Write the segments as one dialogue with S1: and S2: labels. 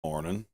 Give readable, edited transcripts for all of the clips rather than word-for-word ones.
S1: Morning.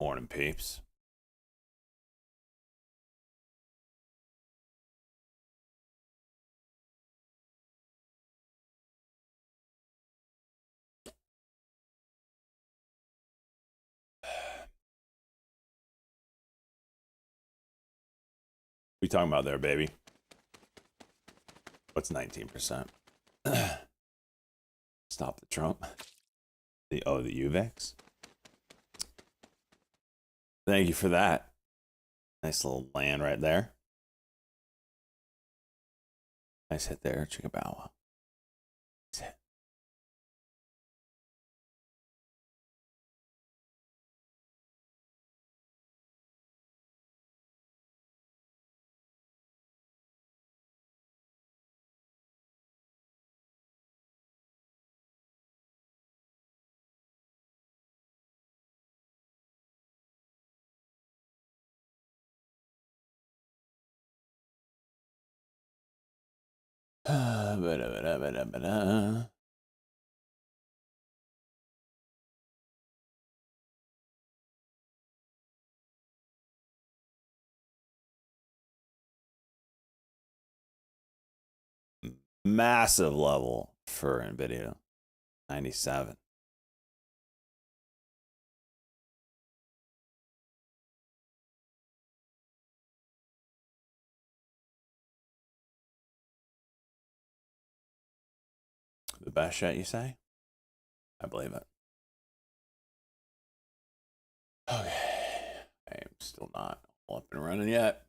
S1: Morning, peeps. We talking about there, baby? What's 19%? Stop the Trump. The UVEX. Thank you for that. Nice little land right there. Nice hit there, Chickabawa. Nice hit. Massive level for NVIDIA. 97. The best shot, you say? I believe it. Okay. I'm still not up and running yet.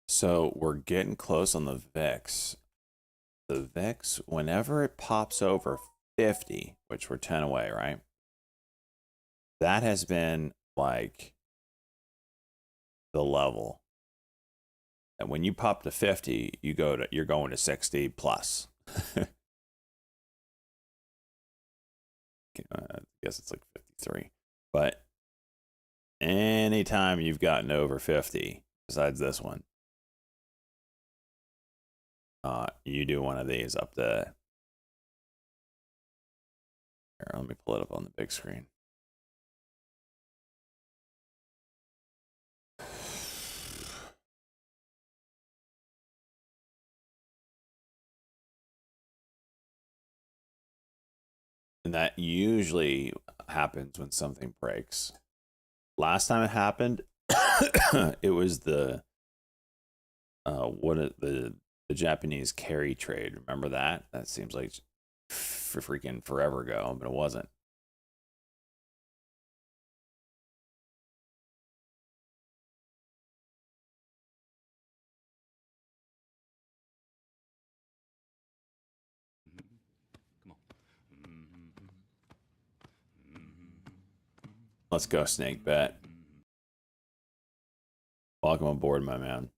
S1: So we're getting close on the VIX. The VIX, whenever it pops over 50, which we're 10 away, right? That has been like the level. And when you pop to 50, you're going to 60 plus. I guess it's like 53. But anytime you've gotten over 50, besides this one, you do one of these up to. Here, let me pull it up on the big screen. And that usually happens when something breaks. Last time it happened, it was the Japanese carry trade. Remember that? That seems like for freaking forever ago, but it wasn't. Let's go, Snake Bet. Welcome aboard, my man.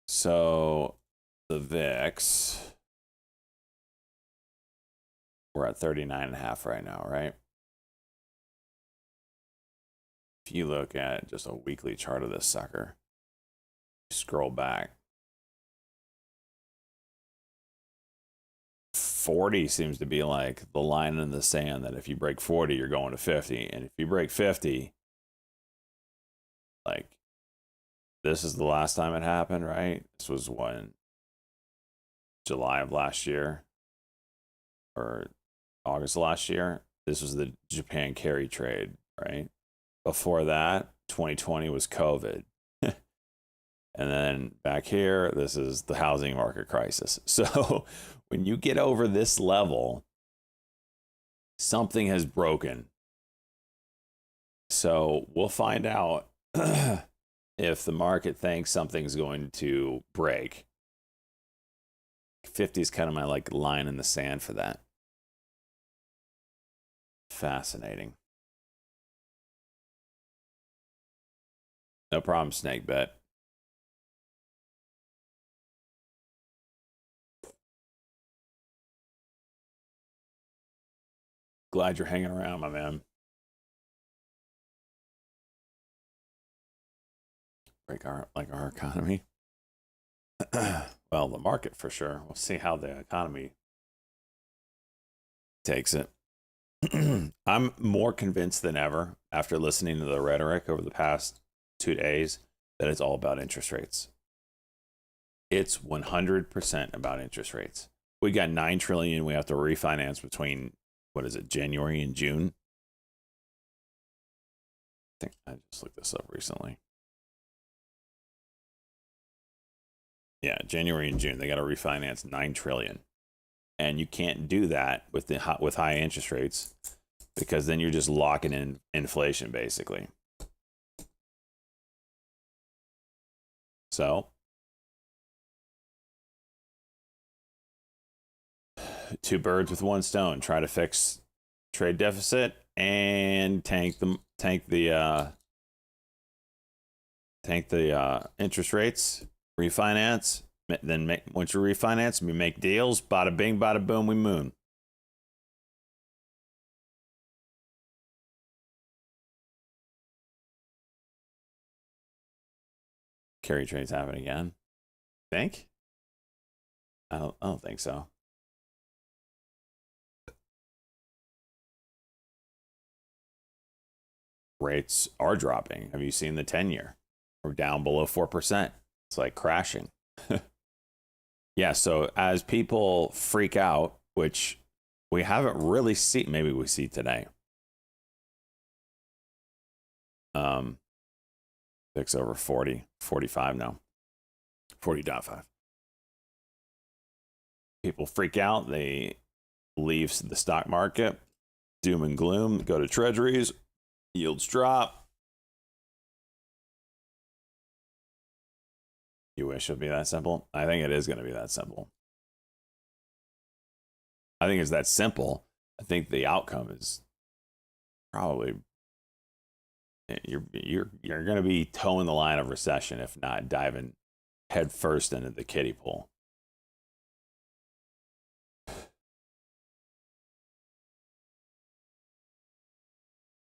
S1: So the VIX, we're at 39.5 right now, right? If you look at just a weekly chart of this sucker, scroll back, 40 seems to be like the line in the sand that if you break 40, you're going to 50. And if you break 50, like this is the last time it happened, right? This was when July of last year or August of last year. This was the Japan carry trade, right? Before that, 2020 was COVID. And then back here, this is the housing market crisis. So when you get over this level, something has broken. So we'll find out if the market thinks something's going to break. 50 is kind of my like line in the sand for that. Fascinating. No problem, Snake Bet. Glad you're hanging around, my man. Break our economy. Well, the market for sure. We'll see how the economy takes it. I'm more convinced than ever after listening to the rhetoric over the past 2 days that it's all about interest rates. It's 100% about interest rates. We got $9 trillion we have to refinance between, what is it, January and June? I think I just looked this up recently. Yeah, January and June, they got to refinance $9 trillion. And you can't do that with with high interest rates because then you're just locking in inflation basically. So, two birds with one stone. Try to fix trade deficit and tank the interest rates. Refinance. Then once you refinance, we make deals. Bada bing, bada boom, we moon. Carry trades happen again. Think? I don't think so. Rates are dropping. Have you seen the 10-year? We're down below 4%. It's like crashing. Yeah, so as people freak out, which we haven't really seen, maybe we see today. VIX over 40, 45 now. 40.5. People freak out, they leave the stock market, doom and gloom, go to treasuries, yields drop. You wish it would be that simple? I think it is going to be that simple. I think it's that simple. I think the outcome is probably you're going to be towing the line of recession, if not diving head first into the kiddie pool.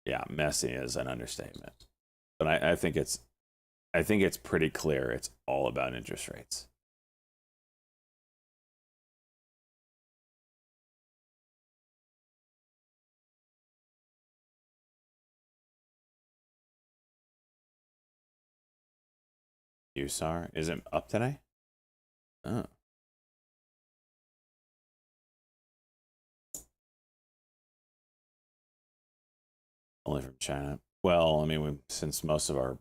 S1: Yeah, messy is an understatement, but I think it's pretty clear. It's all about interest rates. USAR isn't up today? Oh. Only from China. Well, I mean, since most of our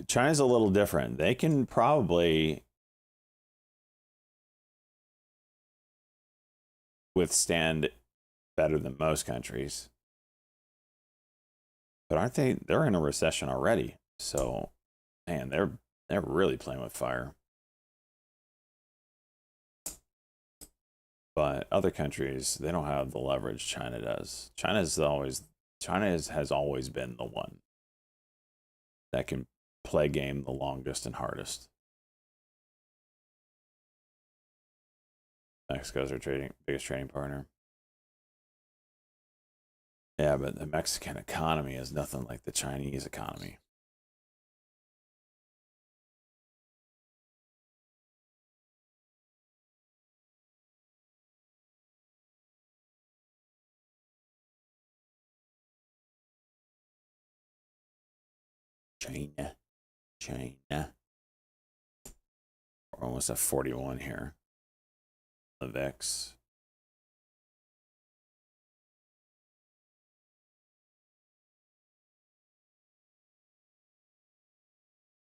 S1: China's a little different. They can probably withstand better than most countries. But aren't they? They're in a recession already. So, man, they're really playing with fire. But other countries, they don't have the leverage China does. China has always been the one that can play game the longest and hardest. Mexico's our biggest trading partner. Yeah, but the Mexican economy is nothing like the Chinese economy. China. China. We're almost at 41 here. The VIX.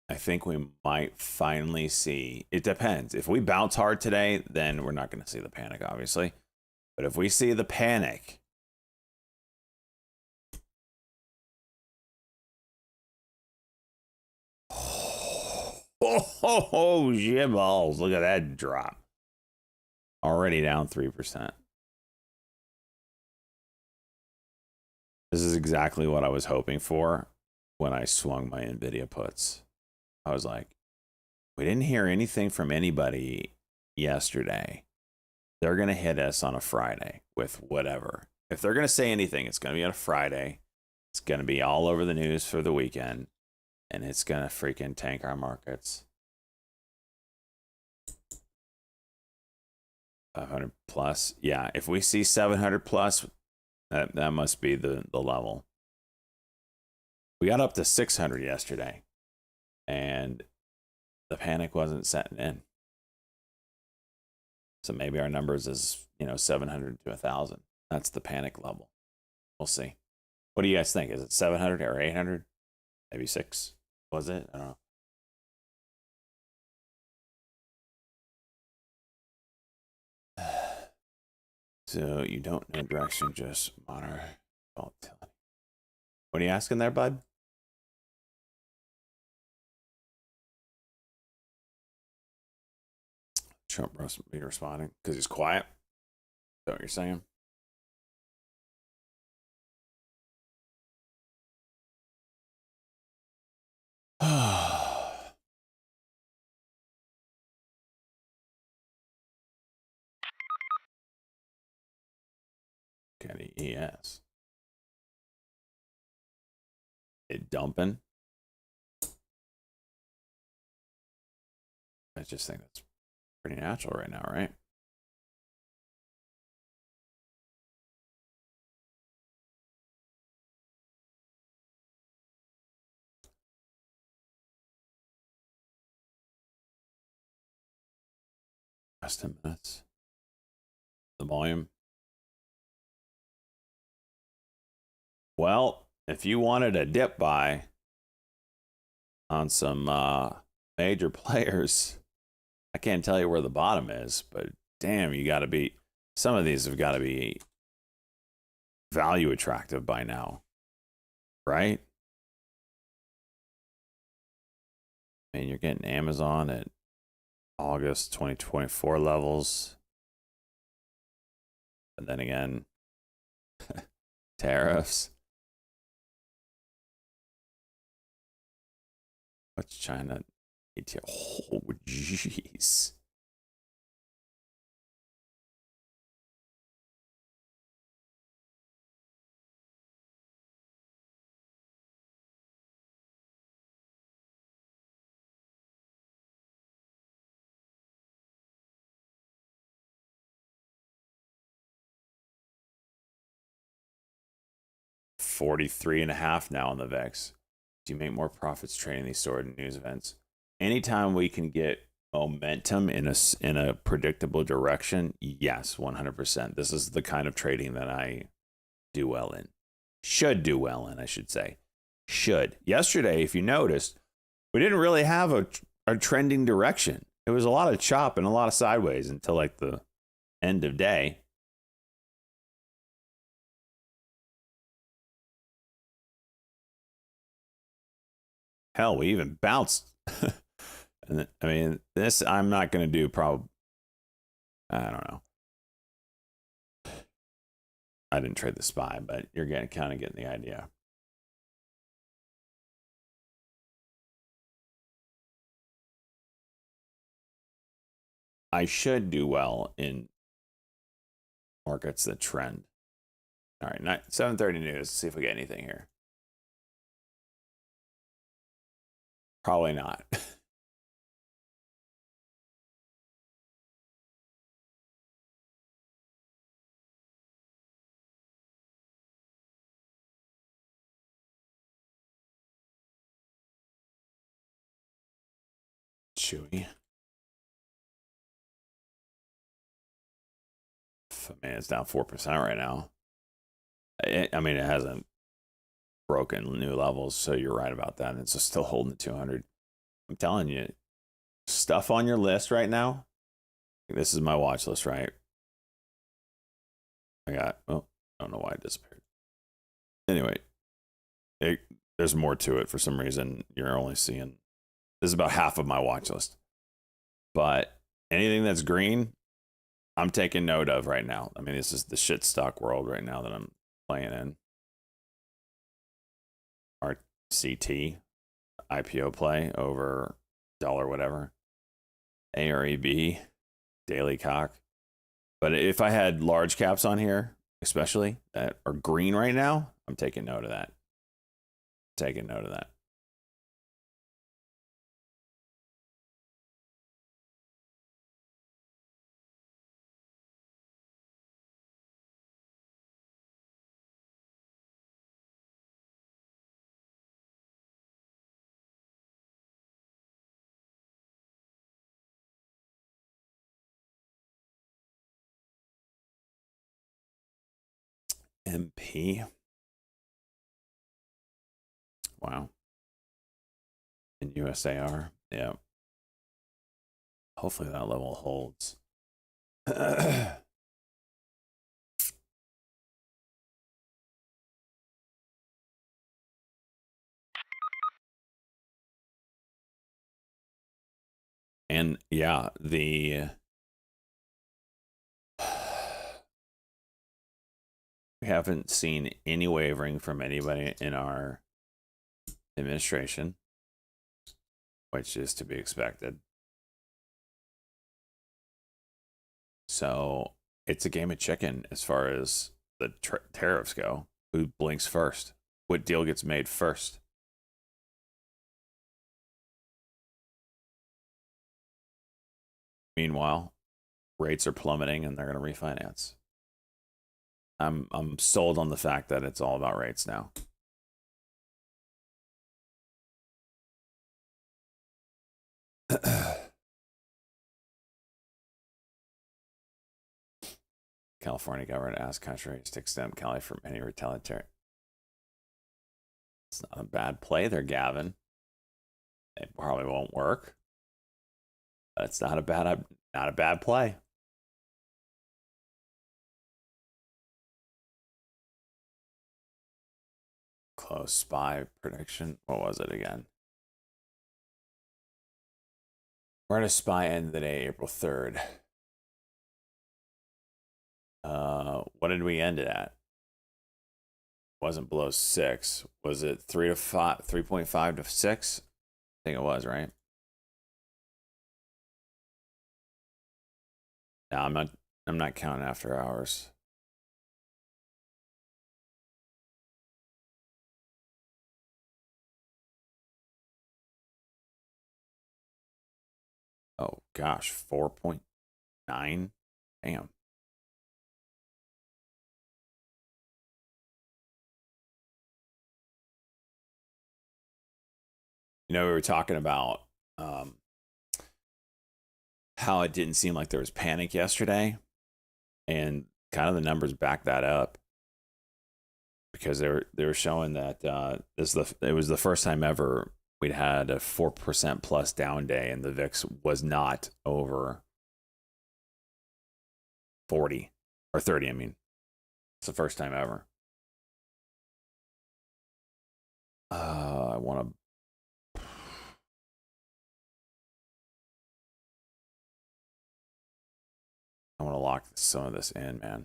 S1: I think we might finally see. It depends. If we bounce hard today, then we're not going to see the panic, obviously. But if we see the panic, oh, shit balls. Look at that drop. Already down 3%. This is exactly what I was hoping for when I swung my NVIDIA puts. I was like, we didn't hear anything from anybody yesterday. They're going to hit us on a Friday with whatever. If they're going to say anything, it's going to be on a Friday. It's going to be all over the news for the weekend. And it's going to freaking tank our markets. 500 plus. Yeah, if we see 700 plus, that must be the level. We got up to 600 yesterday. And the panic wasn't setting in. So maybe our numbers is, 700 to 1,000. That's the panic level. We'll see. What do you guys think? Is it 700 or 800? Maybe 6? Was it? I don't know. So you don't know direction, just monitor volatility. What are you asking there, bud? Trump must be responding because he's quiet. Is that what you're saying? Kenny ES. It dumping. I just think that's pretty natural right now, right? Last 10 minutes. The volume. Well, if you wanted a dip buy on some major players, I can't tell you where the bottom is, but damn, you got to be. Some of these have got to be value attractive by now, right? I mean, you're getting Amazon at August 2024 levels. And then again, tariffs. What's China? Oh, jeez. $43.5 now on the VIX. Do you make more profits trading these stored news events? Anytime we can get momentum in a predictable direction, yes, 100%. This is the kind of trading that I do well in. Should do well in, I should say. Should. Yesterday, if you noticed, we didn't really have a trending direction. It was a lot of chop and a lot of sideways until like the end of day. Hell, we even bounced. And I mean, this I'm not going to do probably. I don't know. I didn't trade the SPY, but you're kind of getting the idea. I should do well in markets that trend. All right, 7:30 news. Let's see if we get anything here. Probably not. chewy. Man, it's down 4% right now. I mean, it hasn't broken new levels, so you're right about that. It's just still holding the 200. I'm telling you, stuff on your list right now. This is my watch list, right? I got, oh, I don't know why it disappeared. Anyway, there's more to it for some reason. You're only seeing, this is about half of my watch list. But anything that's green, I'm taking note of right now. I mean, this is the shit stock world right now that I'm playing in. RCT, IPO play over dollar whatever. AREB, daily cock. But if I had large caps on here, especially that are green right now, I'm taking note of that. Taking note of that. MP. Wow. And USAR. Yeah. Hopefully that level holds. And yeah, we haven't seen any wavering from anybody in our administration, which is to be expected. So it's a game of chicken as far as the tariffs go. Who blinks first? What deal gets made first? Meanwhile, rates are plummeting and they're going to refinance. I'm sold on the fact that it's all about rates now. California government asked countries to exempt Cali from any retaliatory. It's not a bad play there, Gavin. It probably won't work, but it's not a bad play. Close SPY prediction. What was it again? We're at a SPY end of the day, April 3rd. What did we end it at? Wasn't below 6. Was it 3 to 5, 3.5 to 6? I think it was, right? No, I'm not counting after hours. Oh gosh, 4.9. Damn. You know, we were talking about how it didn't seem like there was panic yesterday, and kind of the numbers back that up because they were showing that it was the first time ever we'd had a 4% plus down day, and the VIX was not over 40 or 30. I mean, it's the first time ever. I want to. I want to lock some of this in, man.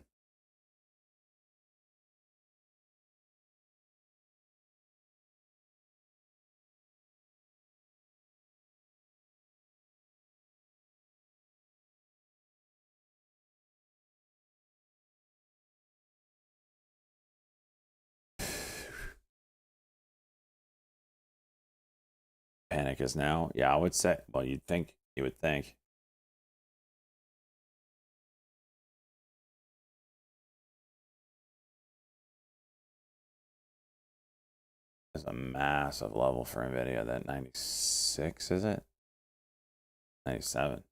S1: Panic is now. Yeah, I would say. Well, you would think. There's a massive level for Nvidia. That 96, is it? 97.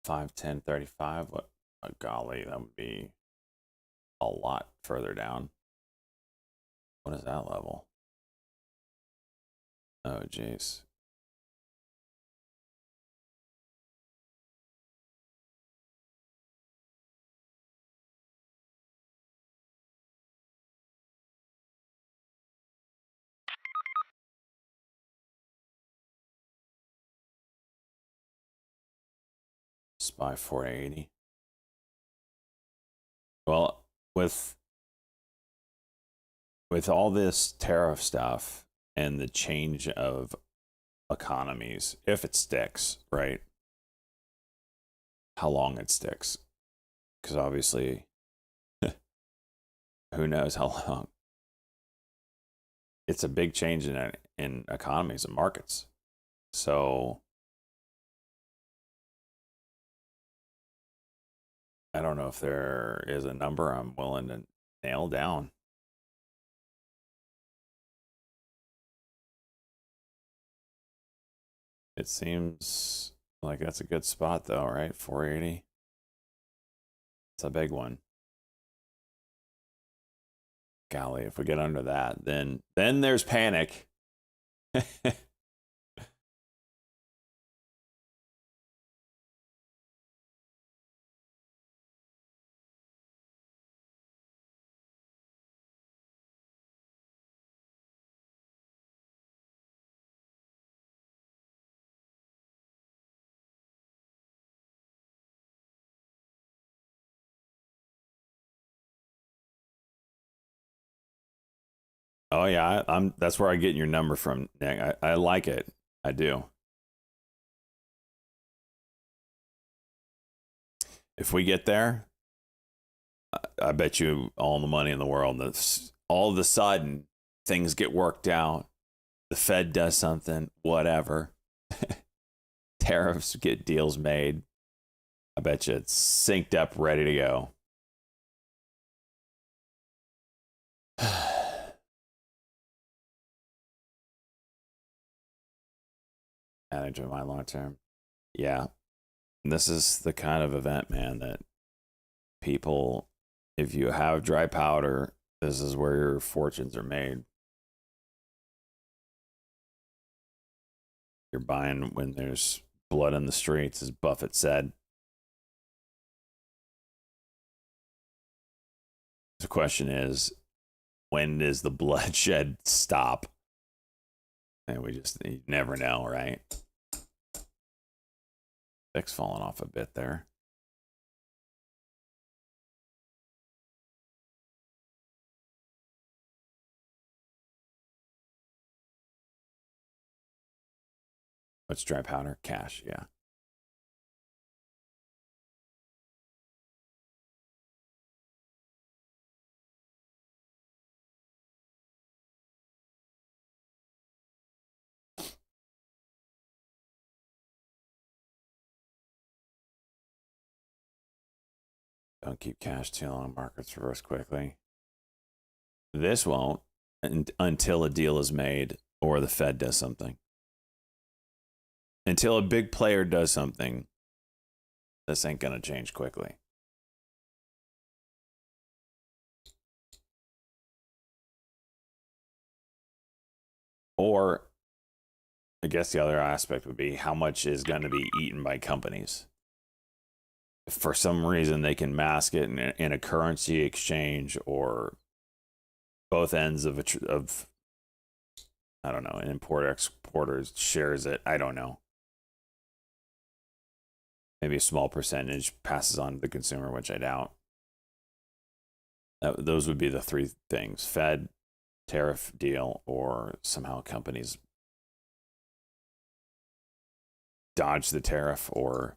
S1: Five, 10, 35. What? Oh, golly, that would be a lot further down. What is that level? Oh, jeez. SPY 480. Well, with all this tariff stuff and the change of economies, if it sticks, right? How long it sticks. Because obviously, who knows how long. It's a big change in economies and markets. So I don't know if there is a number I'm willing to nail down. It seems like that's a good spot though, right? 480. It's a big one. Golly, if we get under that, then there's panic. Oh yeah, I'm. That's where I get your number from, Nick. I like it. I do. If we get there, I bet you all the money in the world. That's all of a sudden things get worked out. The Fed does something, whatever. Tariffs get deals made. I bet you it's synced up, ready to go. Manage my long term. Yeah. This is the kind of event, man, that people, if you have dry powder, this is where your fortunes are made. You're buying when there's blood in the streets, as Buffett said. The question is, when does the bloodshed stop? And you never know, right? VIX falling off a bit there. What's dry powder? Cash, yeah. Don't keep cash too long. Markets reverse quickly. This won't until a deal is made or the Fed does something. Until a big player does something, This ain't gonna change quickly. Or I guess the other aspect would be how much is going to be eaten by companies. If for some reason they can mask it in a currency exchange, or both ends of I don't know, an importer exporter shares it. I don't know. Maybe a small percentage passes on to the consumer, which I doubt. Those would be the three things: Fed, tariff deal, or somehow companies dodge the tariff or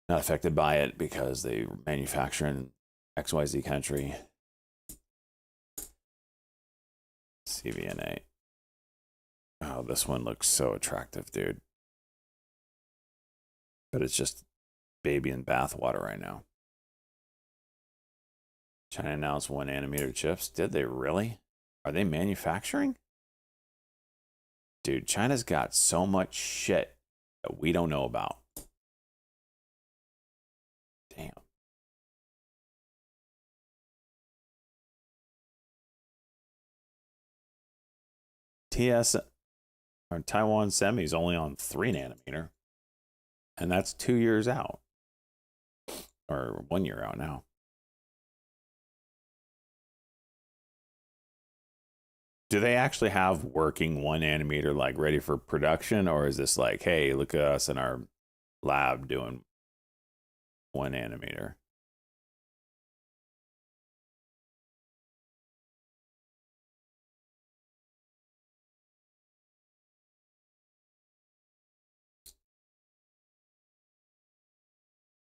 S1: not affected by it because they manufacture in XYZ country. CVNA. Oh, this one looks so attractive, dude. But it's just baby in bathwater right now. China announced 1 nanometer chips. Did they really? Are they manufacturing? Dude, China's got so much shit that we don't know about. Damn. TS or Taiwan Semi's only on 3 nanometer. And that's 2 years out. Or 1 year out now. Do they actually have working 1 nanometer like ready for production, or is this like, hey, look at us in our lab doing 1 nanometer?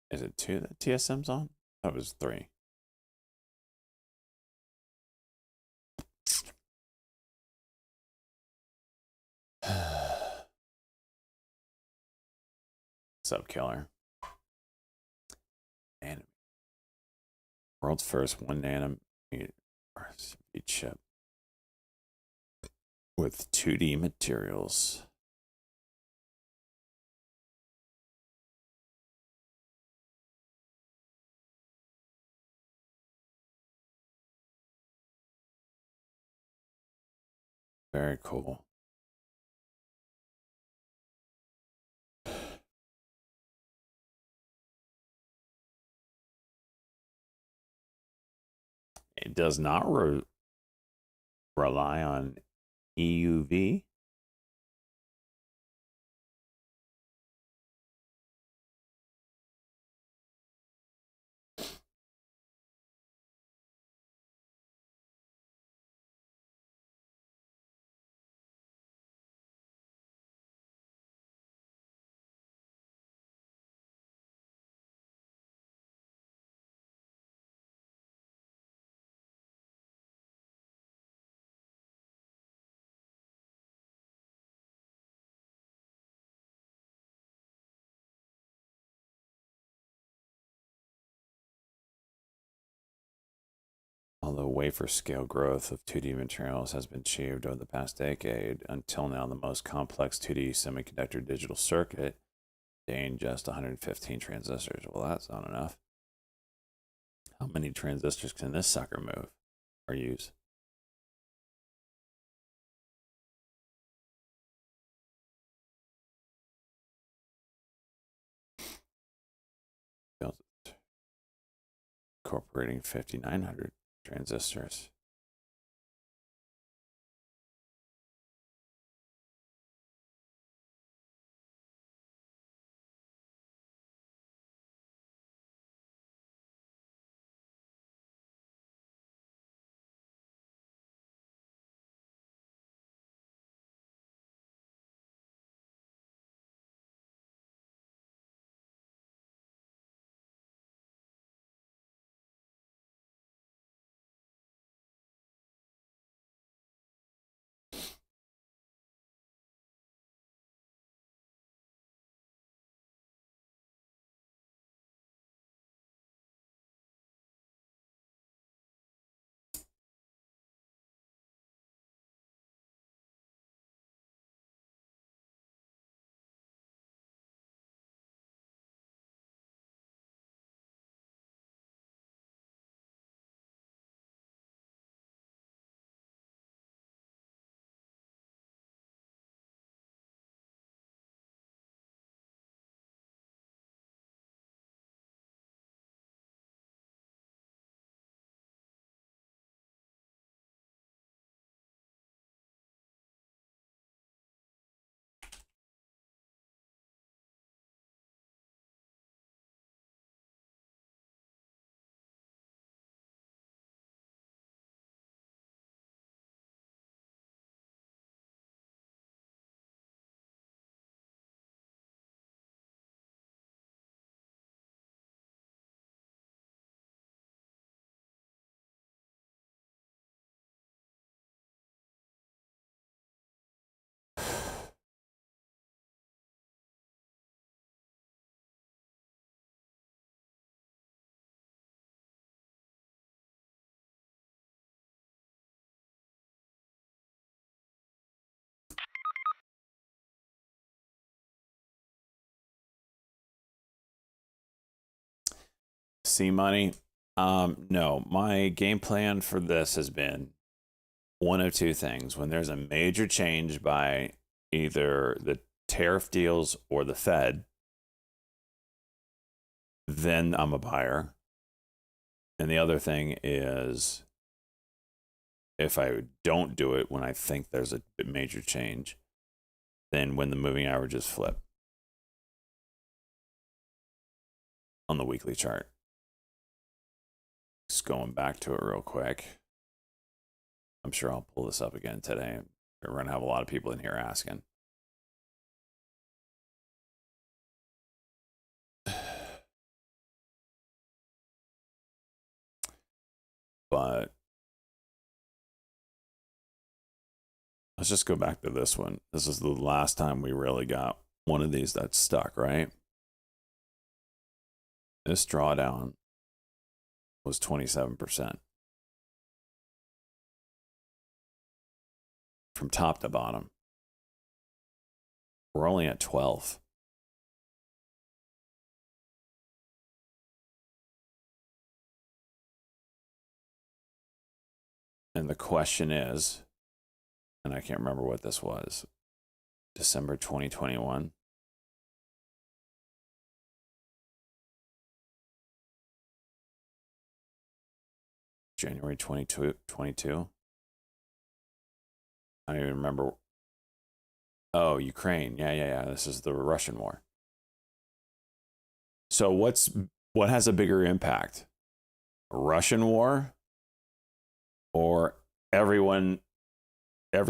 S1: Is it 2 that TSM's on? That was 3. What's up, killer? And world's first 1 nanometer RCD chip with 2D materials. Very cool. It does not rely on EUV. Although wafer scale growth of 2D materials has been achieved over the past decade, until now the most complex 2D semiconductor digital circuit contained just 115 transistors. Well, that's not enough. How many transistors can this sucker move or use? Incorporating 5,900 transistors. VC money. No, my game plan for this has been one of two things. When there's a major change by either the tariff deals or the Fed, then I'm a buyer. And the other thing is, if I don't do it when I think there's a major change, then when the moving averages flip on the weekly chart. Just going back to it real quick. I'm sure I'll pull this up again today. We're going to have a lot of people in here asking. But let's just go back to this one. This is the last time we really got one of these that stuck, right? This drawdown was 27% from top to bottom. We're only at 12. And the question is, and I can't remember what this was, December 2021. January 2022. I don't even remember. Oh, Ukraine. Yeah. This is the Russian war. So what has a bigger impact? A Russian war or every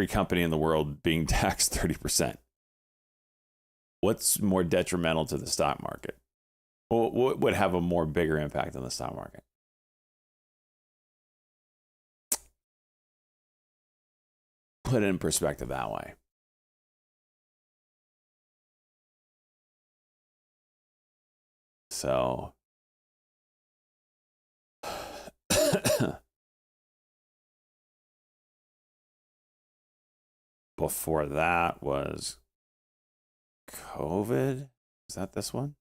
S1: company in the world being taxed 30%? What's more detrimental to the stock market? What would have a more bigger impact on the stock market? Put it in perspective that way. So before that was COVID. Is that this one?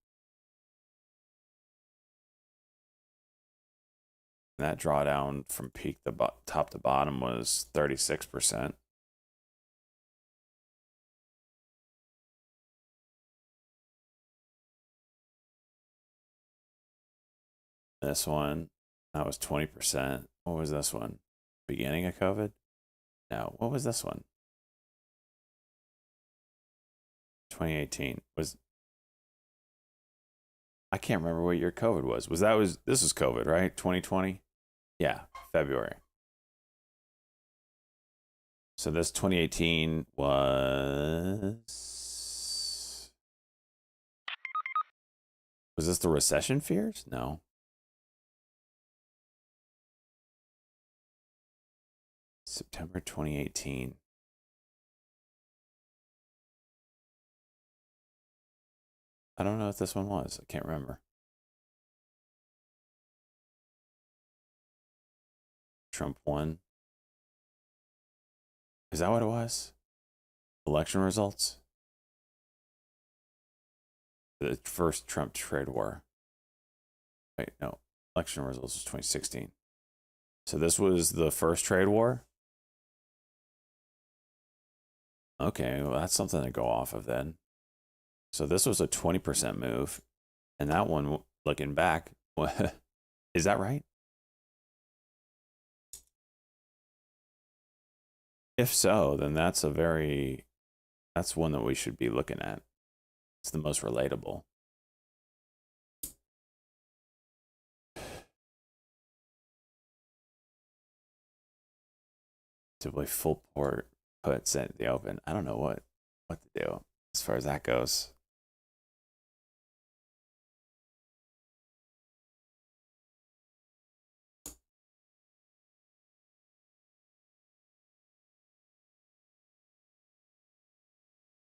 S1: That drawdown from peak to top to bottom was 36%. This one, that was 20%. What was this one? Beginning of COVID? No, what was this one? 2018 was. I can't remember what year COVID was. This was COVID, right? 2020? Yeah, February. So this 2018 was this the recession fears? No. September 2018. I don't know what this one was. I can't remember. Trump won. Is that what it was? Election results? The first Trump trade war. Wait, no. Election results was 2016. So this was the first trade war? Okay, well, that's something to go off of then. So this was a 20% move. And that one, looking back, is that right? If so, then that's one that we should be looking at. It's the most relatable. To play full puts at the open. I don't know what to do as far as that goes.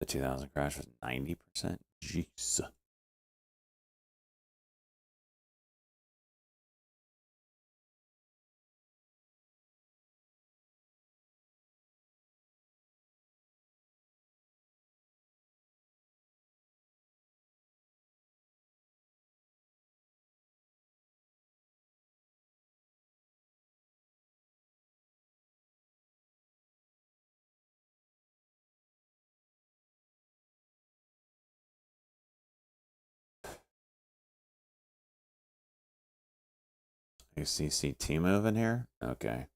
S1: The 2000 crash was 90%. Jeez. ACCT move in here? Okay.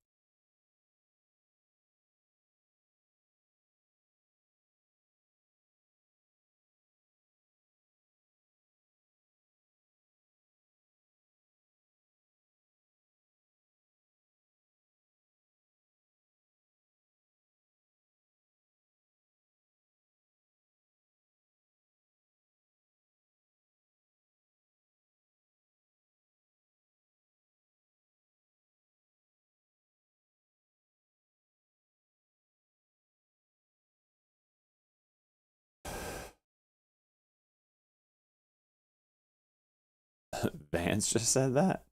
S1: Vance just said that.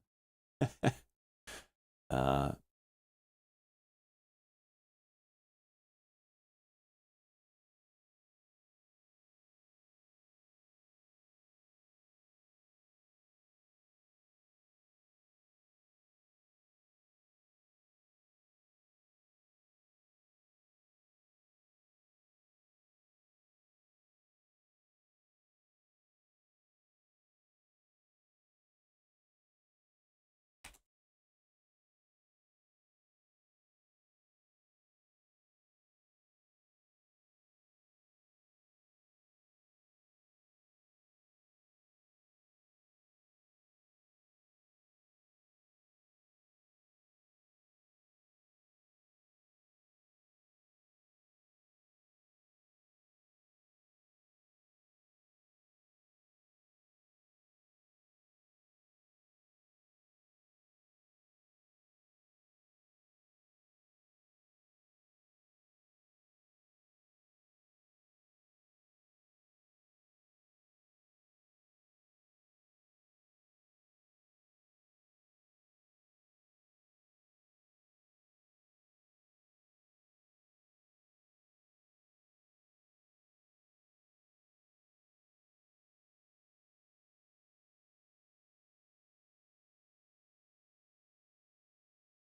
S1: uh,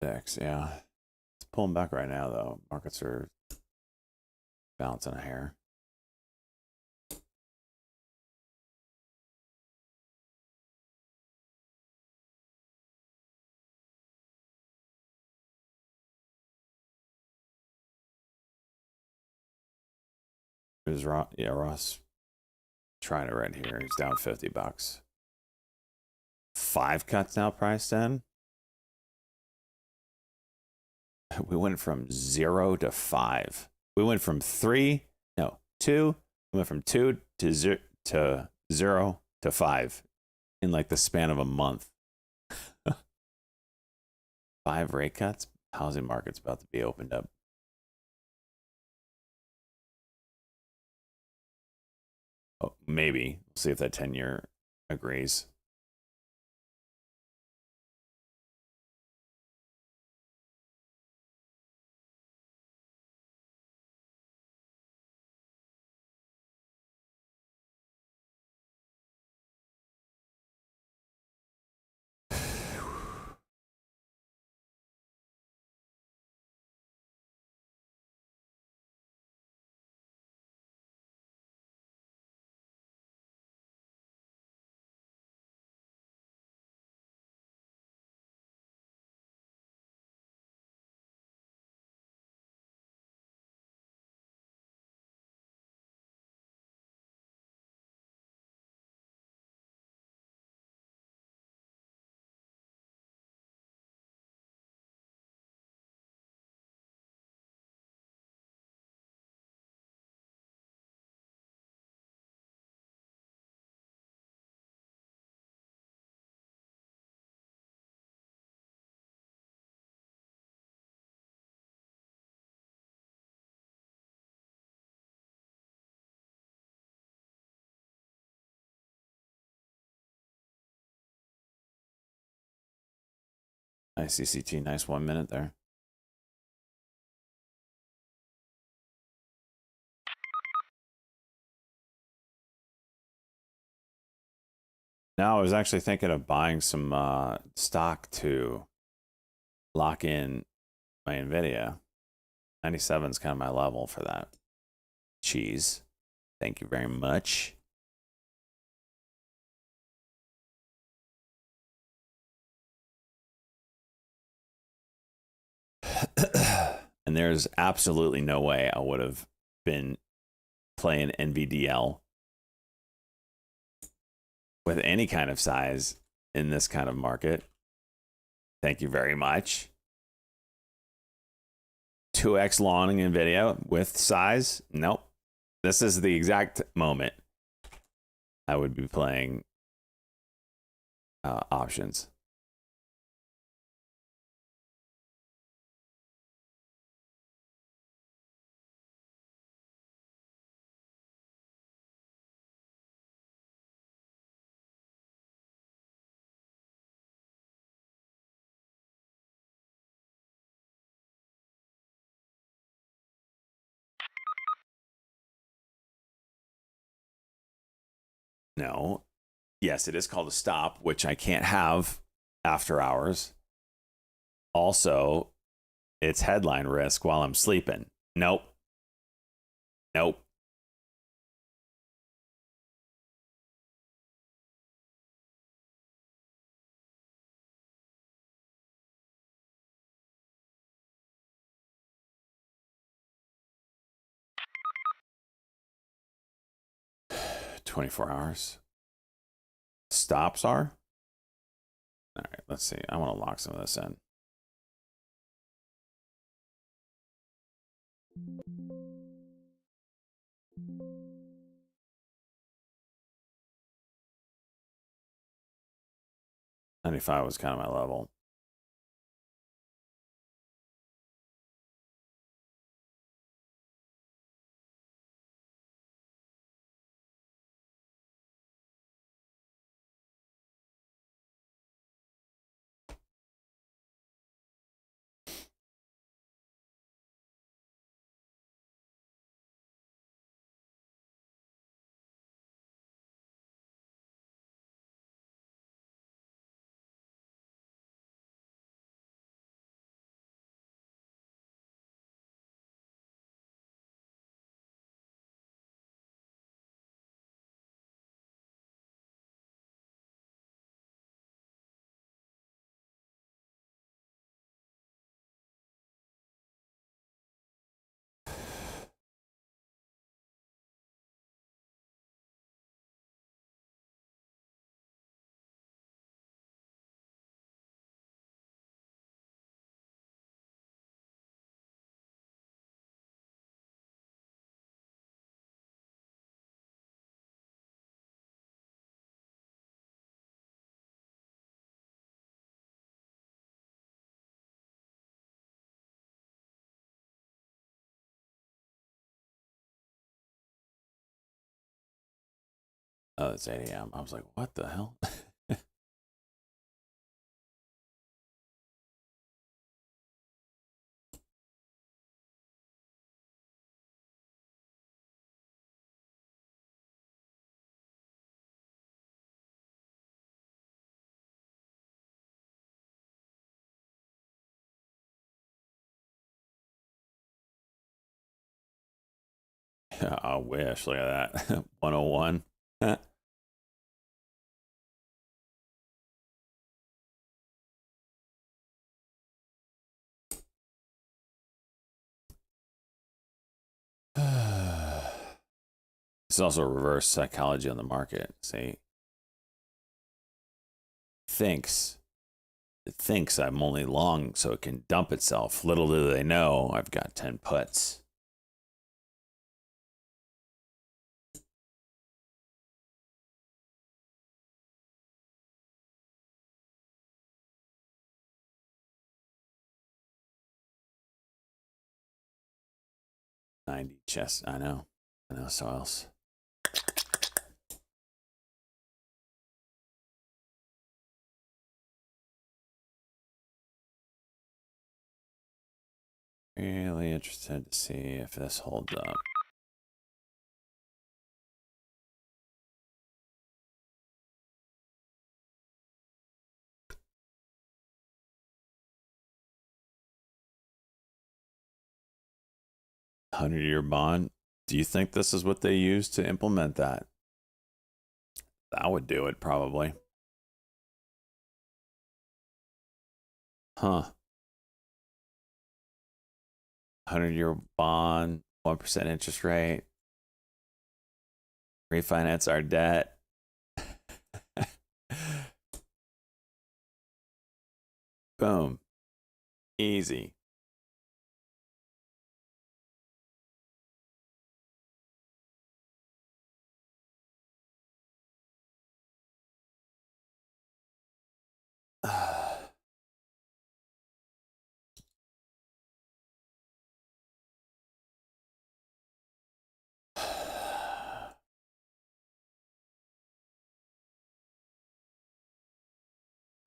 S1: VIX, yeah. It's pulling back right now, though. Markets are bouncing a hair. There's Ross, yeah, Ross trying it right here. He's down $50. 5 cuts now priced in. We went from 0 to 5. We went from 2. We went from 2 to 0 to 5 in like the span of a month. 5 rate cuts. Housing market's about to be opened up. Oh, maybe. We'll see if that 10-year agrees. ICCT, nice 1 minute there. Now I was actually thinking of buying some stock to lock in my NVIDIA. 97 is kind of my level for that. Cheese. Thank you very much. And there's absolutely no way I would have been playing NVDL with any kind of size in this kind of market. Thank you very much. 2x long NVIDIA with size? Nope. This is the exact moment I would be playing options. No. Yes, it is called a stop, which I can't have after hours. Also, it's headline risk while I'm sleeping. Nope. Nope. $24 hours. Stops are? All right, let's see. I want to lock some of this in. $95 was kind of my level. Oh, it's 8 a.m. I was like, what the hell? I wish. Look at that. 101. It's also reverse psychology on the market. See, it thinks I'm only long so it can dump itself. Little do they know I've got 10 puts. $90 chess. I know. So else. Really interested to see if this holds up. $100-year bond. Do you think this is what they use to implement that? That would do it, probably. Huh. 100-year bond, 1% interest rate. Refinance our debt. Boom. Easy. Uh,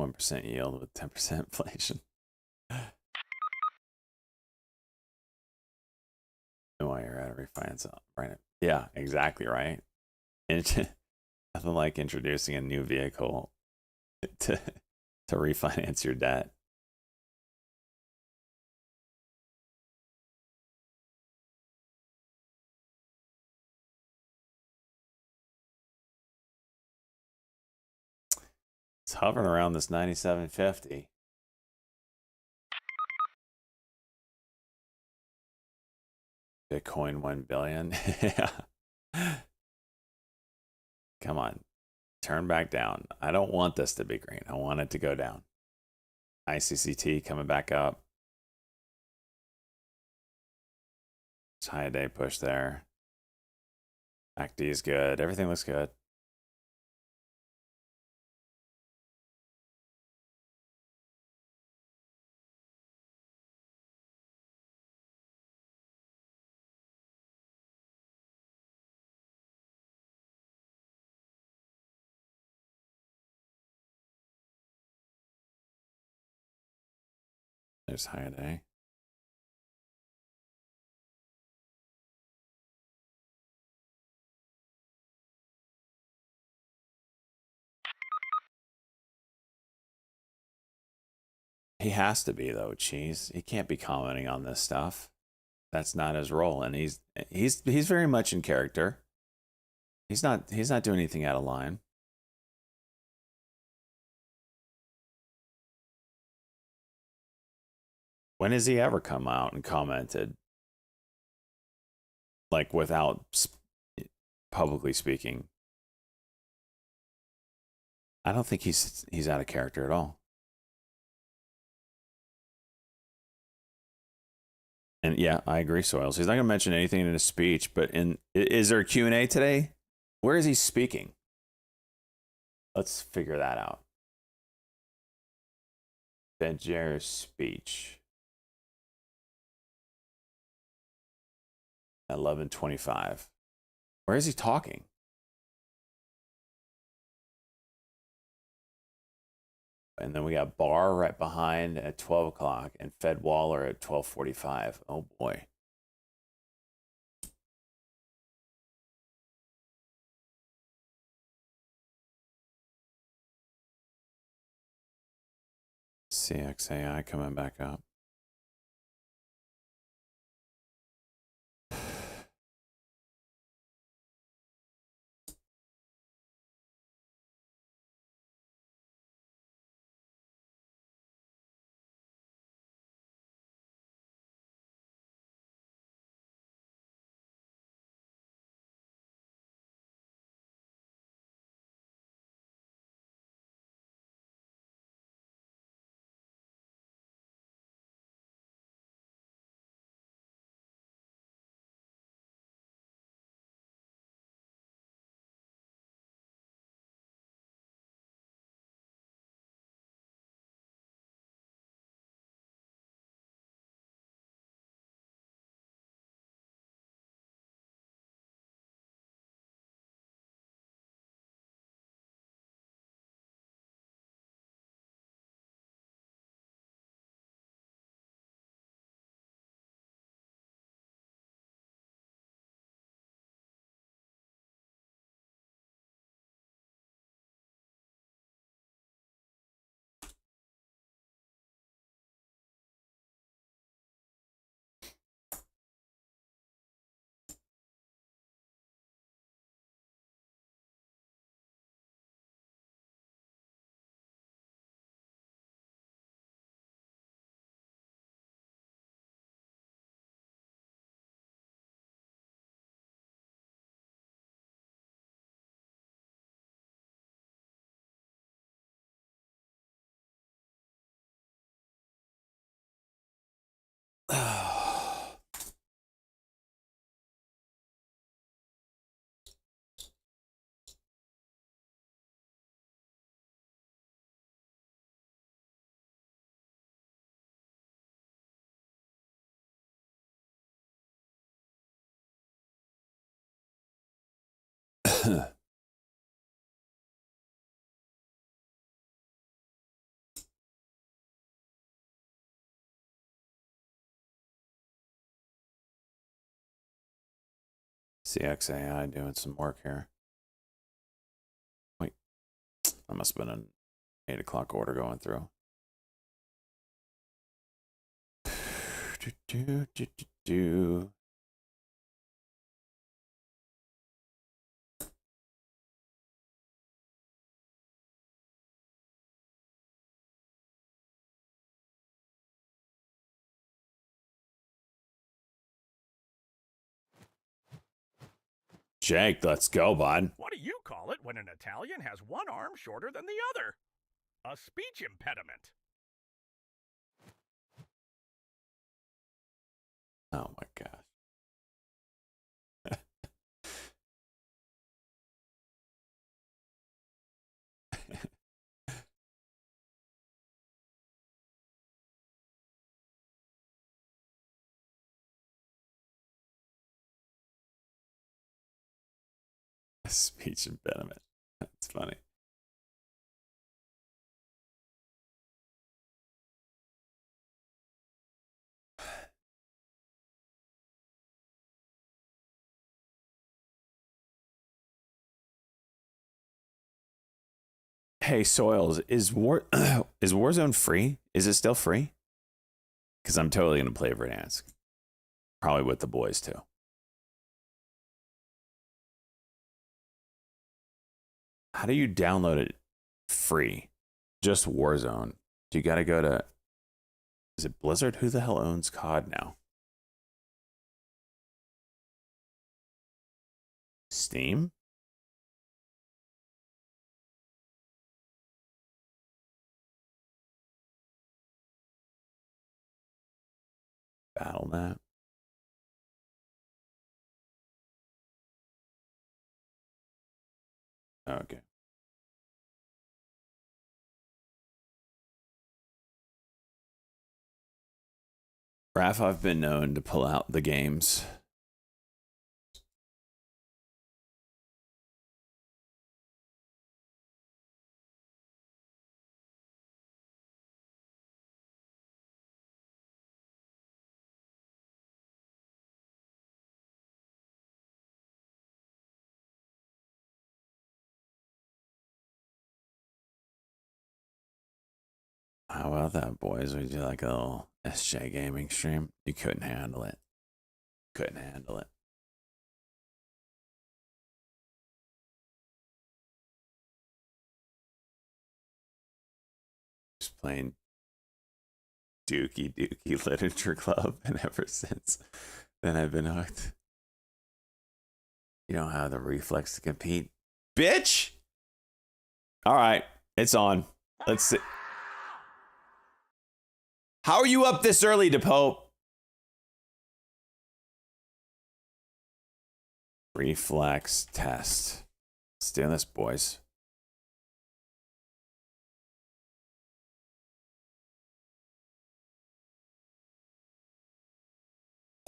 S1: 1% yield with 10% inflation. While you're at a refinance, right? Yeah, exactly right. And nothing like introducing a new vehicle to refinance your debt. It's hovering around this 97.50. Bitcoin 1 billion. Yeah. Come on. Turn back down. I don't want this to be green. I want it to go down. ICCT coming back up. It's high day push there. MACD is good. Everything looks good. There's high day. He has to be though, Cheese. He can't be commenting on this stuff. That's not his role, and he's very much in character. He's not doing anything out of line. When has he ever come out and commented like without publicly speaking? I don't think he's out of character at all. And yeah, I agree, Soils. He's not going to mention anything in his speech, but is there a Q&A today? Where is he speaking? Let's figure that out. Benjer's speech. 11:25. Where is he talking? And then we got Barr right behind at 12 o'clock and Fed Waller at 12:45. Oh boy. CXAI coming back up. CXAI doing some work here. Wait, that must have been an 8 o'clock order going through. Do. Jake, let's go, bud.
S2: What do you call it when an Italian has one arm shorter than the other? A speech impediment.
S1: Oh my gosh. Speech impediment. That's funny. Hey, Soils, is Warzone free? Is it still free? Because I'm totally gonna play Verdansk. Probably with the boys too. How do you download it free? Just Warzone. Do you gotta go to, is it Blizzard? Who the hell owns COD now? Steam? Battle.net. Okay. Raph, I've been known to pull out the games. How about that, boys? We do like a little SJ gaming stream. You couldn't handle it. Couldn't handle it. Just playing Dookie Literature Club, and ever since then I've been hooked. You don't have the reflex to compete, bitch. All right, it's on. Let's see. How are you up this early, DePope? Reflex test. Let's do this, boys.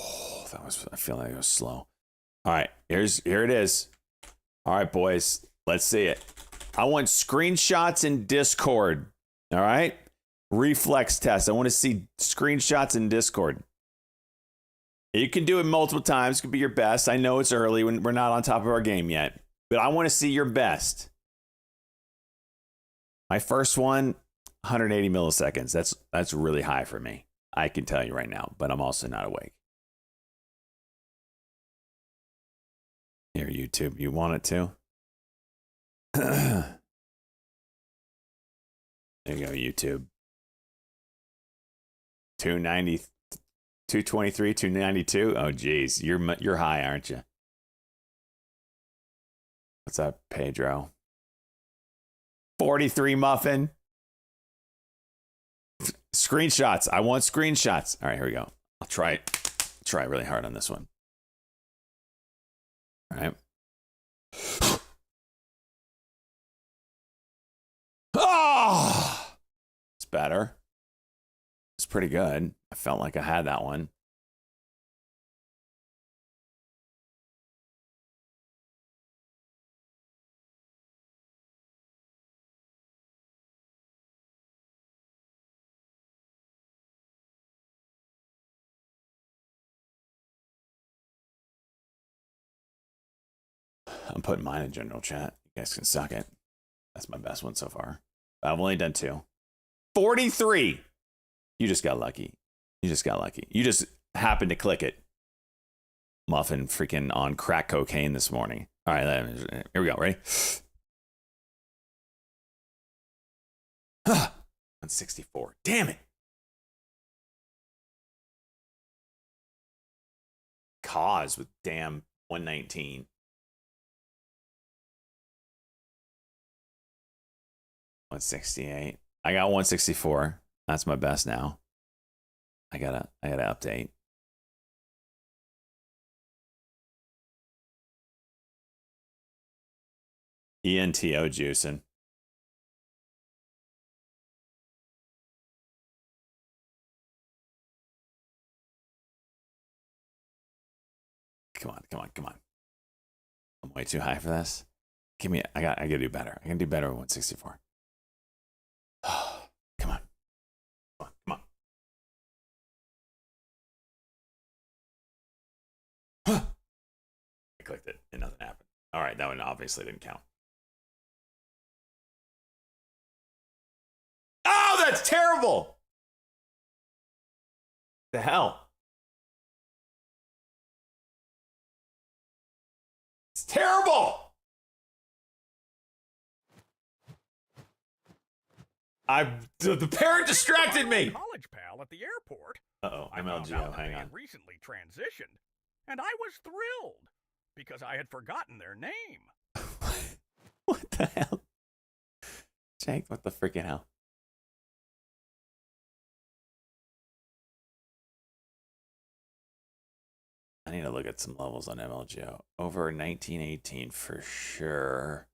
S1: Oh, that was, I feel like it was slow. All right, here it is. All right, boys, let's see it. I want screenshots in Discord. All right, reflex test. I want to see screenshots in Discord. You can do it multiple times. It could be your best. I know it's early when we're not on top of our game yet, but I want to see your best. My first one, 180 milliseconds. That's really high for me. I can tell you right now, but I'm also not awake. Here, YouTube, you want it to? There you go, YouTube. 290, 223, 292. Oh, geez, you're high, aren't you? What's up, Pedro? 43 muffin. Screenshots. I want screenshots. All right, here we go. I'll try really hard on this one. All right. Oh, it's better. It's pretty good. I felt like I had that one. I'm putting mine in general chat. You guys can suck it. That's my best one so far. I've only done 2. 43. You just got lucky. You just got lucky. You just happened to click it. Muffin freaking on crack cocaine this morning. All right, here we go. Ready? 164. Damn it. Cause with damn 119. $168. I got 164. That's my best now. I gotta update. ENTO juicing. Come on. I'm way too high for this. Give me. I gotta do better. I can do better with 164. Come on. I clicked it and nothing happened. All right, that one obviously didn't count. Oh, that's terrible. The hell? It's terrible. The parent distracted me.
S2: College pal at the airport.
S1: Uh-oh,
S2: I found
S1: MLGO,
S2: out that
S1: hang
S2: they
S1: on.
S2: had recently transitioned, and I was thrilled because I had forgotten their name.
S1: What the hell? Jake, what the freaking hell? I need to look at some levels on MLGO. Over 1918 for sure.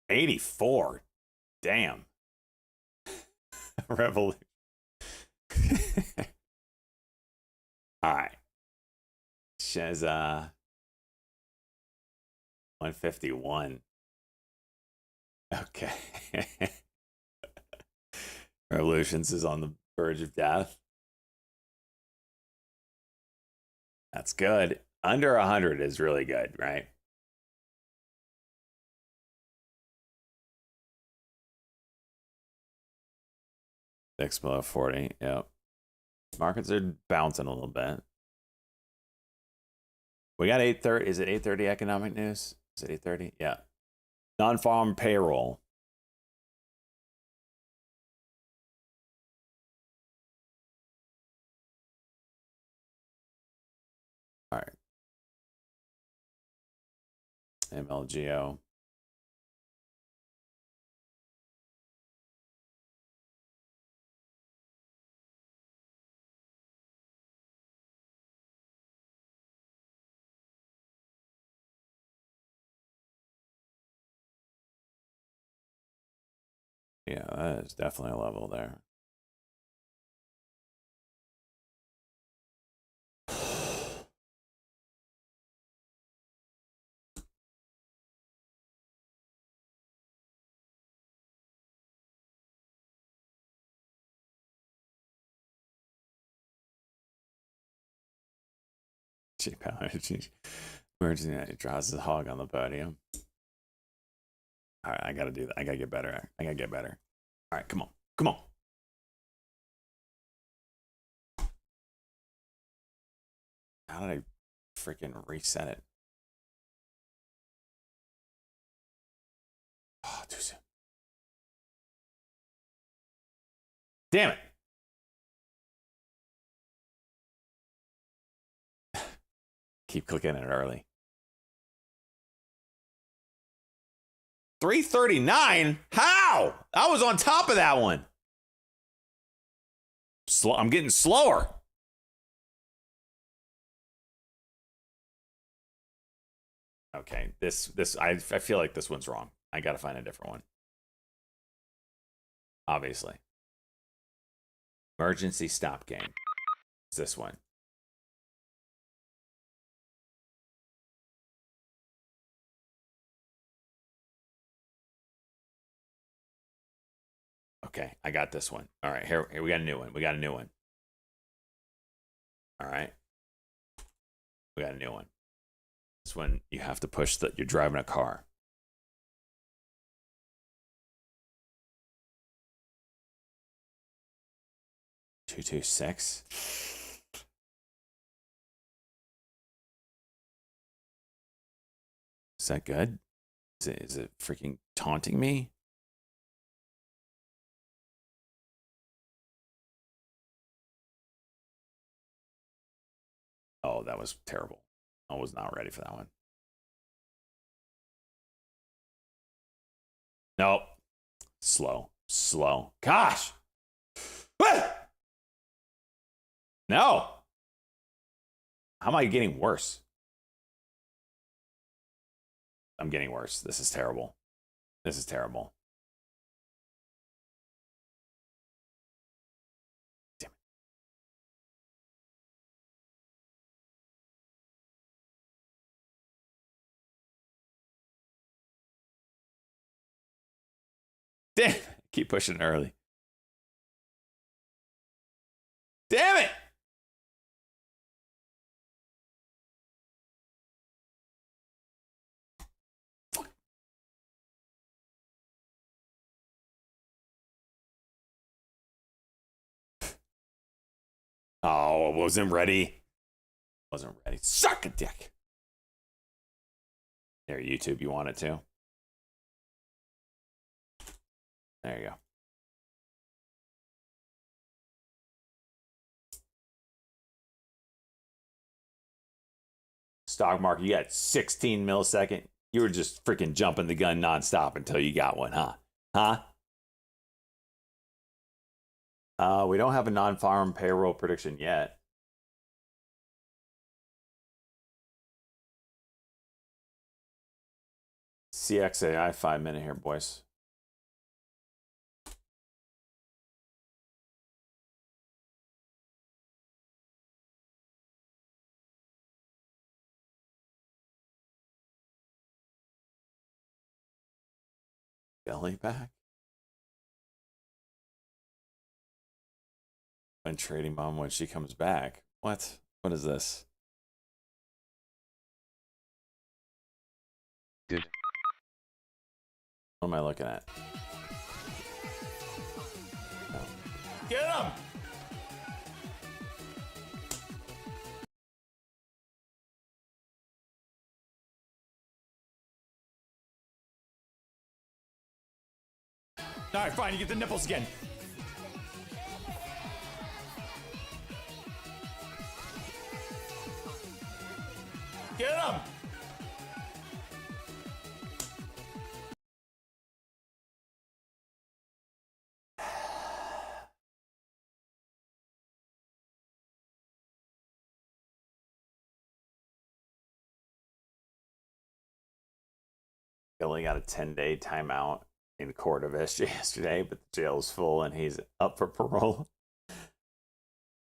S1: '84. Damn. Revolution. All right. Sheza 151. Okay. Revolutions is on the verge of death. That's good. Under 100 is really good, right? Six below 40. Yep. Markets are bouncing a little bit. We got 8:30. Is it 8:30 economic news? Is it 8:30? Yeah. Non-farm payroll. All right. MLGO. Yeah, that is definitely a level there. Emergency draws the hog on the podium. All right, I gotta do that. I gotta get better. I gotta get better. All right, come on. Come on. How did I freaking reset it? Oh, too soon. Damn it. Keep clicking it early. 339? How? I was on top of that one. I'm getting slower. Okay, I feel like this one's wrong. I gotta find a different one. Obviously. Emergency stop game. It's this one. Okay, I got this one. All right, here we got a new one. We got a new one. All right. We got a new one. This one you have to push that you're driving a car. Two, 6. Is that good? Is it freaking taunting me? Oh, that was terrible. I was not ready for that one. Nope. Slow. Gosh. No. How am I getting worse? I'm getting worse. This is terrible. This is terrible. Damn it. Damn. Keep pushing it early. Damn it. Oh, I wasn't ready. Wasn't ready. Suck a dick. There, YouTube, you want it too? There you go. Stock market, you got 16 millisecond. You were just freaking jumping the gun nonstop until you got one, huh? We don't have a non-farm payroll prediction yet. CXAI 5-minute here, boys. Belly back? When trading mom when she comes back. What? What is this?
S3: Good.
S1: What am I looking at? Oh. Get him! All right, fine. You get the nipples again. Get him! Billy got a 10-day timeout in court of SJ yesterday, but the jail's full and he's up for parole.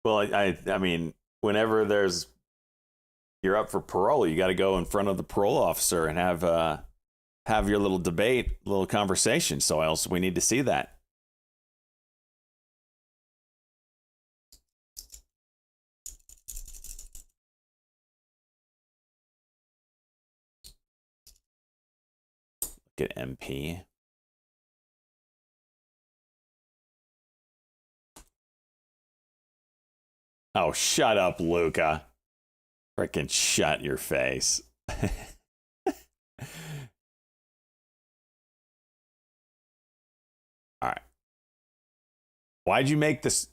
S1: Well, I mean, whenever you're up for parole, you got to go in front of the parole officer and have your little debate, little conversation. So else we need to see that. Get MP. Oh, shut up, Luca. Freaking shut your face. All right. Why'd you make this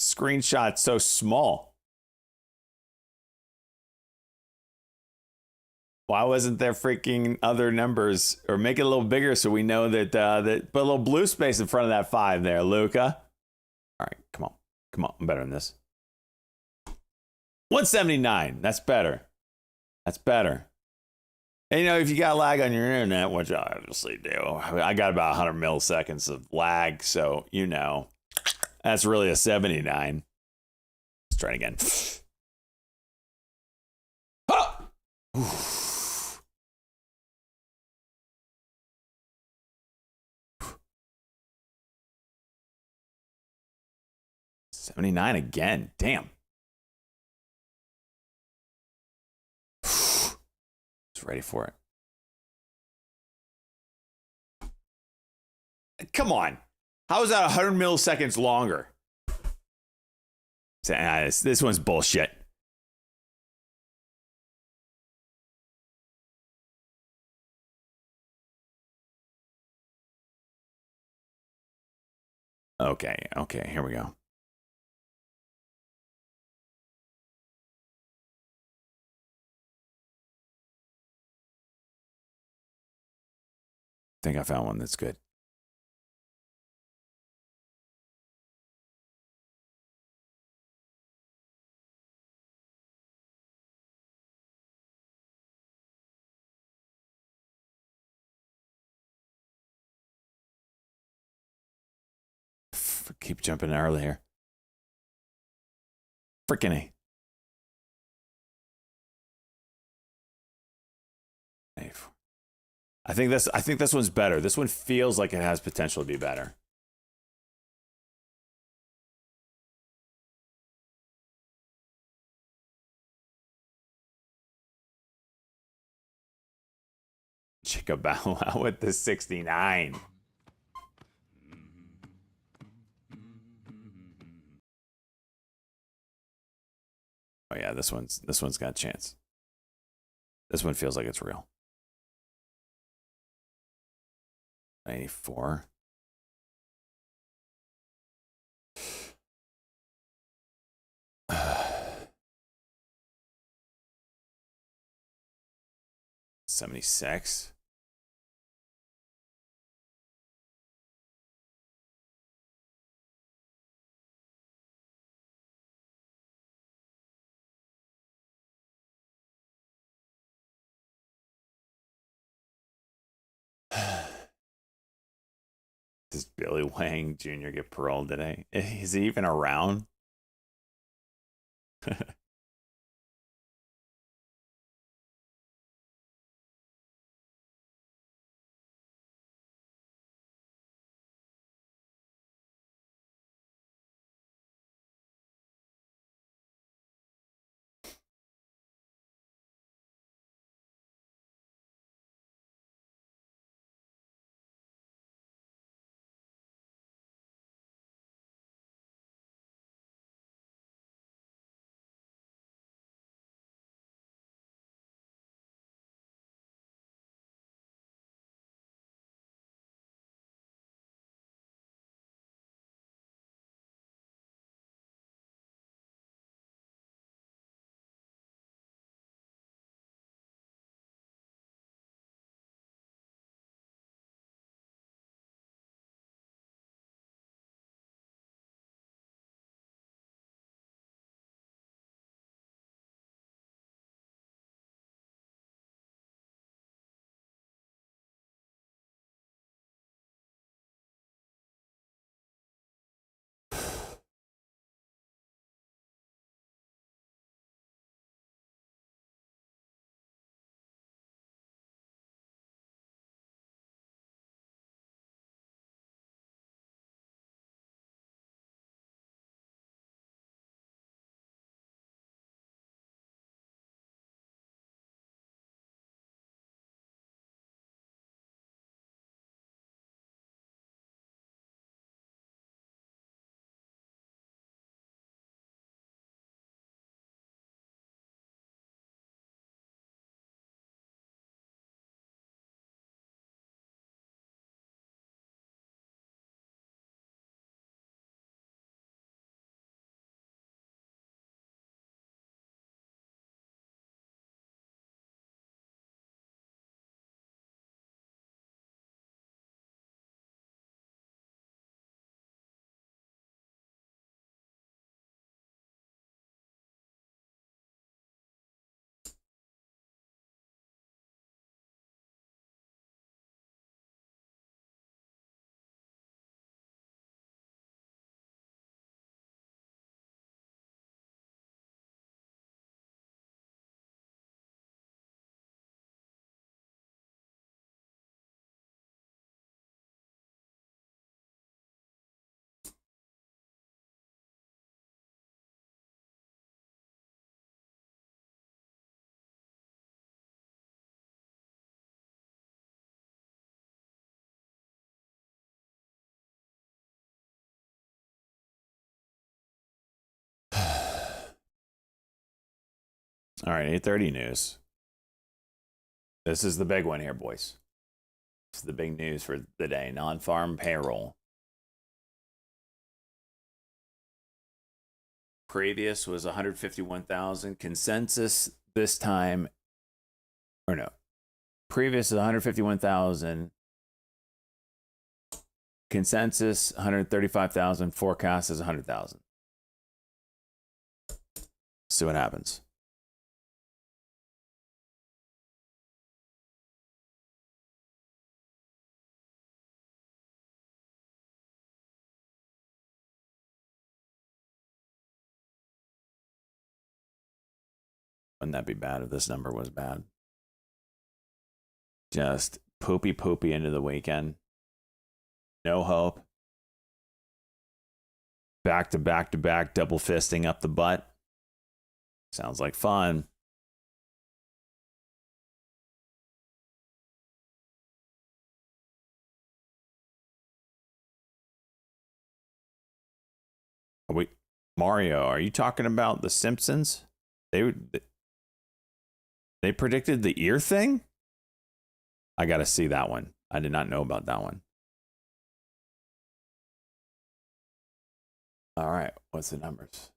S1: screenshot so small? Why wasn't there freaking other numbers? Or make it a little bigger so we know that put a little blue space in front of that 5 there, Luca. All right, come on. Come on, I'm better than this. 179. That's better. That's better. And, you know, if you got lag on your internet, which I obviously do, I got about 100 milliseconds of lag, so, you know, that's really a 79. Let's try it again. Oh! 79 again. Damn. It's ready for it. Come on. How is that 100 milliseconds longer? This one's bullshit. Okay, here we go. I think I found one that's good. Keep jumping earlier. Freaking A. I think this one's better. This one feels like it has potential to be better. Chicka Bow Wow with the 69. Oh yeah, this one's got a chance. This one feels like it's real. 94. $76. Does Billy Wang Jr. get paroled today? Is he even around? All right, 8:30 news. This is the big one here, boys. This is the big news for the day. Non-farm payroll. Previous was 151,000. Consensus this time, or no. Previous is 151,000. Consensus 135,000. Forecast is 100,000. See what happens. Wouldn't that be bad if this number was bad? Just poopy into the weekend. No hope. Back to back to back, double fisting up the butt. Sounds like fun. Mario, are you talking about The Simpsons? They predicted the ear thing? I got to see that one. I did not know about that one. All right, what's the numbers?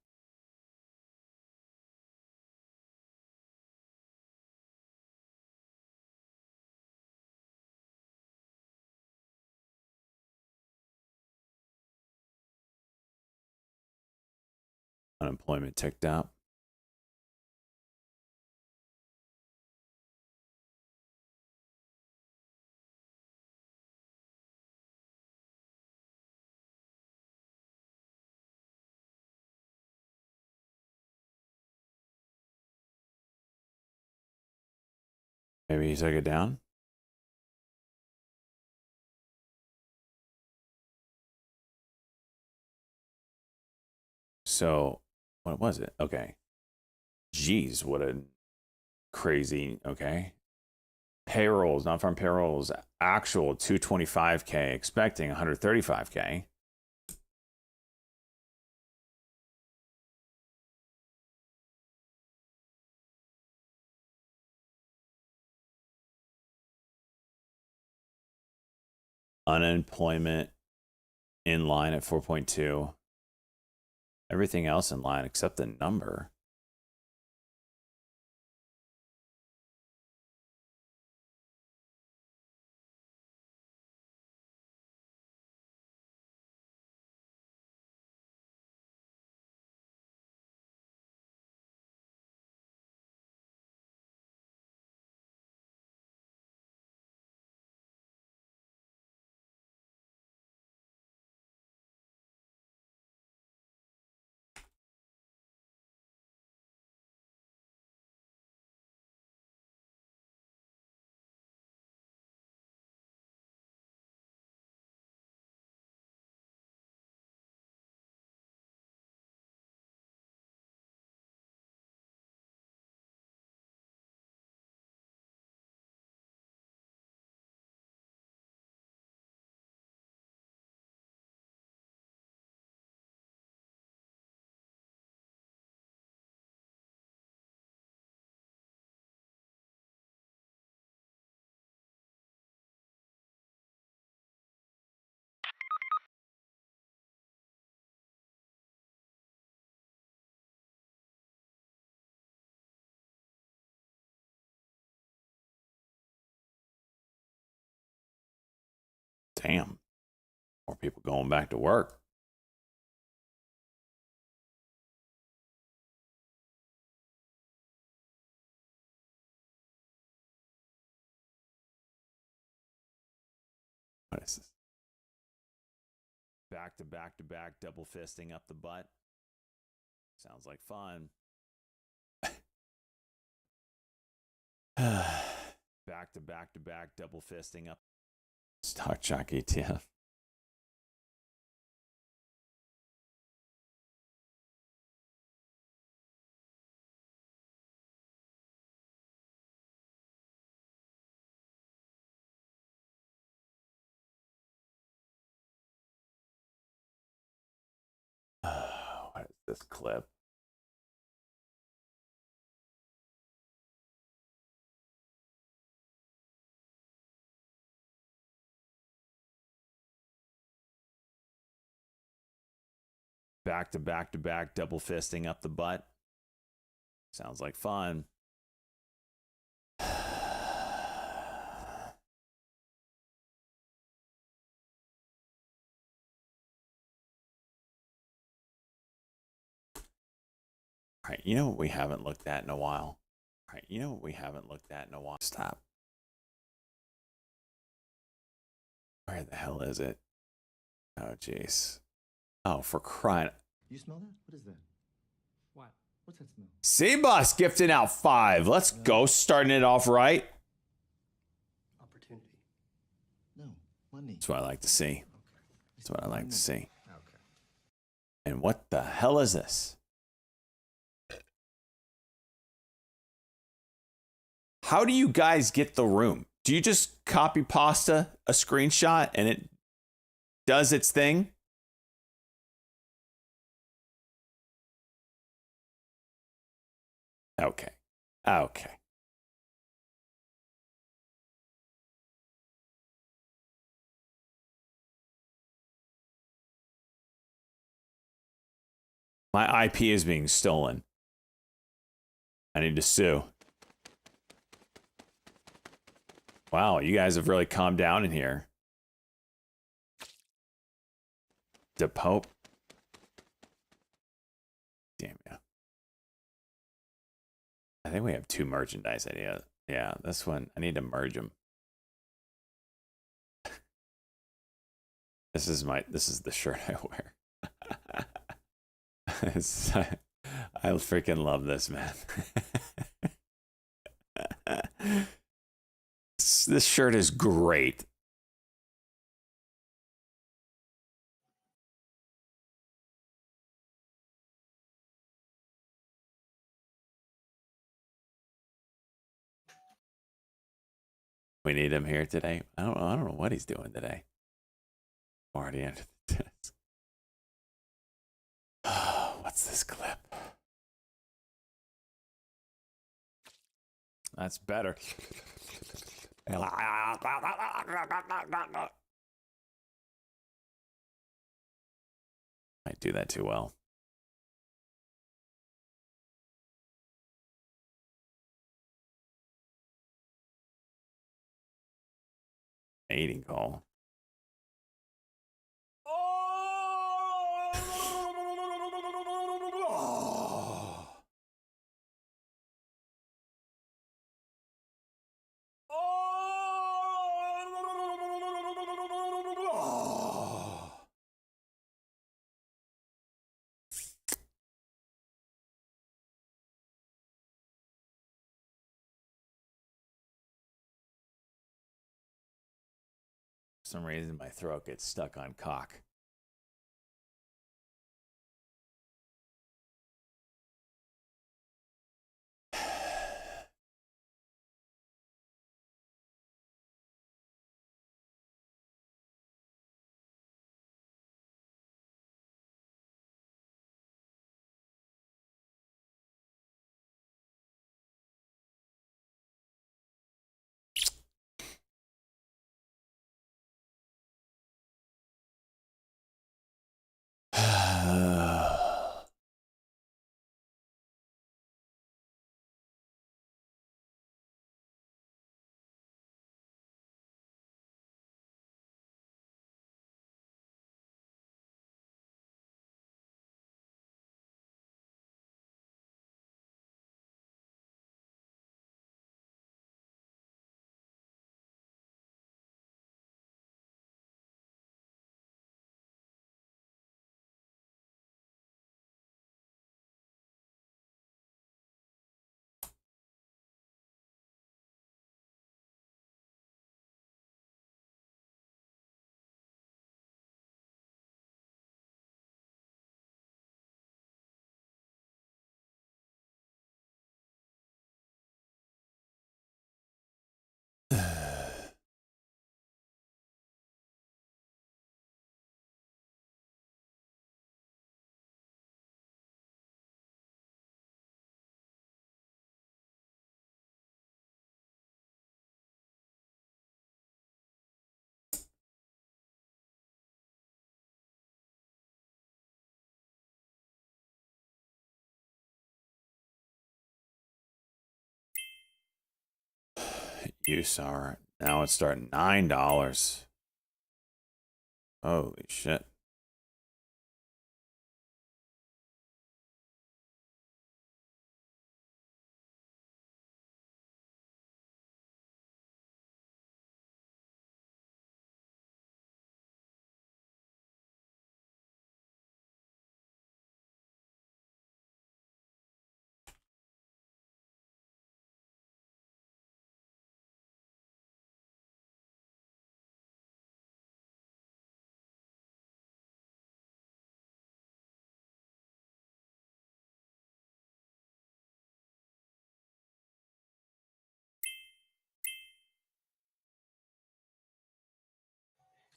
S1: Unemployment ticked up. Maybe he took it down. So, what was it? Okay. Jeez, what a crazy. Okay. Payrolls, non-farm payrolls, actual 225K, expecting 135K. Unemployment in line at 4.2. Everything else in line except the number. Damn. More people going back to work. What is this? Back to back to back, double fisting up the butt. Sounds like fun. Back to back to back, double fisting up. Stock Shock ETF. What is this clip? back to back to back, double fisting up the butt. Sounds like fun. All right, you know what we haven't looked at in a while? All right, you know what we haven't looked at in a while? Stop. Where the hell is it? Oh, jeez. Oh, for crying.
S3: You smell that? What is that?
S4: What?
S3: What's that smell?
S1: C-Bus gifting out 5. Let's go. Starting it off right.
S4: Opportunity.
S3: No, money.
S1: That's what I like to see.
S3: Okay.
S1: That's what I like to see.
S3: Okay.
S1: And what the hell is this? How do you guys get the room? Do you just copy pasta a screenshot and it does its thing? Okay. Okay. My IP is being stolen. I need to sue. Wow, you guys have really calmed down in here. The Pope. Damn yeah. I think we have 2 merchandise ideas. Yeah, this one, I need to merge them. This is the shirt I wear. I freaking love this, man. This shirt is great. We need him here today. I don't know what he's doing today. Already entered the test. What's this clip? That's better. Might do that too well. Mating call. For some reason my throat gets stuck on cock. USAR. Now it's starting $9. Holy shit.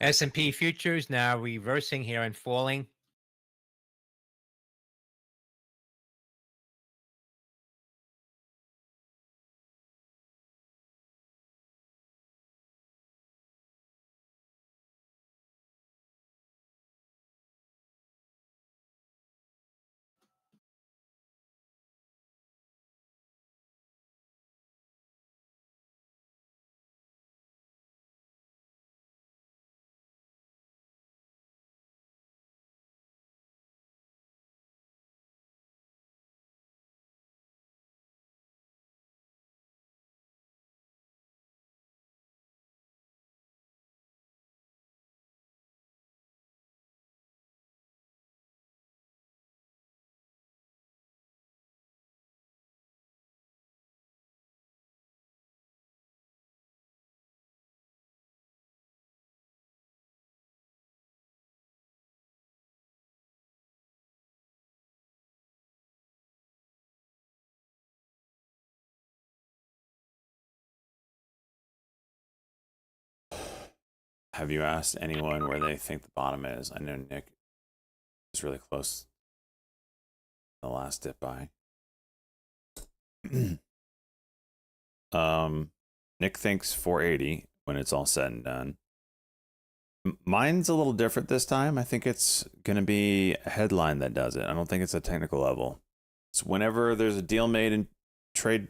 S5: S&P futures now reversing here and falling.
S1: Have you asked anyone where they think the bottom is? I know Nick is really close to the last dip buy. Nick thinks 480 when it's all said and done. Mine's a little different this time. I think it's going to be a headline that does it. I don't think it's a technical level. It's whenever there's a deal made in trade,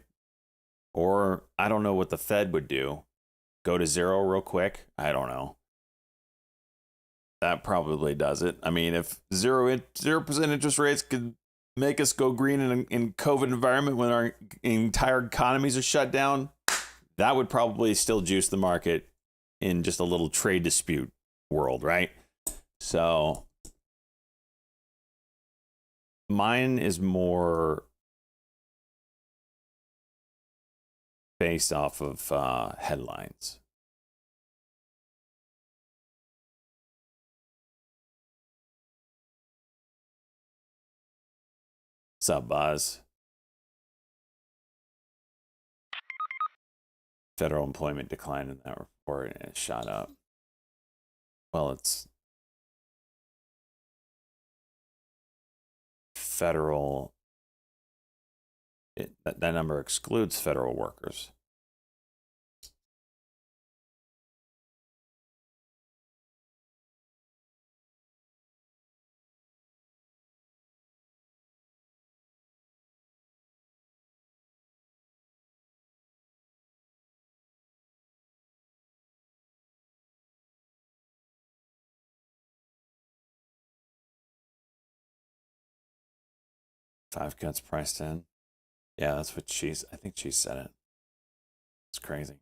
S1: or I don't know what the Fed would do. Go to zero real quick. I don't know. That probably does it. I mean, if 0% interest rates could make us go green in COVID environment when our entire economies are shut down, that would probably still juice the market in just a little trade dispute world, right? So mine is more based off of headlines. What's up, Buzz? Federal employment declined in that report and it shot up. Well, it's federal. That number excludes federal workers. Five cuts priced in. Yeah, that's what I think she said it. It's crazy.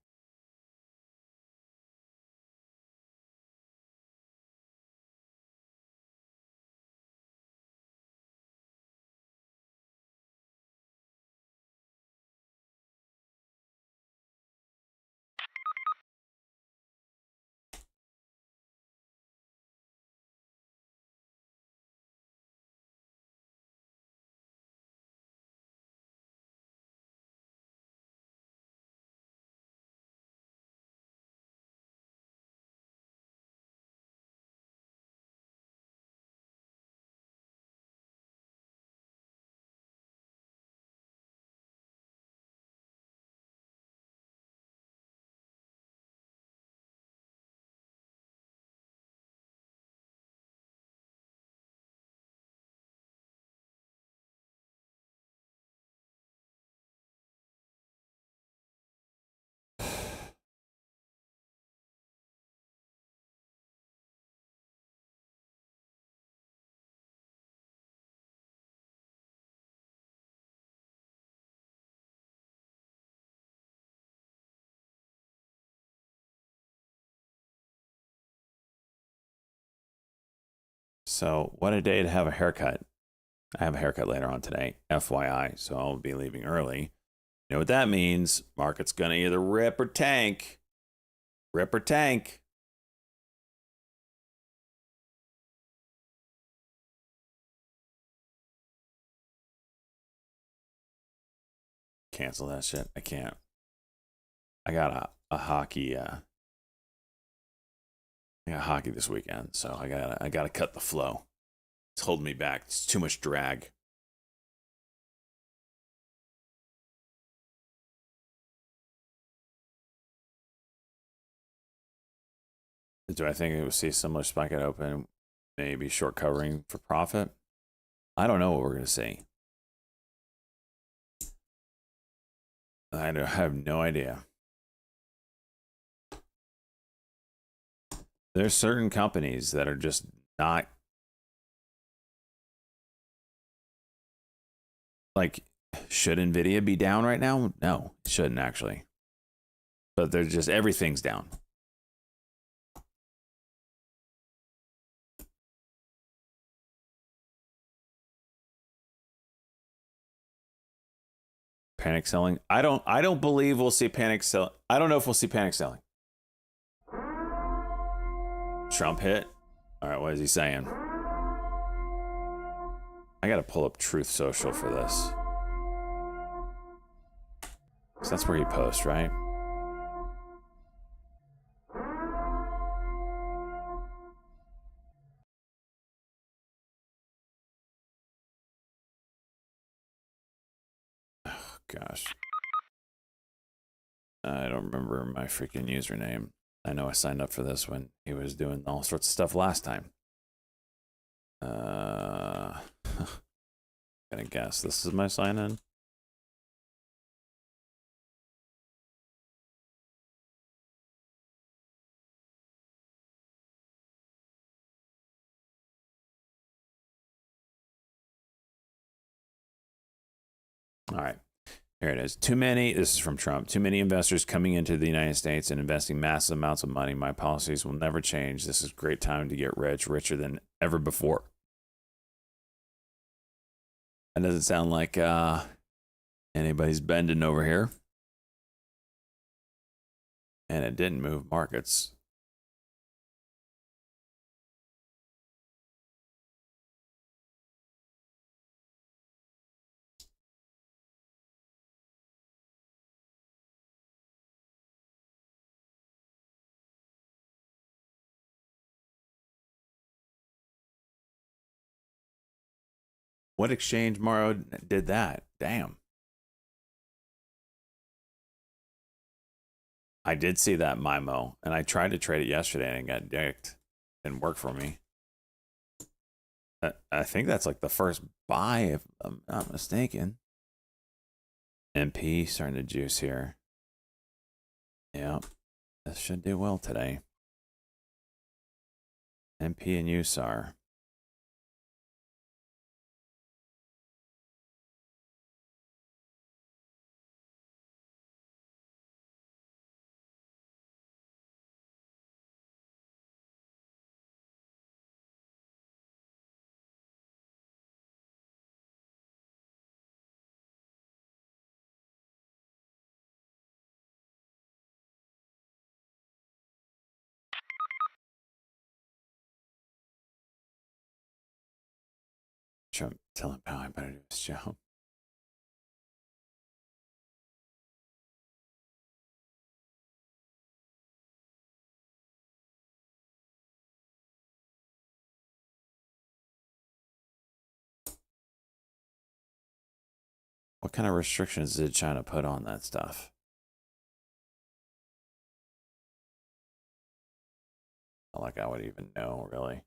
S1: So, what a day to have a haircut. I have a haircut later on today, FYI, so I'll be leaving early. You know what that means? Market's going to either rip or tank. Rip or tank. Cancel that shit. I can't. I got a hockey. I got hockey this weekend, so I gotta cut the flow. It's holding me back. It's too much drag. Do I think it will see a similar spike at open? Maybe short covering for profit? I don't know what we're gonna see. I have no idea. There's certain companies that are just not like, should Nvidia be down right now? No, it shouldn't actually. But they're just, everything's down. Panic selling. I don't believe we'll see panic sell. I don't know if we'll see panic selling. Trump hit. All right, what is he saying? I got to pull up Truth Social for this. So that's where he posts, right? Oh, gosh. I don't remember my freaking username. I know I signed up for this when he was doing all sorts of stuff last time. Gonna guess this is my sign in. All right, here it is. Too many, this is from Trump, too many investors coming into the United States and investing massive amounts of money. My policies will never change. This is a great time to get rich, richer than ever before. That doesn't sound like anybody's bending over here. And it didn't move markets. What exchange, Morrow, did that? Damn. I did see that MIMO, and I tried to trade it yesterday and it got dicked. Didn't work for me. I think that's like the first buy, if I'm not mistaken. MP starting to juice here. Yeah, this should do well today. MP and USAR. Trump telling Powell I better do his job. What kind of restrictions did China put on that stuff? Not like I would even know, really.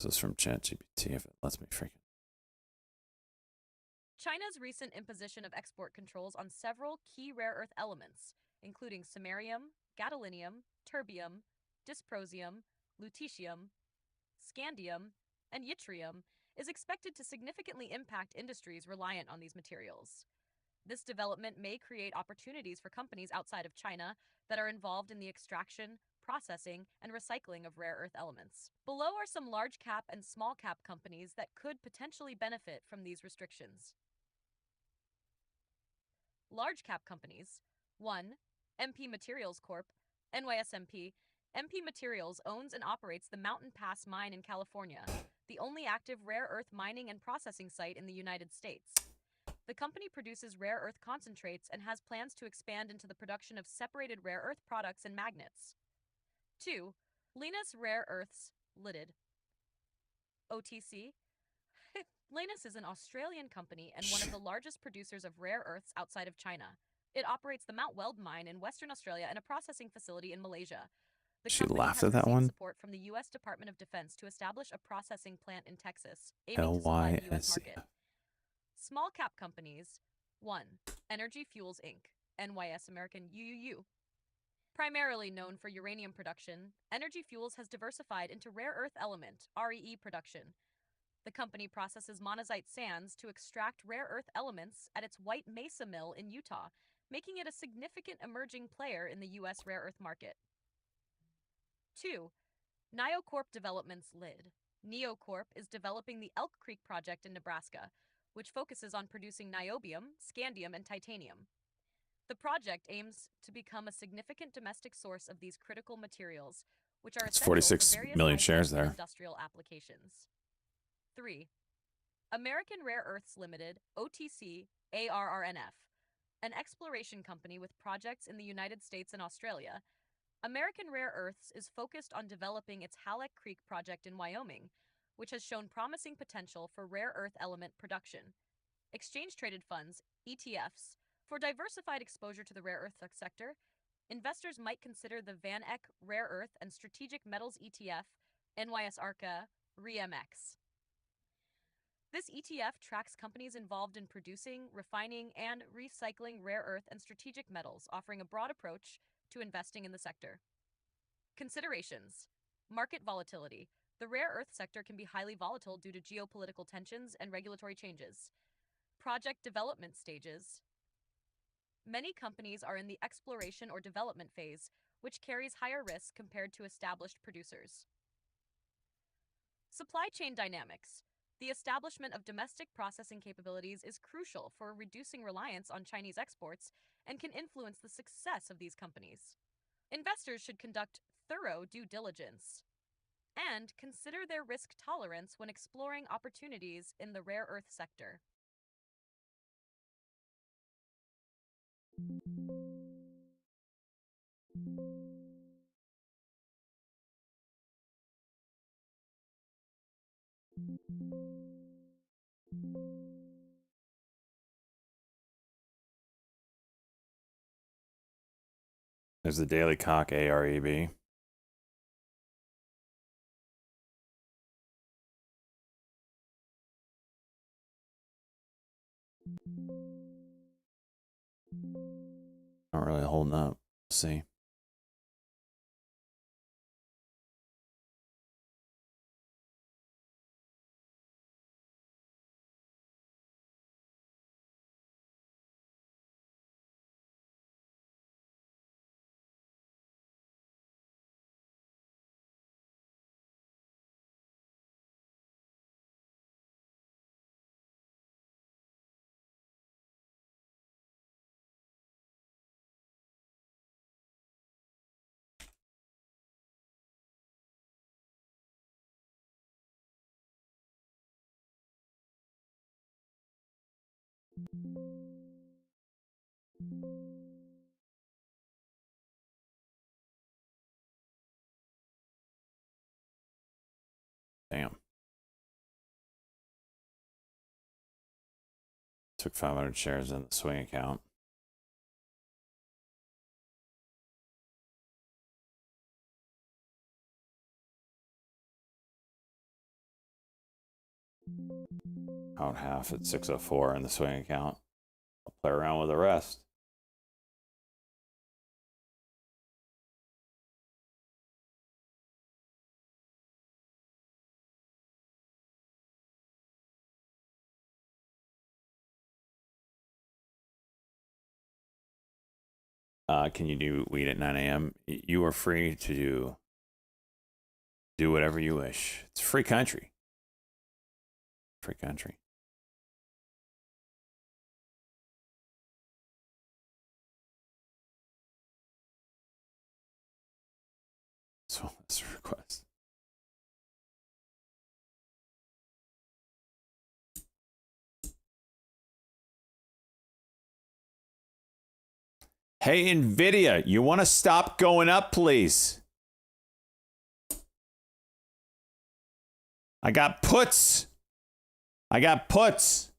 S1: This is from ChatGPT if it lets me freaking.
S6: China's recent imposition of export controls on several key rare earth elements, including samarium, gadolinium, terbium, dysprosium, lutetium, scandium, and yttrium, is expected to significantly impact industries reliant on these materials. This development may create opportunities for companies outside of China that are involved in the extraction, processing, and recycling of rare earth elements. Below are some large cap and small cap companies that could potentially benefit from these restrictions. Large cap companies. 1. MP Materials Corp., NYSMP. MP Materials owns and operates the Mountain Pass Mine in California, the only active rare earth mining and processing site in the United States. The company produces rare earth concentrates and has plans to expand into the production of separated rare earth products and magnets. 2. Lynas Rare Earths Ltd. OTC. Lynas is an Australian company and one of the largest producers of rare earths outside of China. It operates the Mount Weld mine in Western Australia and a processing facility in Malaysia. The
S1: She
S6: company
S1: laughed
S6: has
S1: at that
S6: received
S1: one?
S6: support from the U.S. Department of Defense to establish a processing plant in Texas, aiming to supply the U.S.
S1: LYSC.
S6: market. Small cap companies. 1. Energy Fuels Inc., NYS American UUU. Primarily known for uranium production, Energy Fuels has diversified into rare earth element, REE, production. The company processes monazite sands to extract rare earth elements at its White Mesa mill in Utah, making it a significant emerging player in the U.S. rare earth market. 2. NioCorp Developments Ltd. NioCorp is developing the Elk Creek project in Nebraska, which focuses on producing niobium, scandium, and titanium. The project aims to become a significant domestic source of these critical materials, which are
S1: It's
S6: essential
S1: 46
S6: for various
S1: million
S6: high-tech
S1: shares
S6: and
S1: there.
S6: industrial applications. 3. American Rare Earths Limited, OTC, ARRNF, an exploration company with projects in the United States and Australia. American Rare Earths is focused on developing its Halleck Creek project in Wyoming, which has shown promising potential for rare earth element production. Exchange-traded funds, ETFs, for diversified exposure to the rare earth sector, investors might consider the Van Eck Rare Earth and Strategic Metals ETF, NYS ARCA, REMX. This ETF tracks companies involved in producing, refining, and recycling rare earth and strategic metals, offering a broad approach to investing in the sector. Considerations. Market volatility. The rare earth sector can be highly volatile due to geopolitical tensions and regulatory changes. Project development stages. Many companies are in the exploration or development phase, which carries higher risk compared to established producers. Supply chain dynamics. The establishment of domestic processing capabilities is crucial for reducing reliance on Chinese exports and can influence the success of these companies. Investors should conduct thorough due diligence and consider their risk tolerance when exploring opportunities in the rare earth sector.
S1: There's the Daily Cock AREB. Not really holding up. Let's see. Damn. Took 500 shares in the swing account. Out half at 604 in the swing account. I'll play around with the rest. Can you do weed at 9 a.m.? You are free to do whatever you wish. It's a free country. Free country. So that's a request. Hey, NVIDIA, you want to stop going up, please? I got puts. I got puts.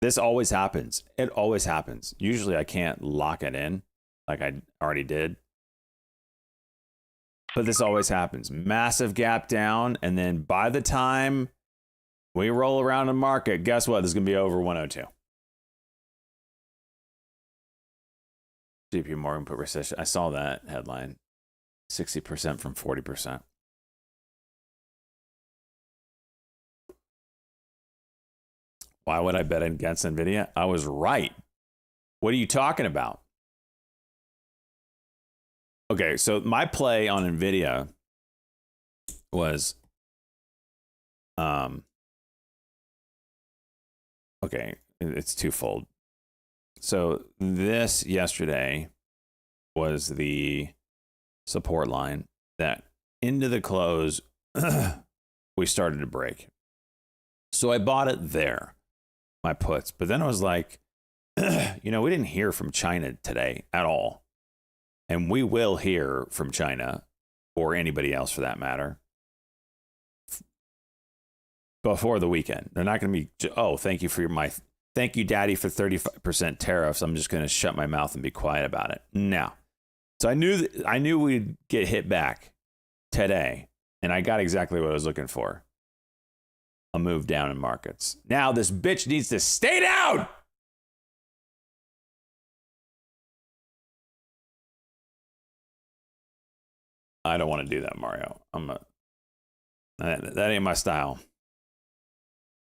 S1: This always happens. It always happens. Usually I can't lock it in like I already did. But this always happens. Massive gap down, and then by the time we roll around the market, guess what? This is going to be over 102. JP Morgan put recession. I saw that headline. 60% from 40%. Why would I bet against NVIDIA? I was right. What are you talking about? Okay, so my play on NVIDIA was, okay, it's twofold. So this yesterday was the support line that into the close, we started to break. So I bought it there, my puts. But then I was like, you know, we didn't hear from China today at all. And we will hear from China or anybody else for that matter before the weekend. They're not going to be, oh, thank you, Daddy, for 35% tariffs. I'm just going to shut my mouth and be quiet about it. No. So I knew we'd get hit back today, and I got exactly what I was looking for. A move down in markets. Now this bitch needs to stay down. I don't want to do that, Mario. That ain't my style.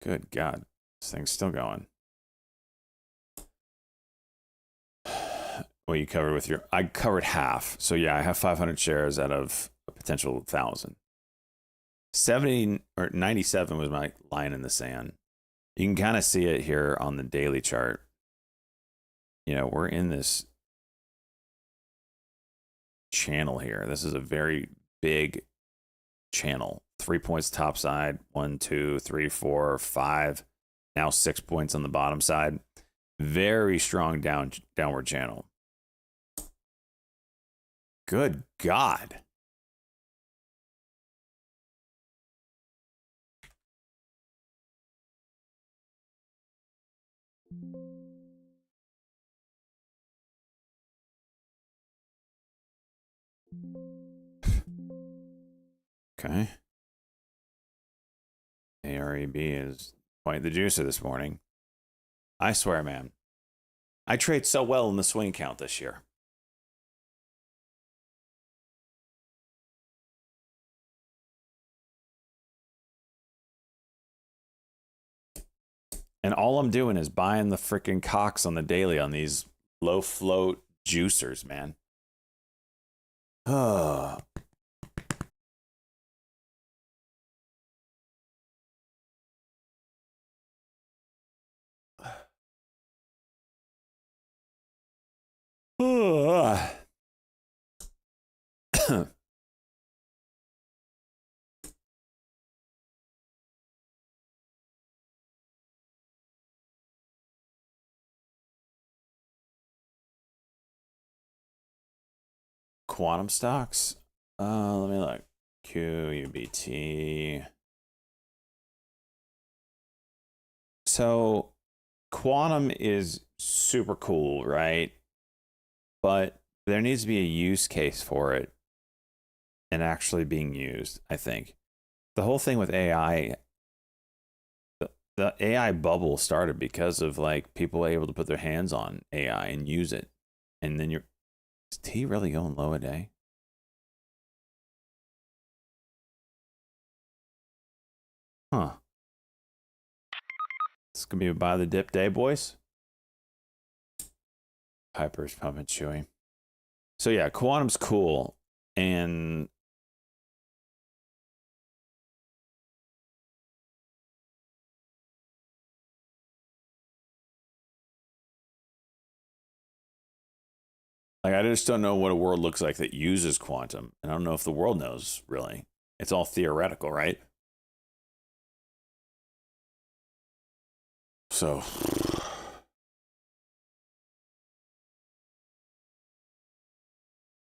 S1: Good God, this thing's still going. Well, you covered with your. I covered half, so yeah, I have 500 shares out of a potential 1,000. 70 or 97 was my line in the sand. You can kind of see it here on the daily chart. You know, we're in this channel here. This is a very big channel. 3 points top side, 1, 2, 3, 4, 5. Now 6 points on the bottom side. Very strong downward channel. Good God. Okay. AREB is quite the juicer this morning. I swear, man. I trade so well in the swing count this year. And all I'm doing is buying the freaking cocks on the daily on these low float juicers, man. Oh. Quantum stocks. Let me look. QUBT. So quantum is super cool, right? But there needs to be a use case for it and actually being used, I think. the whole thing with AI, the AI bubble started because of like people able to put their hands on AI and use it. And then is T really going low a day? Huh. It's gonna be a buy the dip day, boys. Piper's pumping Chewy. So yeah, Quantum's cool. And like, I just don't know what a world looks like that uses quantum. And I don't know if the world knows, really. It's all theoretical, right? So,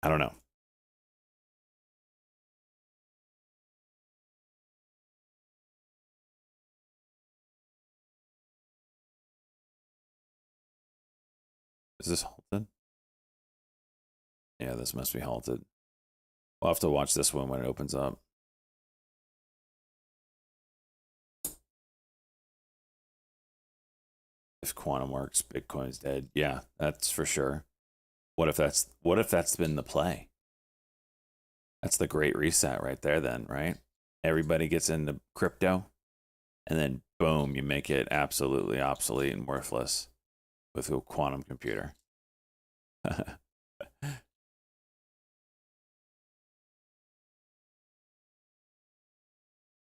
S1: I don't know. Is this halted? Yeah, this must be halted. We'll have to watch this one when it opens up. If quantum works, Bitcoin's dead. Yeah, that's for sure. What if that's been the play? That's the great reset right there then, right? Everybody gets into crypto and then boom, you make it absolutely obsolete and worthless with a quantum computer.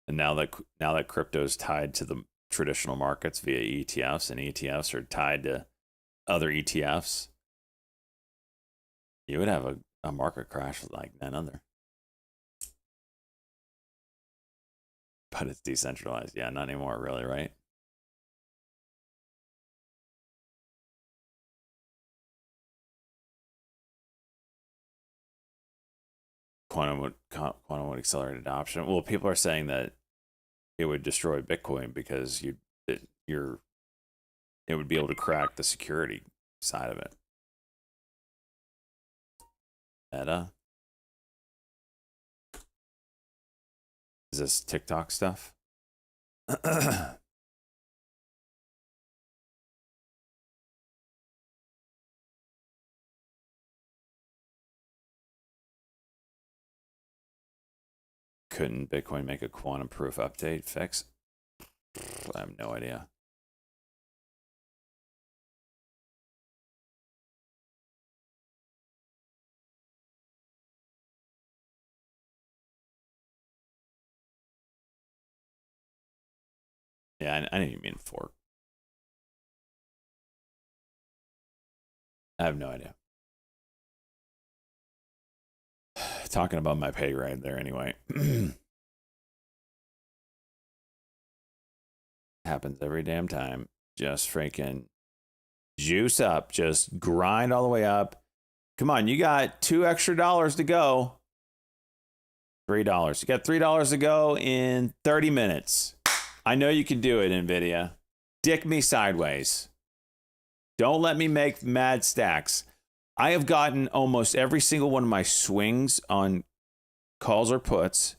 S1: And now that crypto is tied to the traditional markets via ETFs, and ETFs are tied to other ETFs, you would have a market crash like none other. But it's decentralized. Yeah, not anymore, really, right? Quantum would accelerate adoption. Well, people are saying that it would destroy Bitcoin because it would be able to crack the security side of it. Meta? Is this TikTok stuff? Couldn't Bitcoin make a quantum proof update fix? I have no idea. Yeah, I didn't even mean fork. I have no idea. Talking about my pay grade there anyway. Happens every damn time. Just freaking juice up. Just grind all the way up. Come on, you got $2 extra to go. $3. You got $3 to go in 30 minutes. I know you can do it, NVIDIA. Dick me sideways. Don't let me make mad stacks. I have gotten almost every single one of my swings on calls or puts,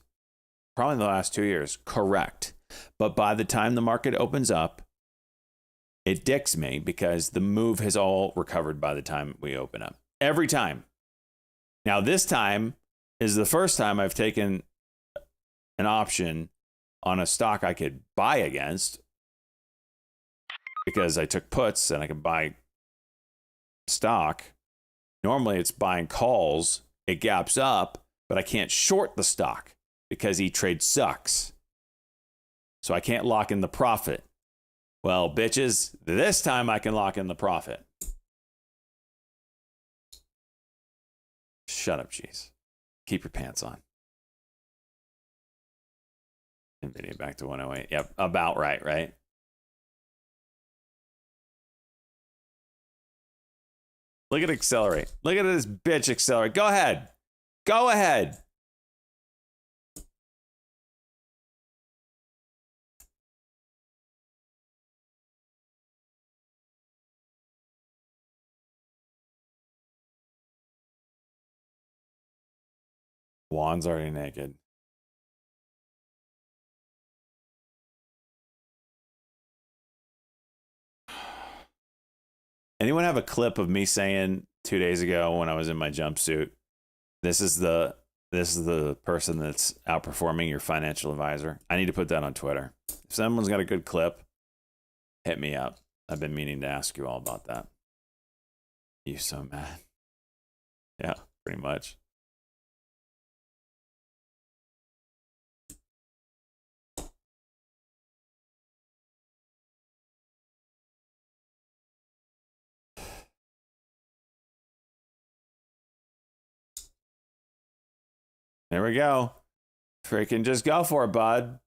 S1: probably in the last 2 years, correct. But by the time the market opens up, it dicks me because the move has all recovered by the time we open up. Every time. Now, this time is the first time I've taken an option on a stock I could buy against because I took puts and I could buy stock. Normally it's buying calls, it gaps up, but I can't short the stock because E-Trade sucks. So I can't lock in the profit. Well, bitches, this time I can lock in the profit. Shut up, cheese. Keep your pants on. NVIDIA back to 108. Yep, about right, right? Look at accelerate. Look at this bitch accelerate. Go ahead. Go ahead. Juan's already naked. Anyone have a clip of me saying 2 days ago when I was in my jumpsuit, this is the person that's outperforming your financial advisor? I need to put that on Twitter. If someone's got a good clip, hit me up. I've been meaning to ask you all about that. You so mad. Yeah, pretty much. There we go. Freaking just go for it, bud.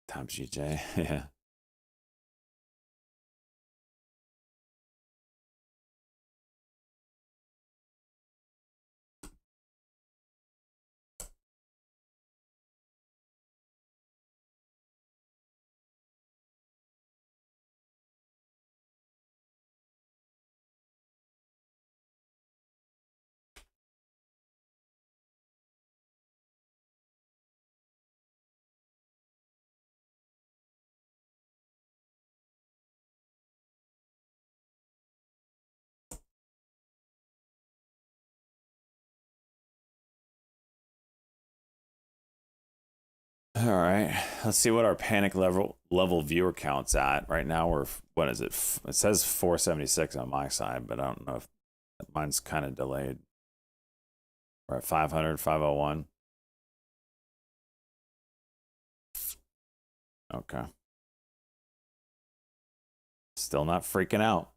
S1: Times GJ, yeah. All right, let's see what our panic level viewer count's at. Right now we're, what is it? It says 476 on my side, but I don't know if mine's kind of delayed. We're at 500, 501. Okay. Still not freaking out.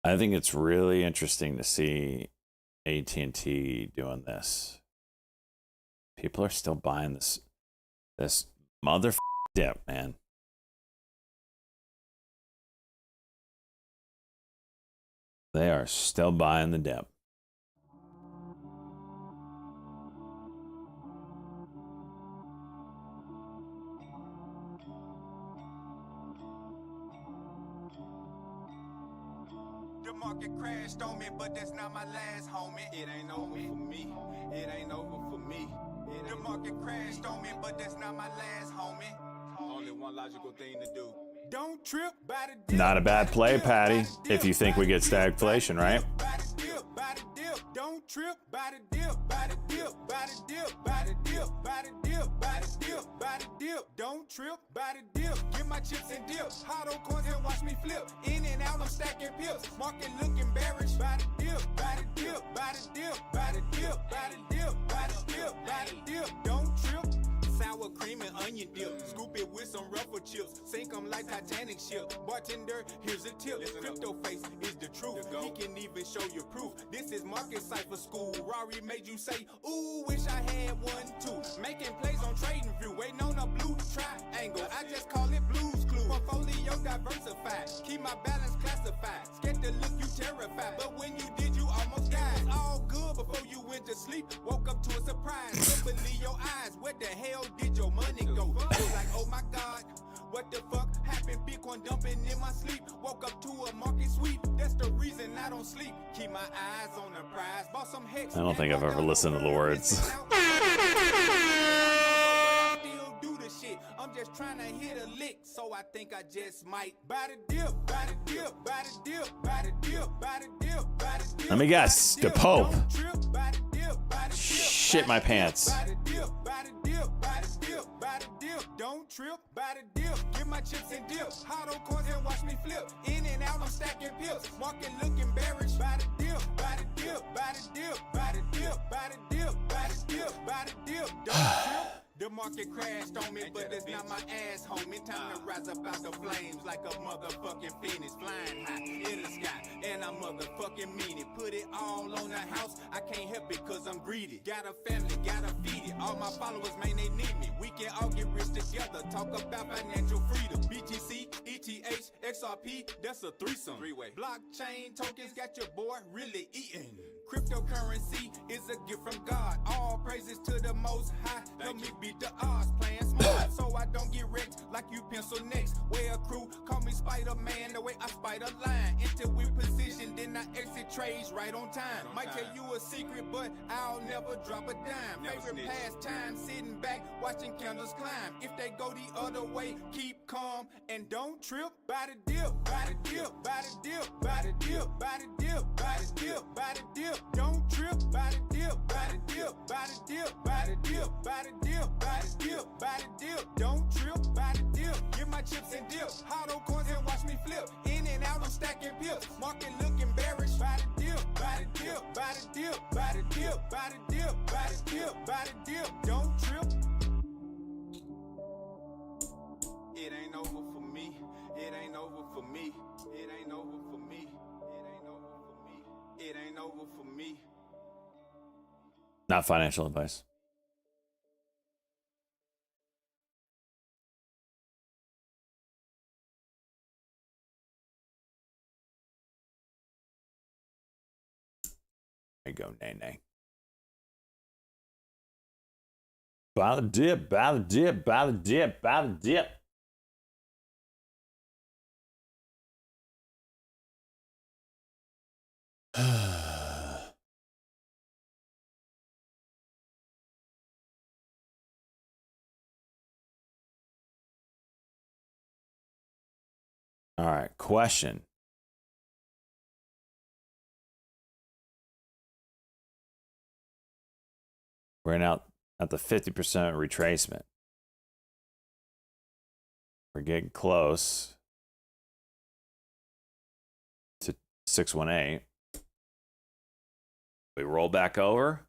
S1: I think it's really interesting to see AT&T doing this. People are still buying this mother dip, man. They are still buying the dip.
S7: The market crashed on me, but that's not my last, homie. It ain't over for me. It ain't over for me. The market crashed on me, but that's not my last, homie. Only one logical thing to do. Don't trip by the dip.
S1: Not a bad play, Patty, if you think we get stagflation, right?
S7: Don't trip by the dip, by the dip, by the dip, by the dip, by the dip, by the dip, by the dip. Don't trip by the dip. Get my chips and dip. Hollow coins and watch me flip. In and out, I'm stacking pips. Market look embarrassed. By the dip, by the dip, by the dip, by the dip, by the dip, by the dip, by the dip. Don't trip. Sour cream and onion dip. Scoop it with some ruffle chips. Sink 'em like Titanic ship. Bartender, here's a tip. Crypto face is the truth. He can even show you proof. This is market cipher school. Rory made you say, ooh, wish I had one too. Making plays on trading view. Waiting on a blue triangle. I just call it Blue's Clue. Portfolio diversified. Keep my balance classified. Scared to look, you terrified. But when you did, you almost died. It was all good before you went to sleep. Woke up to a surprise. Couldn't believe your eyes. What the hell did your money go? I was like, oh my God, what the fuck happened? Bitcoin dumping in my sleep. Woke up to a market sweep. That's the reason I I don't sleep, keep my eyes on the prize. Bought some Hex.
S1: I don't think I've ever listened to the words.
S7: Still do the shit. I'm just trying to hit a lick, so I think I just might buy the dip, buy the dip, buy the dip, buy the dip, buy the dip, buy the dip.
S1: Let me guess, the Pope.
S7: Don't trip, buy the dip, buy the dip,
S1: Shit my pants.
S7: buy the dip, buy the dip, buy the dip, buy the dip. Don't trip, buy the dip. Get my chips and dip. Hot on coins and watch me flip. In and out, I'm stacking pips. Market looking bearish. Buy the dip, buy the dip, buy the dip, buy the dip, buy the dip, buy the dip, buy the dip. Don't trip. The market crashed on me, but it's not my ass, homie. Time to rise up out the flames like a motherfucking phoenix, flying high in the sky, and I motherfucking mean it. Put it all on the house, I can't help it cause I'm greedy. Got a family, gotta feed it. All my followers, man, they need me. We can all get rich together, talk about financial freedom. BTC, ETH, XRP, that's a threesome. Three-way. Blockchain tokens got your boy really eating. Cryptocurrency is a gift from God. All praises to the Most High. Help me beat the odds, playing smart so I don't get wrecked like you pencil next. Way a crew, call me Spider-Man, the way I spider line. Until we position, then I exit trades right on time. Might tell you a secret, but I'll never drop a dime. Favorite pastime, sitting back, watching candles climb. If they go the other way, keep calm and don't trip. Buy the dip, buy the dip, buy the dip, buy the dip, buy the dip, buy the dip, buy the dip. Don't trip, buy the dip, buy the dip, buy the dip, buy the dip, buy the dip, buy the dip, buy the dip. Don't trip, buy the dip. Get my chips and dip. Hot on coins and watch me flip. In and out, I'm stacking pips. Market looking bearish. Buy the dip, buy the dip, buy the dip, buy the dip, buy the dip, buy the dip, buy the dip. Don't trip. It ain't over for me. It ain't over for me. It ain't over for me. It ain't over for me. It ain't over for me.
S1: Not financial advice. There you go, nay, nay. Buy the dip, buy the dip, buy the dip, buy the dip. All right, question. We're now at the 50% retracement. We're getting close to 618. We roll back over.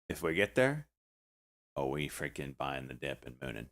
S1: If we get there, oh, we freaking buying the dip and mooning.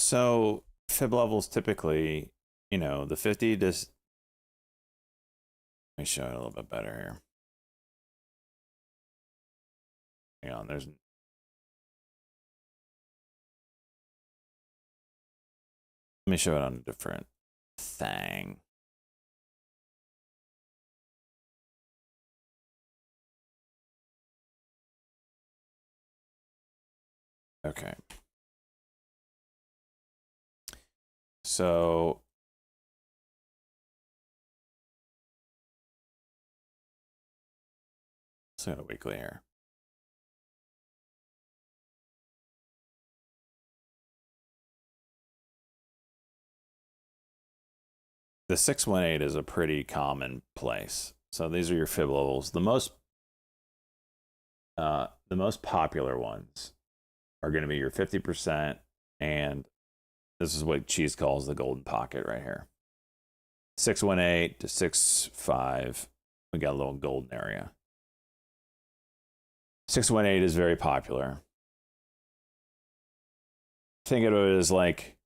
S1: So fib levels typically, you know, the 50 to. Let me show it a little bit better here. Hang on, there's. Let me show it on a different thing. Okay. So let's go to weekly here. The 618 is a pretty common place. So these are your fib levels. The most popular ones are going to be your 50%, and this is what Cheese calls the golden pocket right here. 618 to 65, we got a little golden area. 618 is very popular. Think of it as like,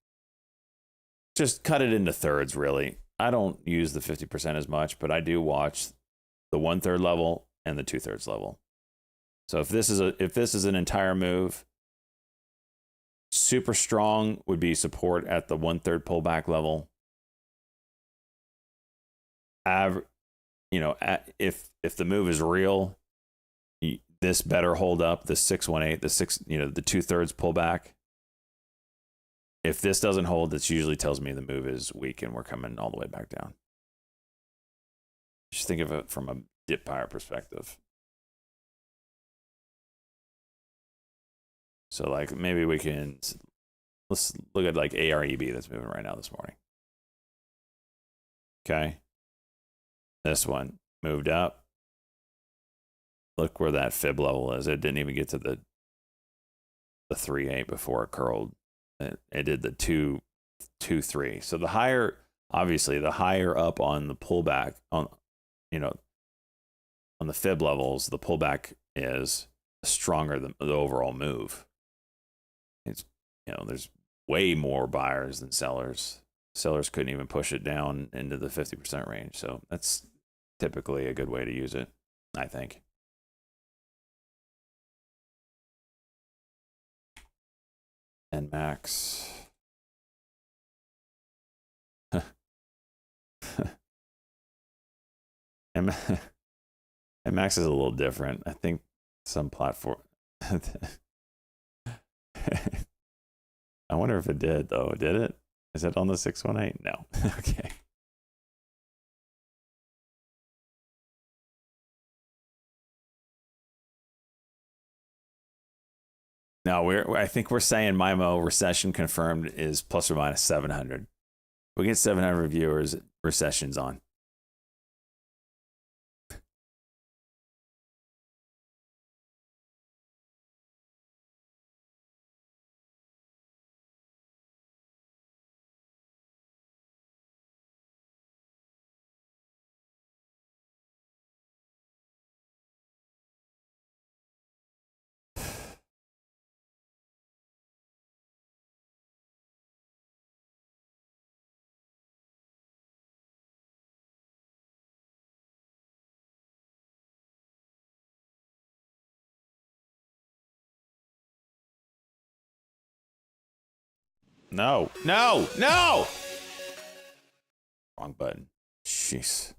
S1: just cut it into thirds, really. I don't use the 50% as much, but I do watch the 1/3 level and the 2/3 level. So if this is an entire move, super strong would be support at the 1/3 pullback level. If the move is real, this better hold up. The 618, the 2/3 pullback. If this doesn't hold, this usually tells me the move is weak and we're coming all the way back down. Just think of it from a dip buyer perspective. So like maybe let's look at like AREB that's moving right now this morning. Okay. This one moved up. Look where that fib level is. It didn't even get to the 3.8 before it curled. It did the 2.3. So the higher up on the pullback on the fib levels, the pullback is stronger than the overall move. It's there's way more buyers than sellers. Sellers couldn't even push it down into the 50% range. So that's typically a good way to use it, I think. And Max. and Max is a little different. I think some platform. I wonder if it did, though. Did it? Is it on the 618? No. Okay. No, I think we're saying MIMO recession confirmed is plus or minus 700. We get 700 viewers, recession's on. No. Wrong button. Jeez.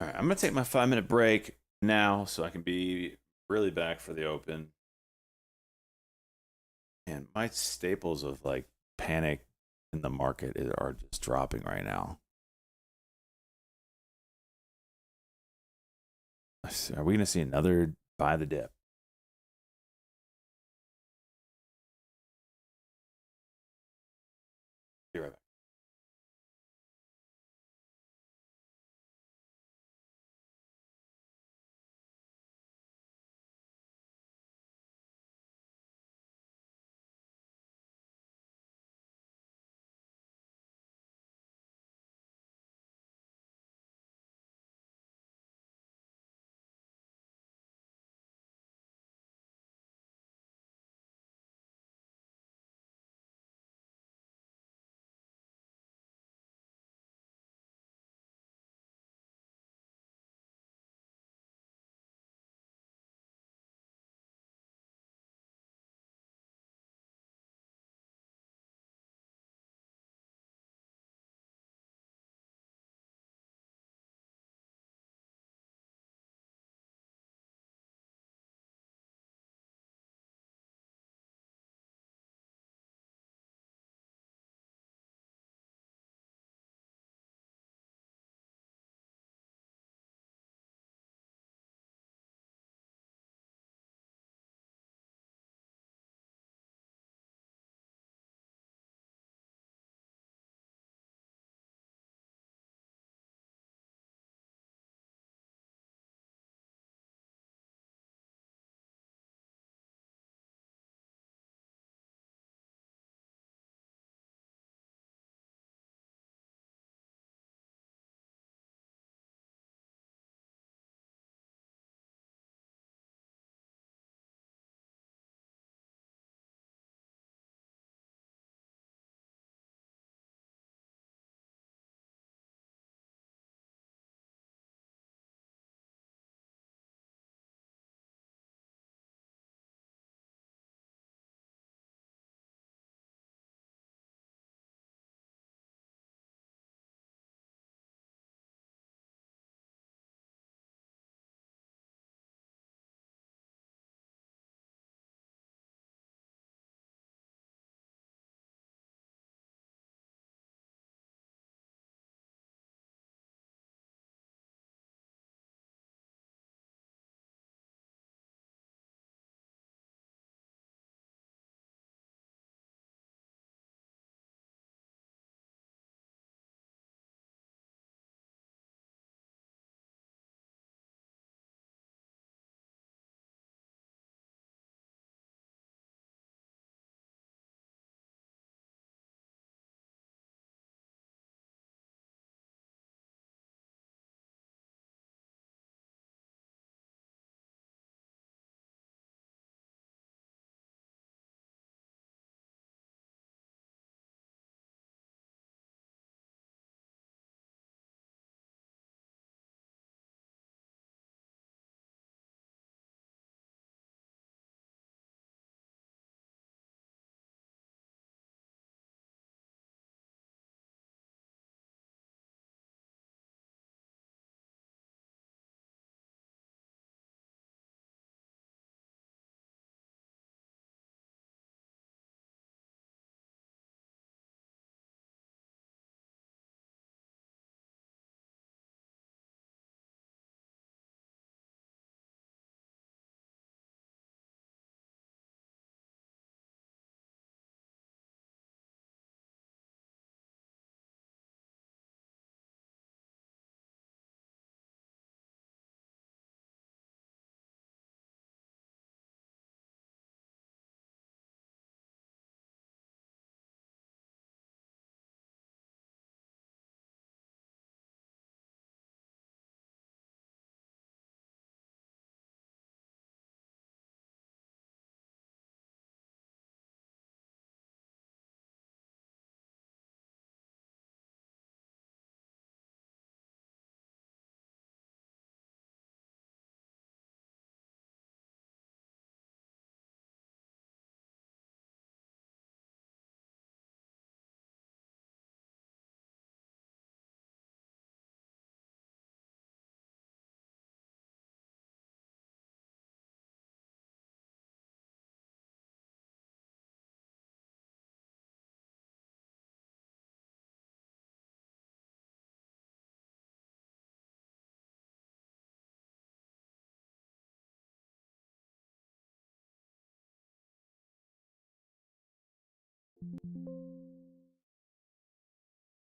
S1: All right, I'm gonna take my 5-minute break now so I can be really back for the open. And my staples of like panic in the market are just dropping right now. Are we gonna see another buy the dip? Be right back.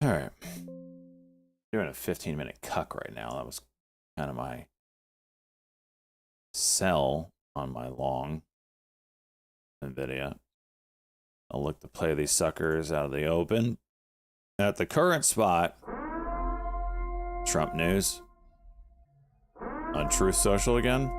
S1: All right. Doing a 15-minute cuck right now. That was kind of my sell on my long NVIDIA. I'll look to play these suckers out of the open. At the current spot, Trump news on Truth Social again.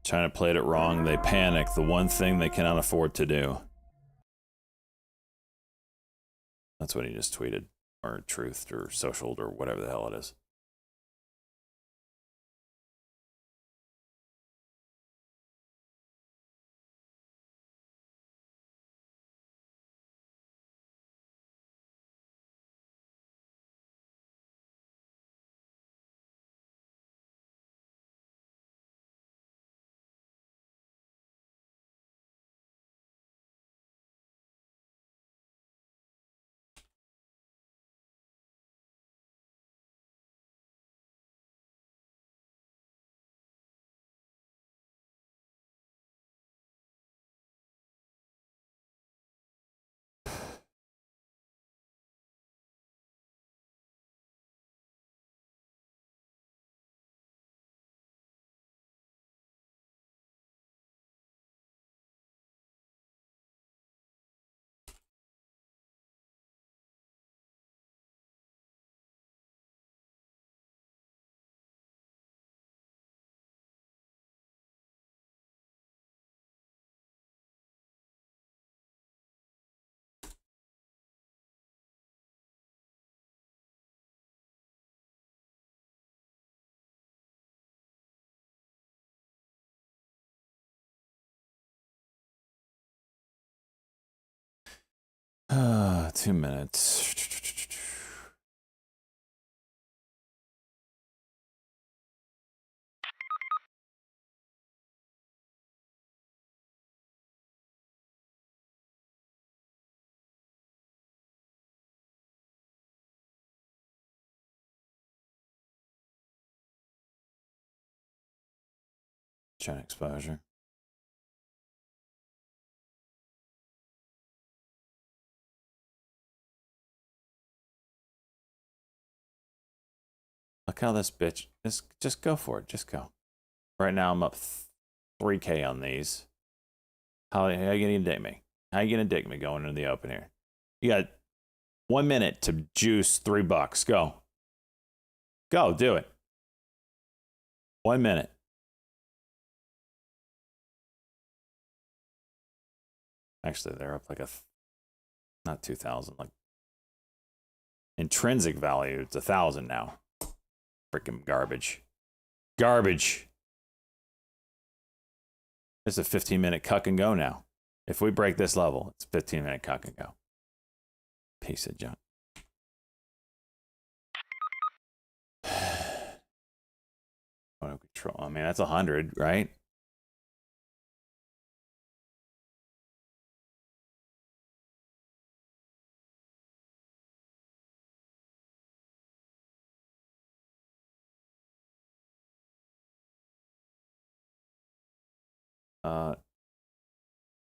S1: China played it wrong. They panicked. The one thing they cannot afford to do. That's what he just tweeted. Or Truth or Social or whatever the hell it is. Ah, 2 minutes. China exposure. Look how this bitch. Just go for it. Just go. Right now I'm up 3K on these. How you gonna dig me? How you gonna dig me going into the open here? You got 1 minute to juice $3. Go. Go, do it. 1 minute. Actually, they're up like not 2,000, like intrinsic value. It's 1,000 now. Freaking garbage. Garbage. It's a 15-minute cuck and go now. If we break this level, it's a 15-minute cuck and go. Piece of junk. Control. I mean, that's 100, right?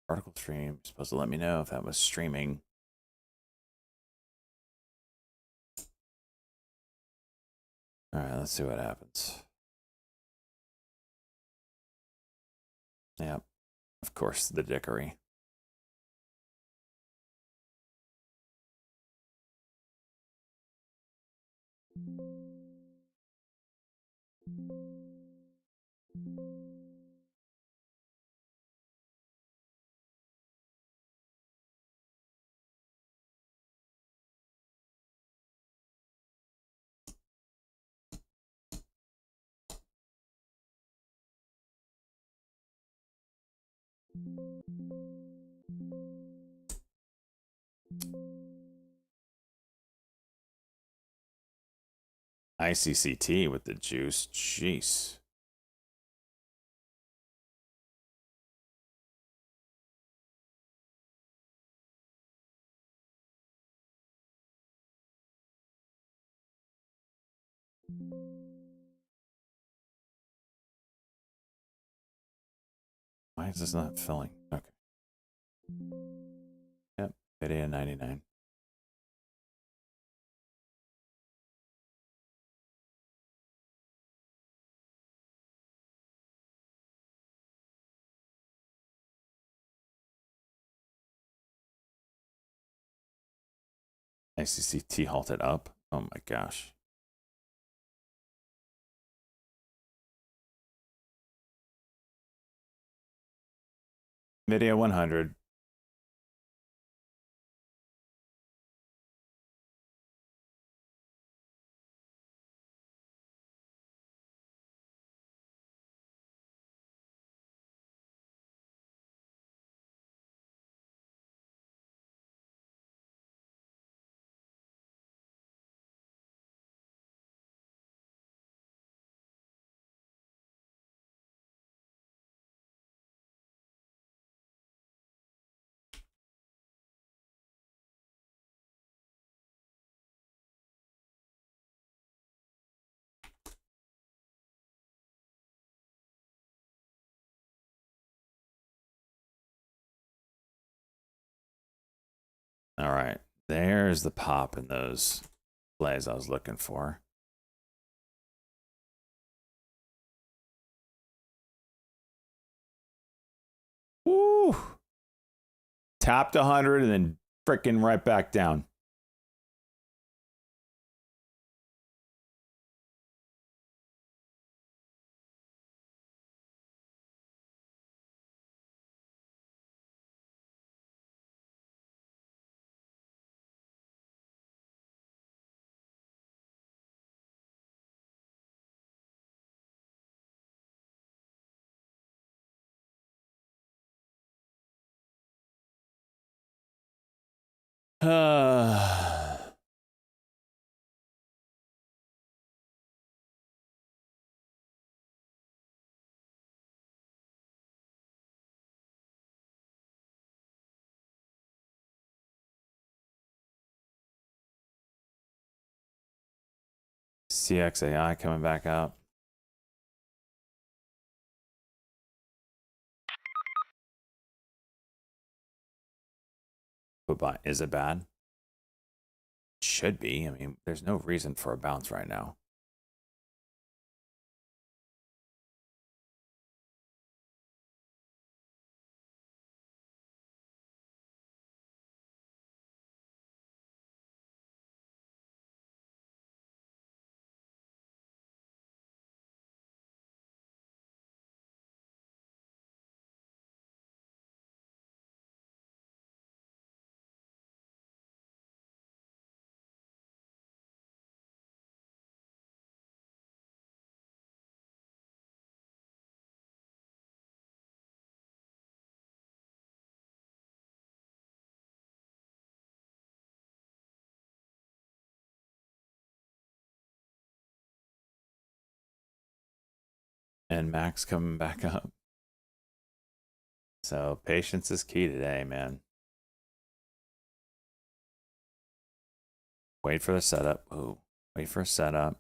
S1: Article stream. Supposed to let me know if that was streaming. All right, let's see what happens. Yep, of course, the dickery. ICCT with the juice. Jeez. Why is this not filling? Okay. Yep, video 99. Nice to see T halted up. Oh my gosh. Video 100. All right. There's the pop in those plays I was looking for. Woo! Tapped 100 and then freaking right back down. CXAI coming back up. But is it bad? It should be. I mean, there's no reason for a bounce right now. And Max coming back up. So patience is key today, man. Wait for the setup. Ooh, wait for a setup.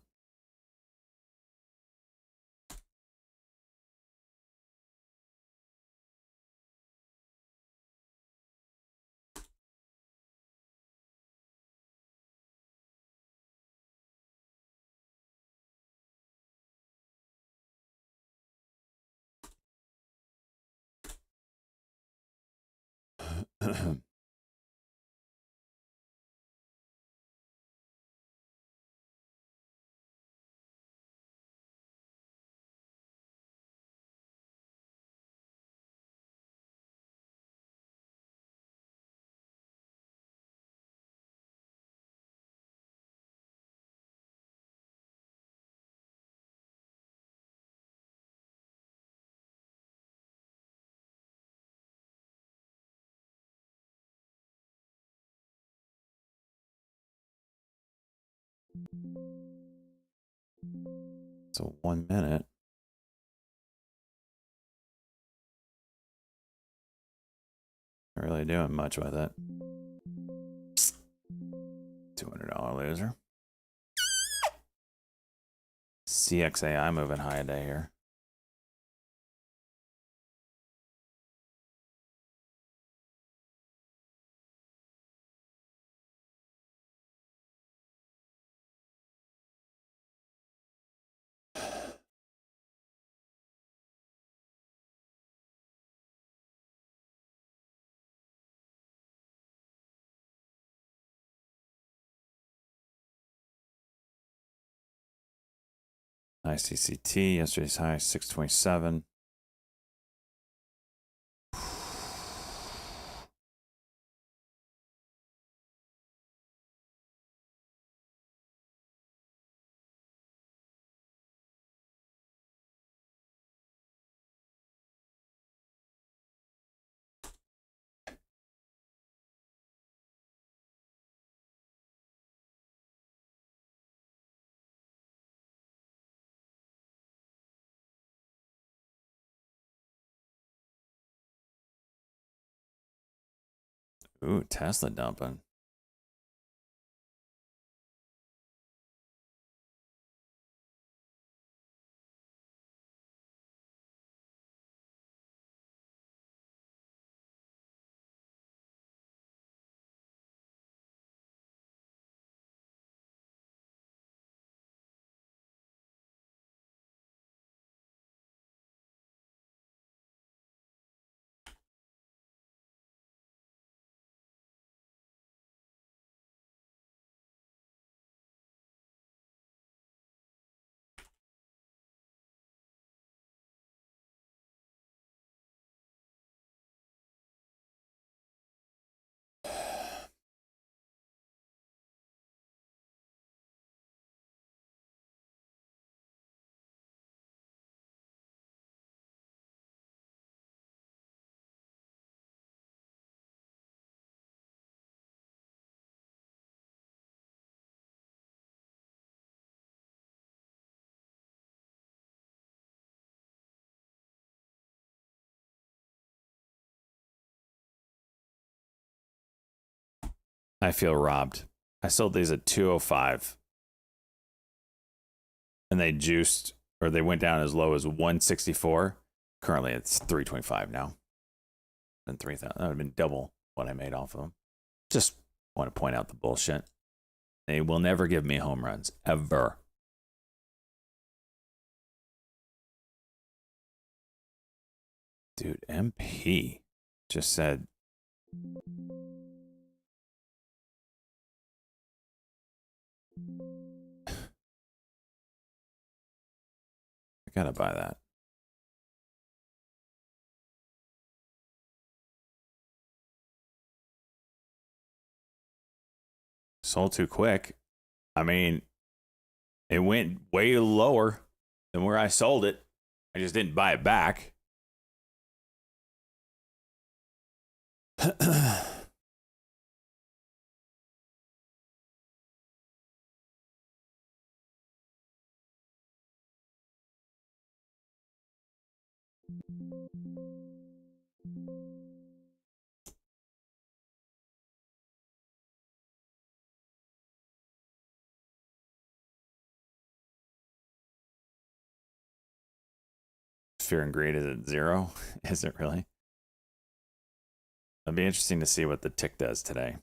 S1: So 1 minute. Not really doing much with it. $200 loser. CXAI moving high a day here. ICCT, yesterday's high 627. Ooh, Tesla dumping. I feel robbed. I sold these at 205. And they juiced, or they went down as low as 164. Currently, it's 325 now. And 3,000. That would have been double what I made off of them. Just want to point out the bullshit. They will never give me home runs, ever. Dude, MP just said... I gotta buy that. Sold too quick. I mean, it went way lower than where I sold it. I just didn't buy it back. Fear and greed is at 0. Is it really? It'll be interesting to see what the tick does today.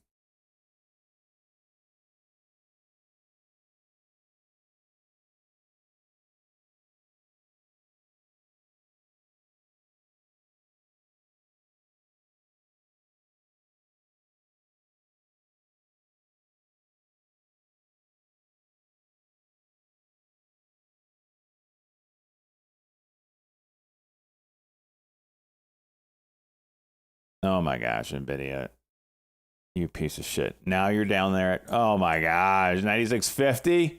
S1: Oh my gosh, NVIDIA. You piece of shit. Now you're down there at, oh my gosh, 96.50?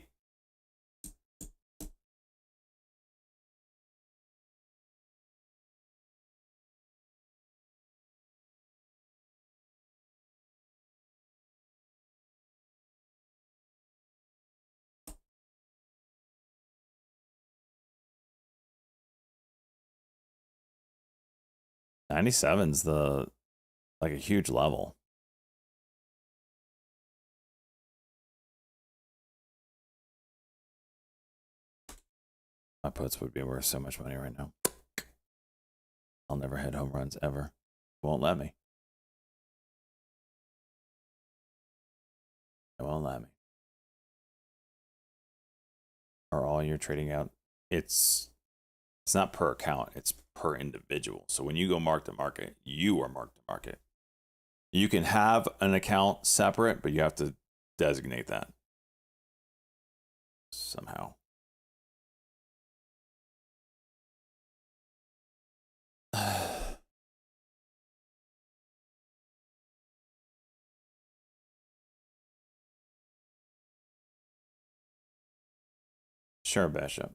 S1: $97's the like a huge level. My puts would be worth so much money right now. I'll never hit home runs ever. Won't let me. It won't let me. Are all you're trading out? It's not per account, it's per individual. So when you go mark to market, you are mark to market. You can have an account separate, but you have to designate that somehow. Sure, Bishop.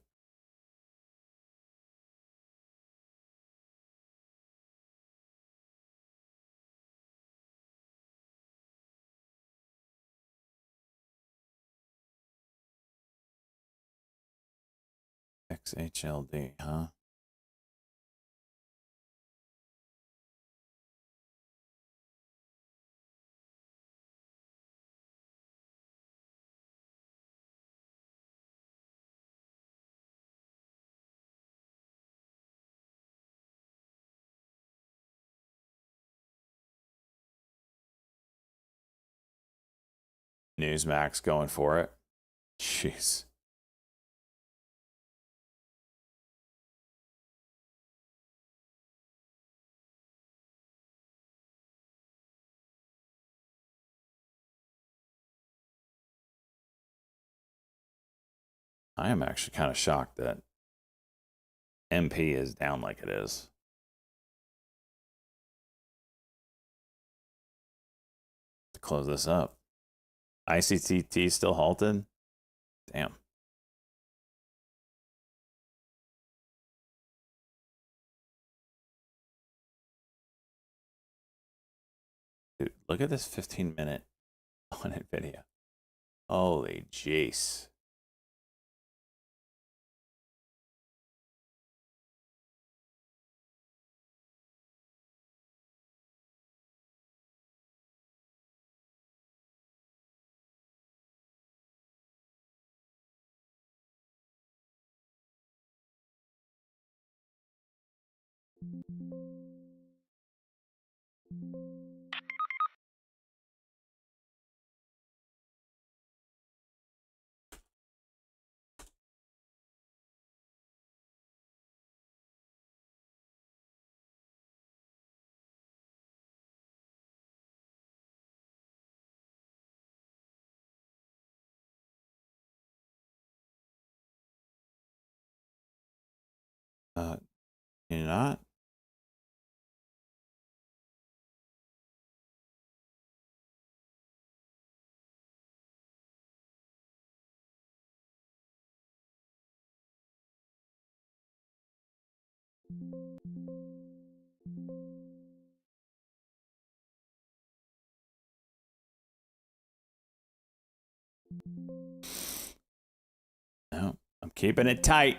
S1: XHLD, huh? Newsmax going for it. Jeez. I am actually kind of shocked that MP is down like it is. To close this up. ICTT still halted? Damn. Dude, look at this 15-minute on it video. Holy jeez. You're not? No, I'm keeping it tight.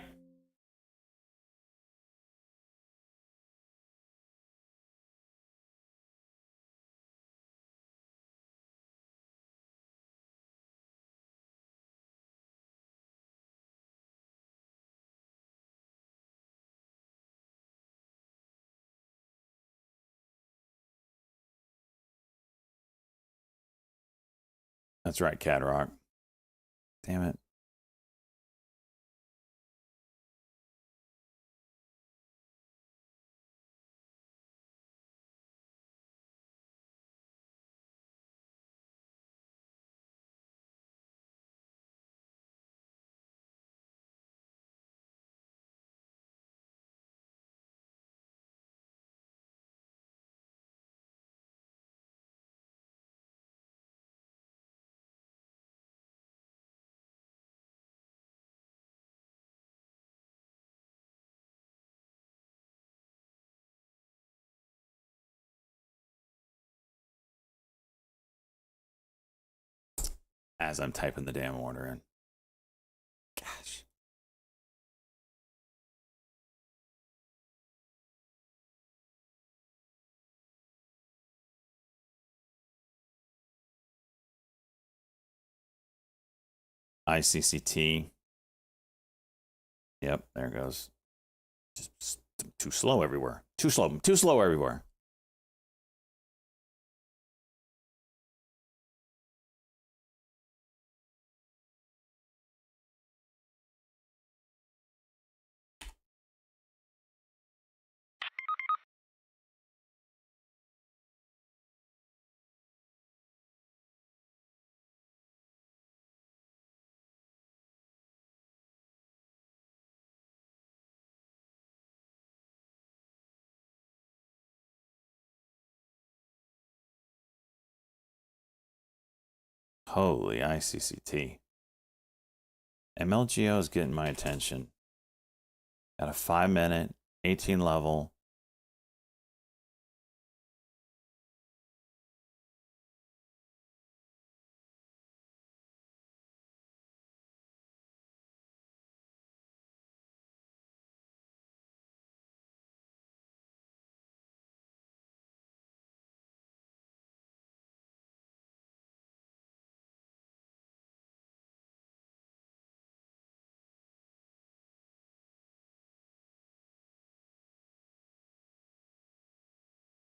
S1: That's right, Cat Rock. Damn it. As I'm typing the damn order in. Gosh. ICCT. Yep, there it goes. Just too slow everywhere. Too slow everywhere. Holy ICCT. MLGO is getting my attention. Got a 5-minute, 18 level.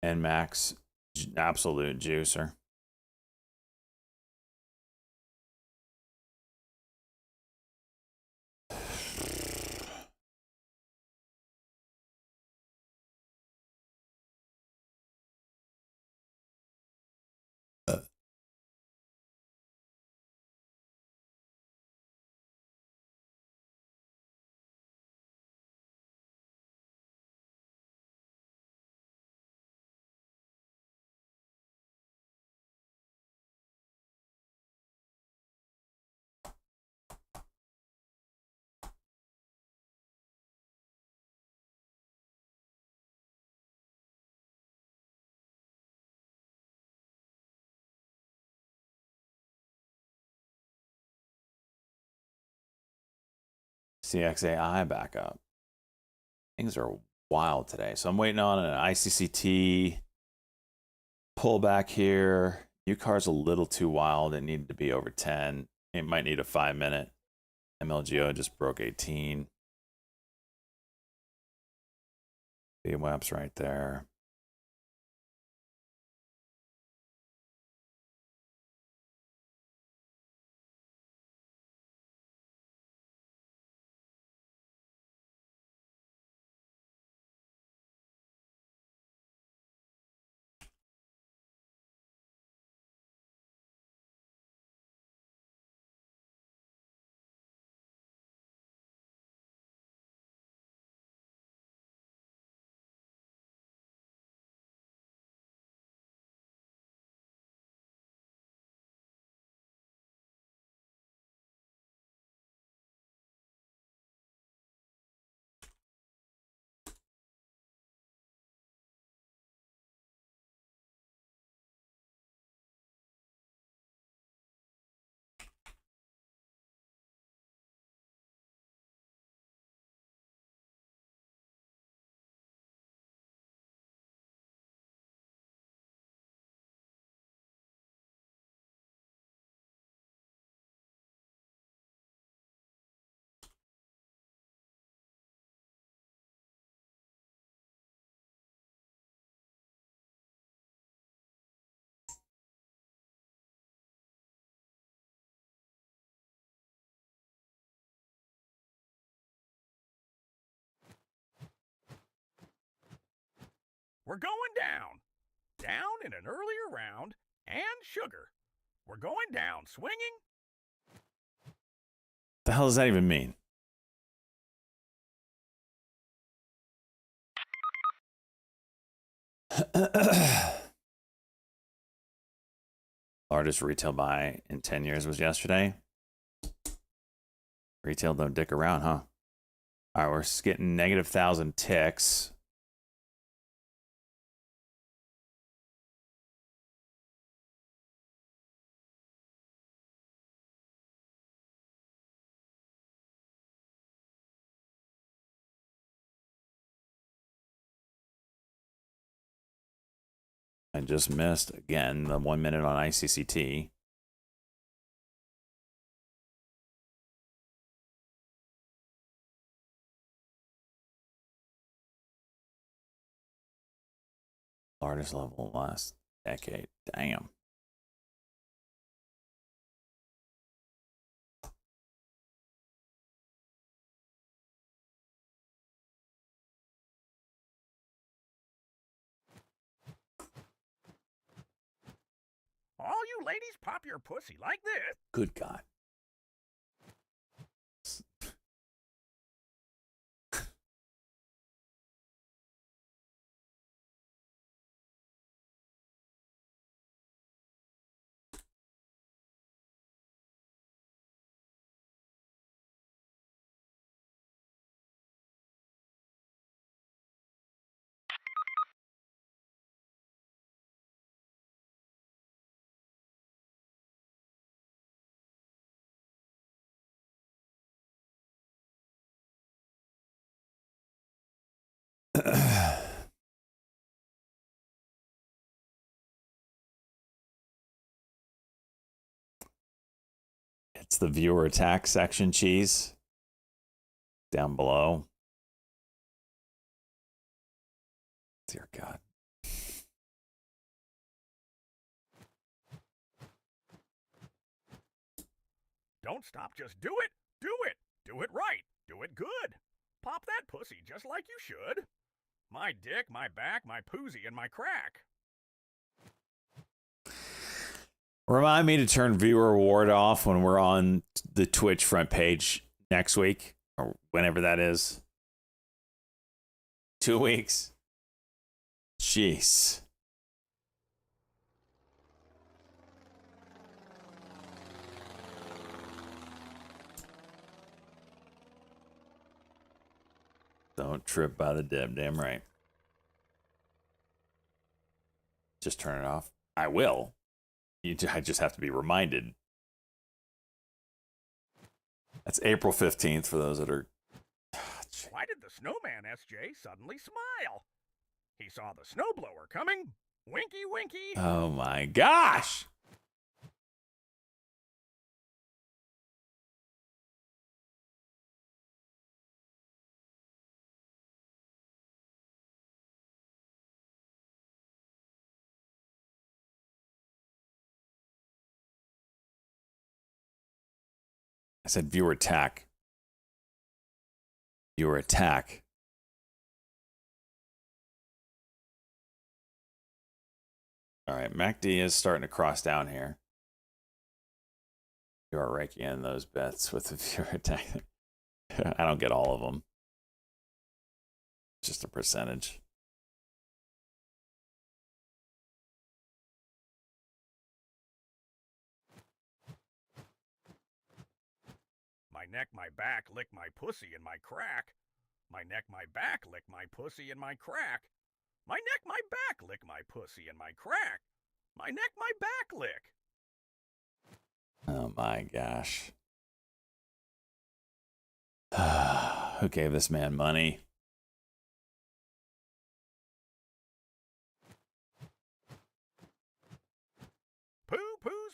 S1: And Max, absolute juicer. CXAI back up. Things are wild today. So I'm waiting on an ICCT pullback here. UCAR's a little too wild. It needed to be over 10. It might need a 5-minute. MLGO just broke 18. VWAP's right there.
S2: We're going down. Down in an earlier round, and sugar. We're going down swinging.
S1: The hell does that even mean? Largest retail buy in 10 years was yesterday. Retail don't dick around, huh? All right, we're getting negative 1,000 ticks. I just missed, again, the 1 minute on ICCT. Largest level last decade. Damn.
S2: All you ladies pop your pussy like this.
S1: Good God. It's the viewer attack section cheese down below. Dear God.
S2: Don't stop, just do it. Do it. Do it right. Do it good. Pop that pussy just like you should. My dick, my back, my poozy, and my crack.
S1: Remind me to turn viewer reward off when we're on the Twitch front page next week or whenever that is. 2 weeks. Jeez. Don't trip by the dip, damn right. Just turn it off. I will. I just have to be reminded. That's April 15th for those that are...
S2: Why did the snowman SJ suddenly smile? He saw the snowblower coming. Winky, winky.
S1: Oh my gosh! I said viewer attack. Viewer attack. All right, MACD is starting to cross down here. You are raking in those bets with the viewer attack. I don't get all of them. Just a percentage.
S2: My neck, my back, lick my pussy and my crack. My neck, my back, lick my pussy and my crack. My neck, my back, lick my pussy and my crack. My neck, my back, lick.
S1: Oh my gosh. Who gave this man money?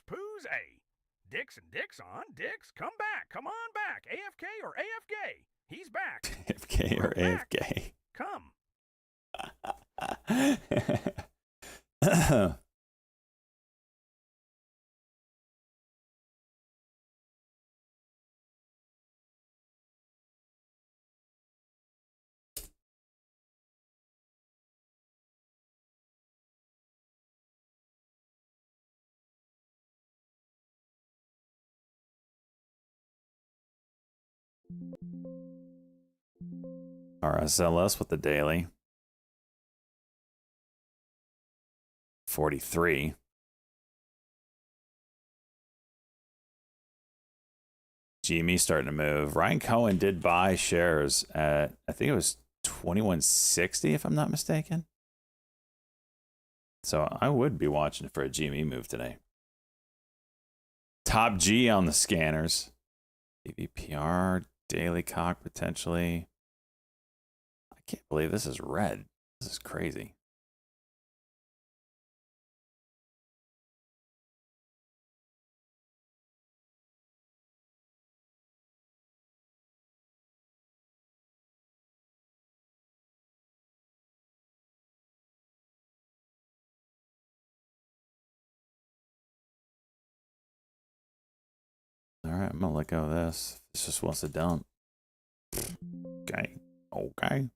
S2: Poos, A. Dicks and dicks on, dicks, come back, come on back. AFK or AFK. He's back.
S1: AFK or
S2: We're back.
S1: AFK?
S2: Come.
S1: RSLS with the daily. 43. GME starting to move. Ryan Cohen did buy shares at, I think it was 2160 if I'm not mistaken. So I would be watching for a GME move today. Top G on the scanners. BVPR, Daily Cock potentially. I can't believe this is red. This is crazy. All right, I'm gonna let go of this. This just wants to dump. Okay. Okay.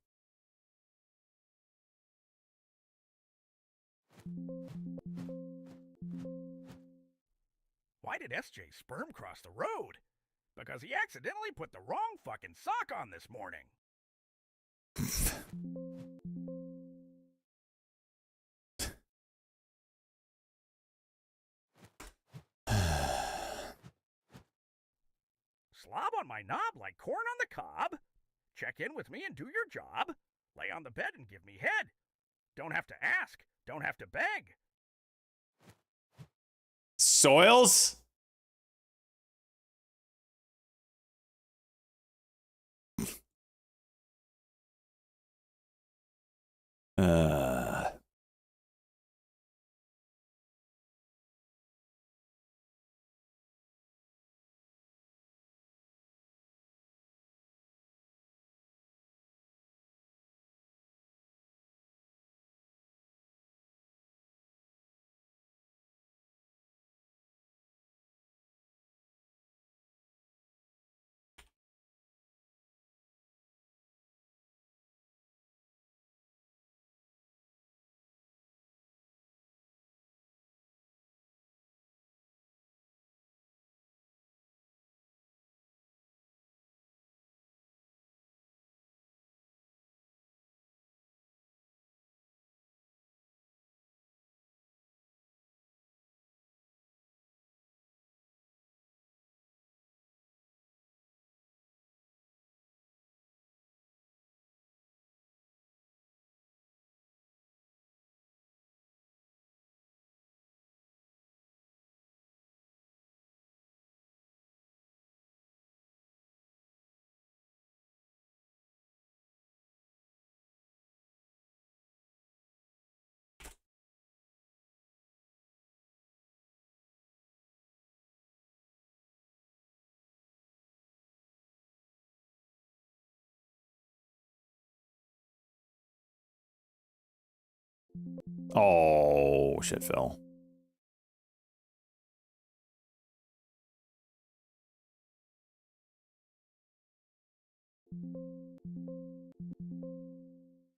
S2: Why did SJ sperm cross the road? Because he accidentally put the wrong fucking sock on this morning. Slob on my knob like corn on the cob. Check in with me and do your job. Lay on the bed and give me head. Don't have to ask. Don't have to beg.
S1: Soils? Oh, shit, Phil.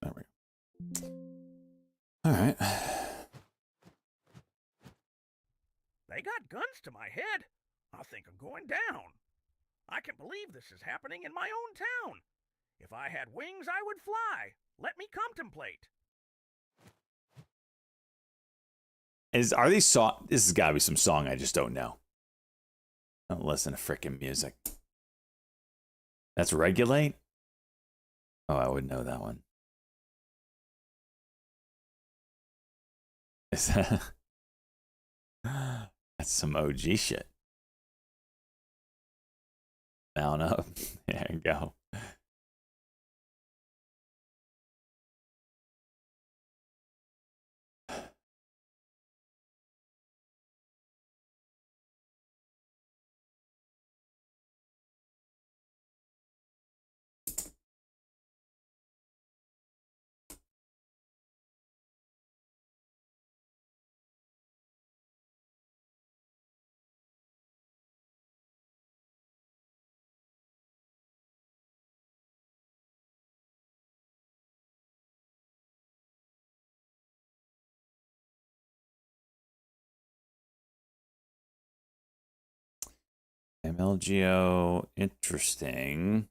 S1: There we go. All right.
S2: They got guns to my head. I think I'm going down. I can't believe this is happening in my own town. If I had wings, I would fly. Let me contemplate.
S1: Are these song? This has got to be some song I just don't know. I don't listen to freaking music. That's Regulate? Oh, I would know that one. Is that... That's some OG shit. Mount up. There you go. MLGO, interesting.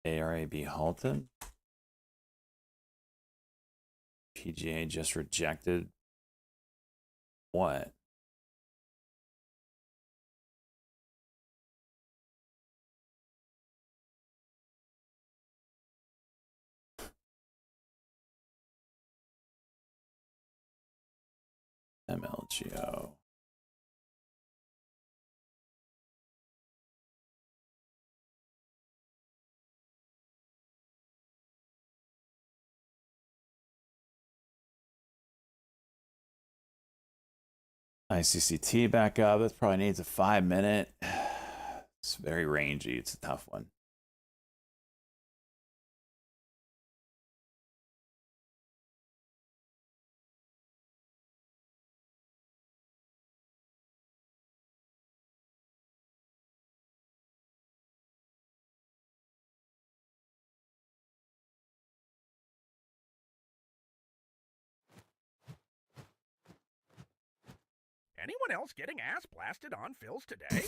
S1: ARAB halted. PGA just rejected. What? MLGO. ICCT back up. That probably needs a 5-minute. It's very rangy. It's a tough one.
S2: Anyone else getting ass blasted on Phil's today?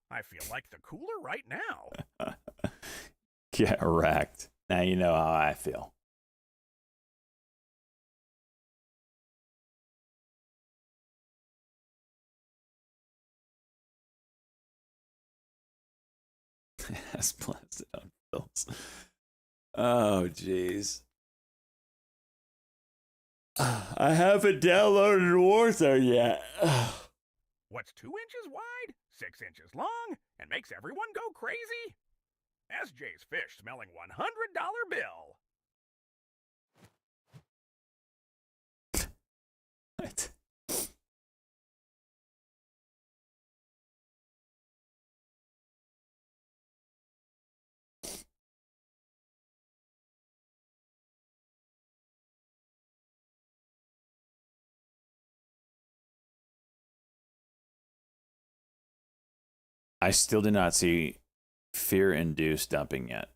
S2: I feel like the cooler right now.
S1: Get wrecked. Now you know how I feel. Ass blasted on Phil's. Oh, jeez. I haven't downloaded Warzone yet.
S2: What's 2 inches wide, 6 inches long, and makes everyone go crazy? SJ's fish smelling $100 bill.
S1: What? I still do not see fear-induced dumping yet.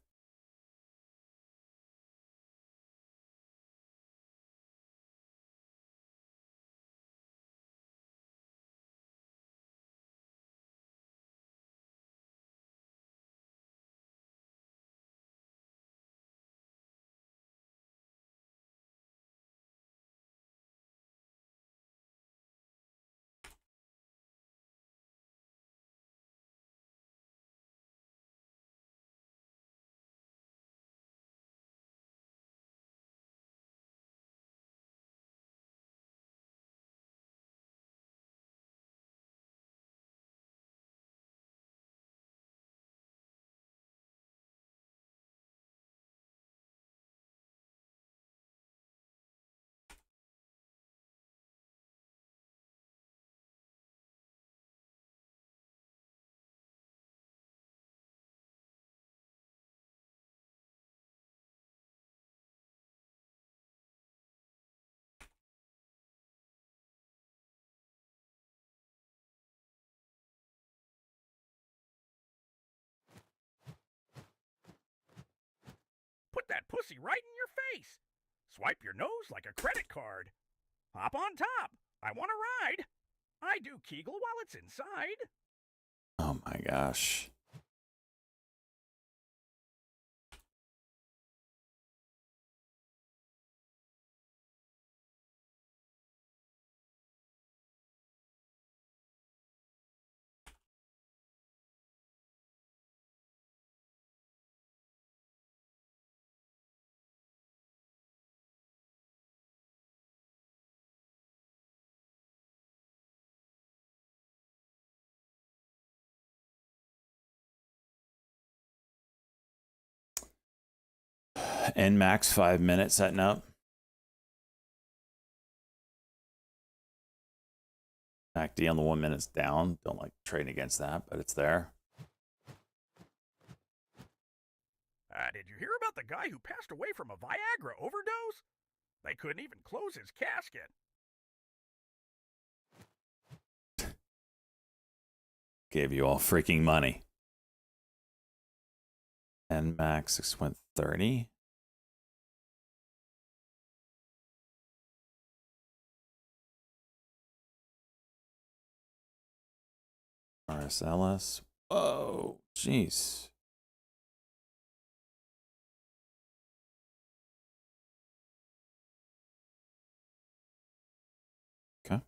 S2: Put that pussy right in your face. Swipe your nose like a credit card. Hop on top. I want to ride. I do Kegel while it's inside.
S1: Oh my gosh. And max 5 minutes setting up. MACD on the 1 minute's down. Don't like trading against that, but it's there.
S2: Did you hear about the guy who passed away from a Viagra overdose? They couldn't even close his casket.
S1: Gave you all freaking money. And max 6 went 30. RSLS. Whoa, jeez. Okay.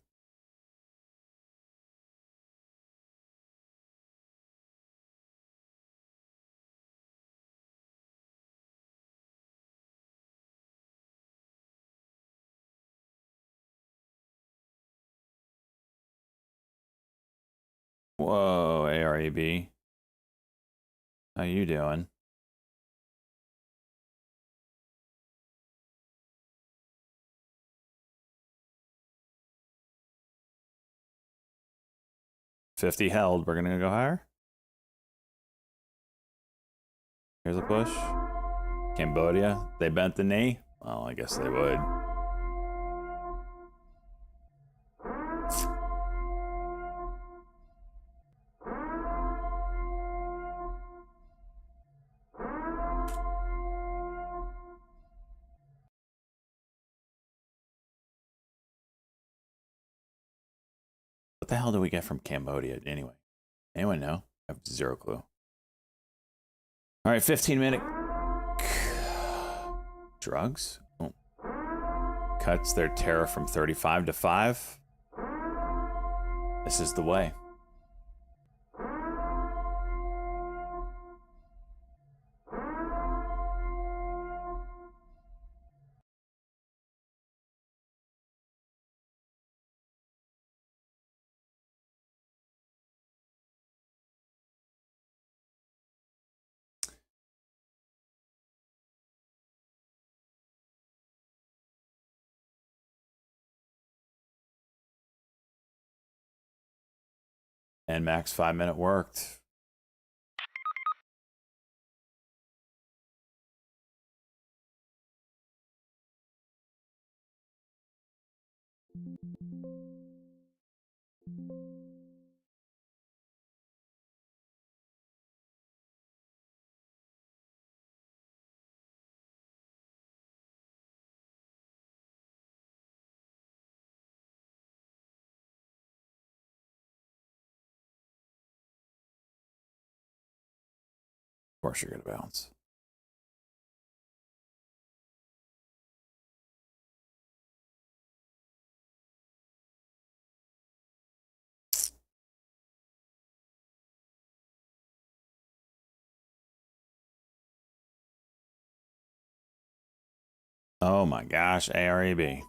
S1: Whoa, ARAB. How you doing? $50 held. We're gonna go higher. Here's a push. Cambodia. They bent the knee. Well, I guess they would. What the hell do we get from Cambodia anyway? Anyone know? I have zero clue. All right, 15-minute drugs. Oh. Cuts their tariff from 35 to 5. This is the way. And max 5-minute worked. Of course you're gonna bounce. Oh my gosh, ARAB.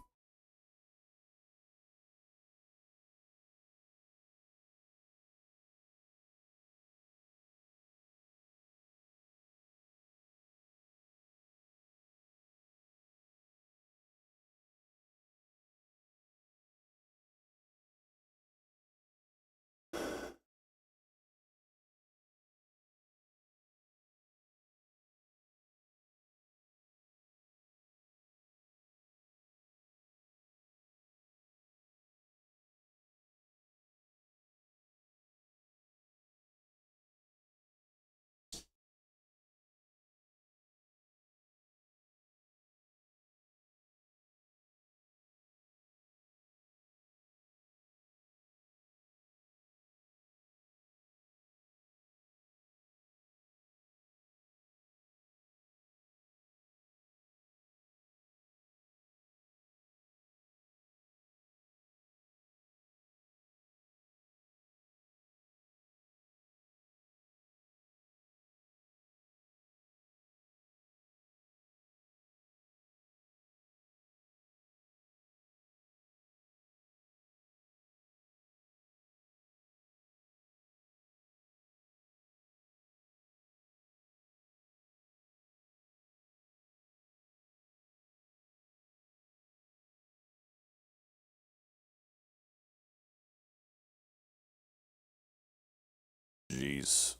S1: jeez.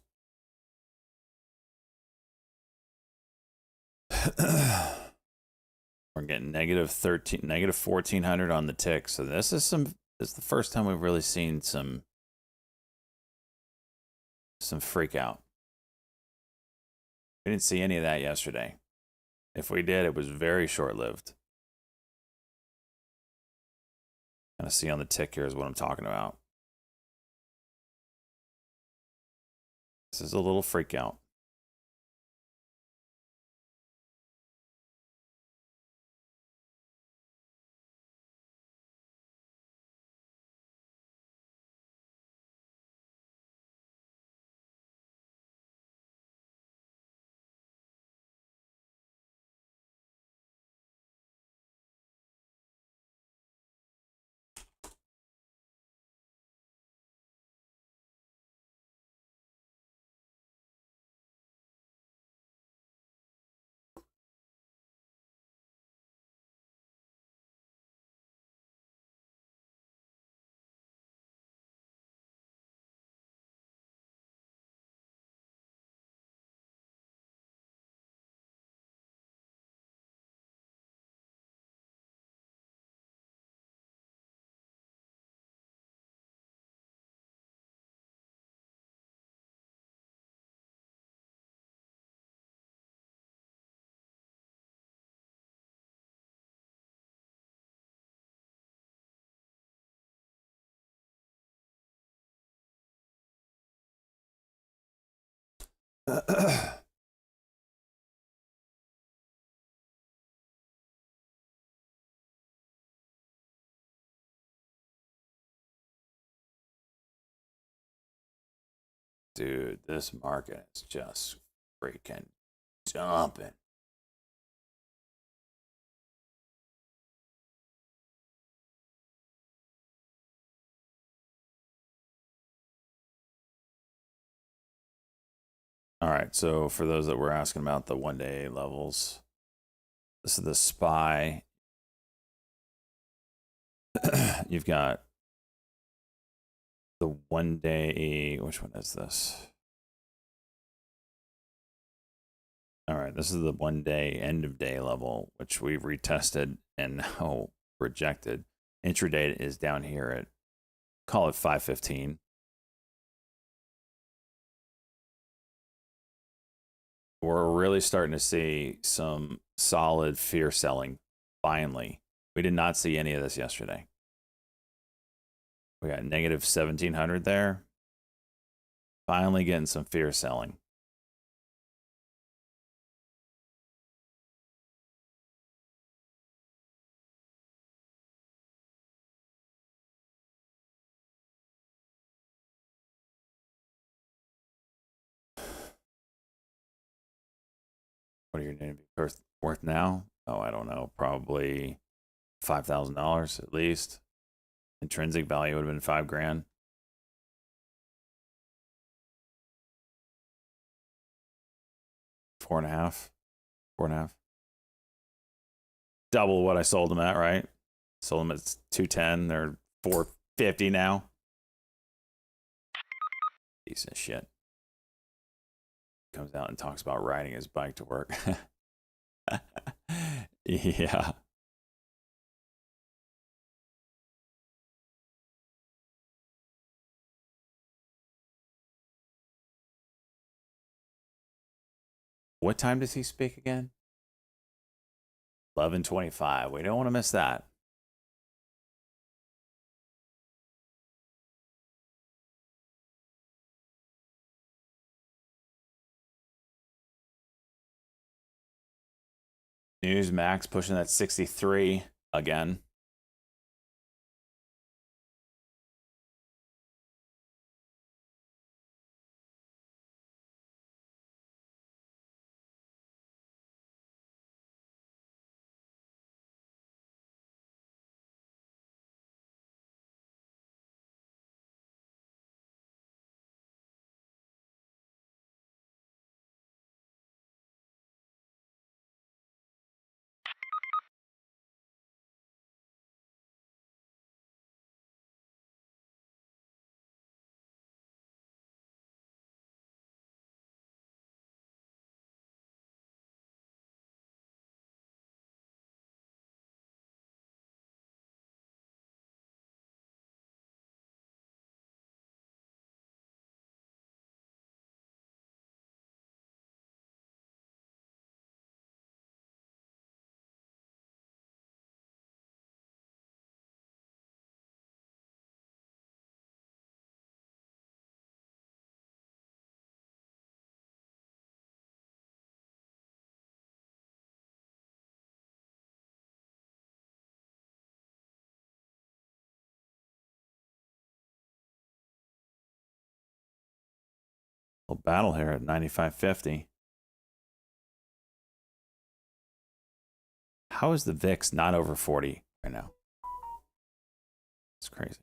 S1: We're getting negative 1400 on the tick. So this is the first time we've really seen some freak out. We didn't see any of that yesterday. If we did, it was very short-lived. Kind of see on the tick here is what I'm talking about. This is a little freak out. Dude, this market is just freaking dumping. All right, so for those that were asking about the 1-day levels, this is the SPY. You've got the 1-day, which one is this? All right, this is the 1-day end of day level, which we've retested and now rejected. Intraday is down here at, call it 515. We're really starting to see some solid fear selling finally. We did not see any of this yesterday. We got negative 1700 there. Finally getting some fear selling. What are your name worth now? Oh, I don't know. Probably $5,000 at least. Intrinsic value would have been $5,000. Four and a half. Double what I sold them at, right? Sold them at 210. They're 450 now. Decent shit. Comes out and talks about riding his bike to work. Yeah. What time does he speak again? 11:25. We don't want to miss that. Newsmax pushing that 63 again. Little battle here at 95.50. How is the VIX not over 40 right now? It's crazy.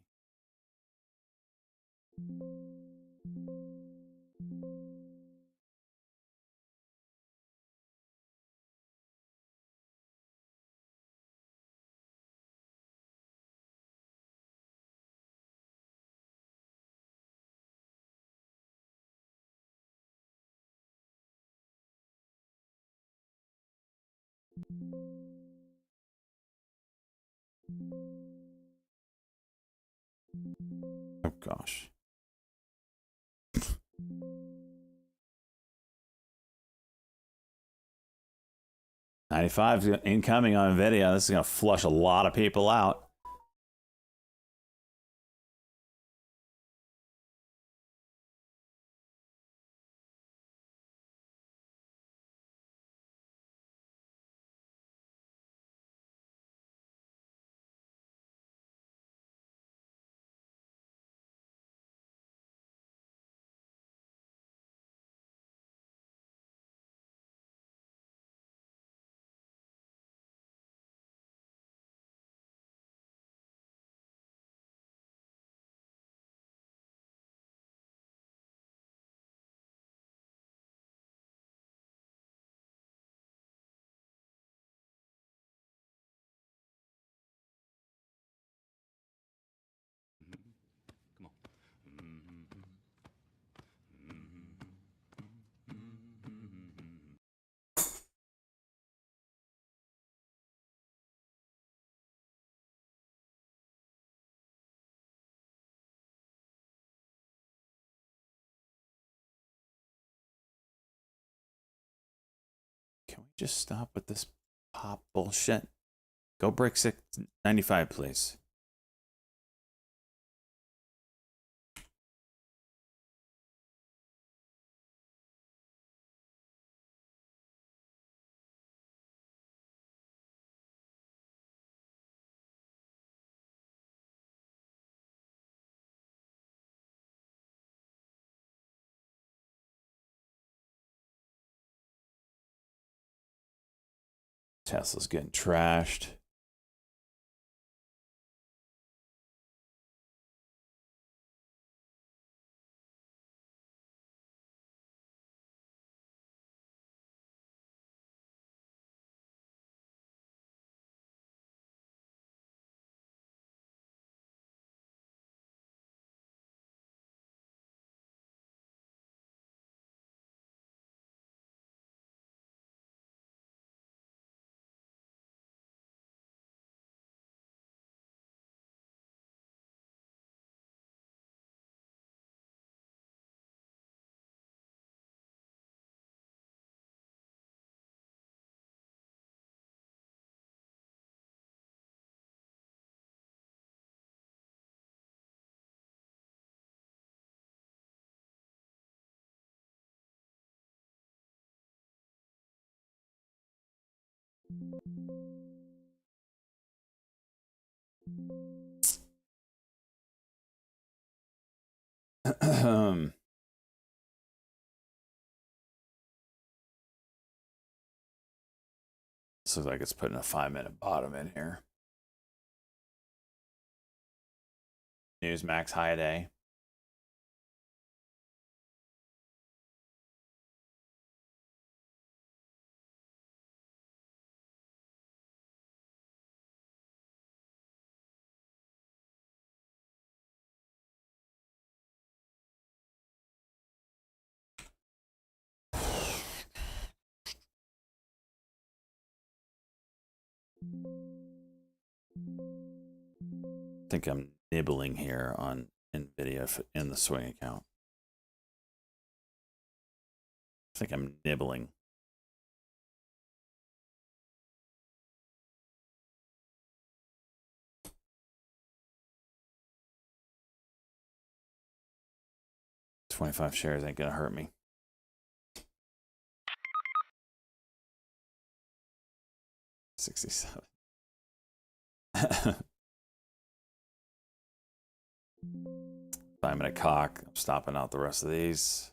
S1: Oh gosh. $95 incoming on Nvidia. This is gonna flush a lot of people out. Can we just stop with this pop bullshit? Go break 695, please. Tesla's getting trashed. This looks like it's putting a 5-minute bottom in here. Newsmax high day. I think I'm nibbling here on Nvidia in the swing account. I think I'm nibbling. $25 shares ain't gonna hurt me. $67. 5-minute cock. I'm stopping out the rest of these.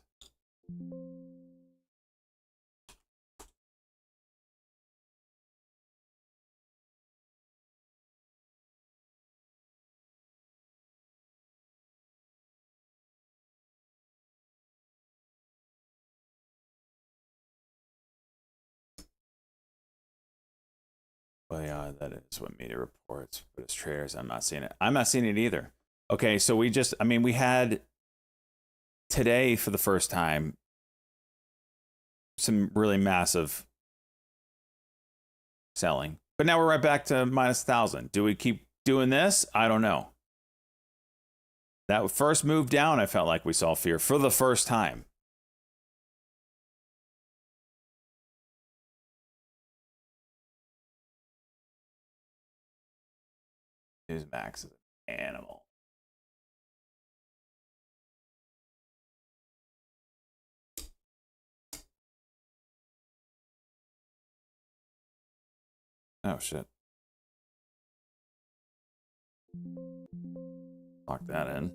S1: Well, yeah, that is what media reports. But as traders, I'm not seeing it. I'm not seeing it either. Okay, so we had today for the first time some really massive selling. But now we're right back to minus 1,000. Do we keep doing this? I don't know. That first move down, I felt like we saw fear for the first time. Newsmax is an animal. Oh, shit. Lock that in.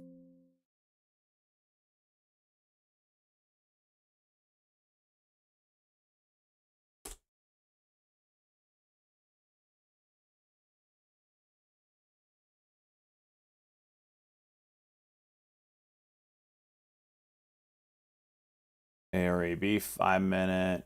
S1: ARAB 5-minute.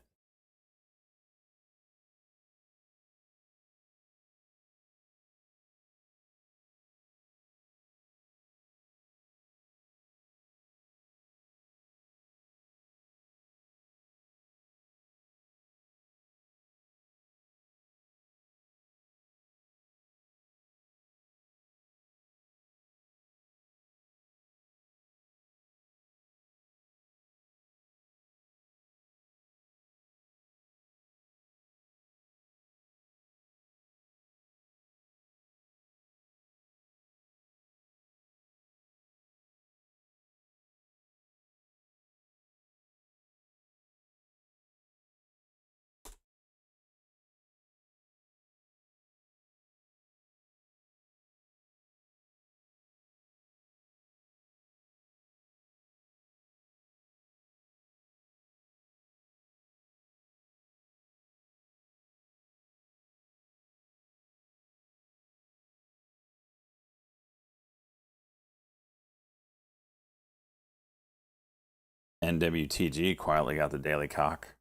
S1: NWTG quietly got the daily cock.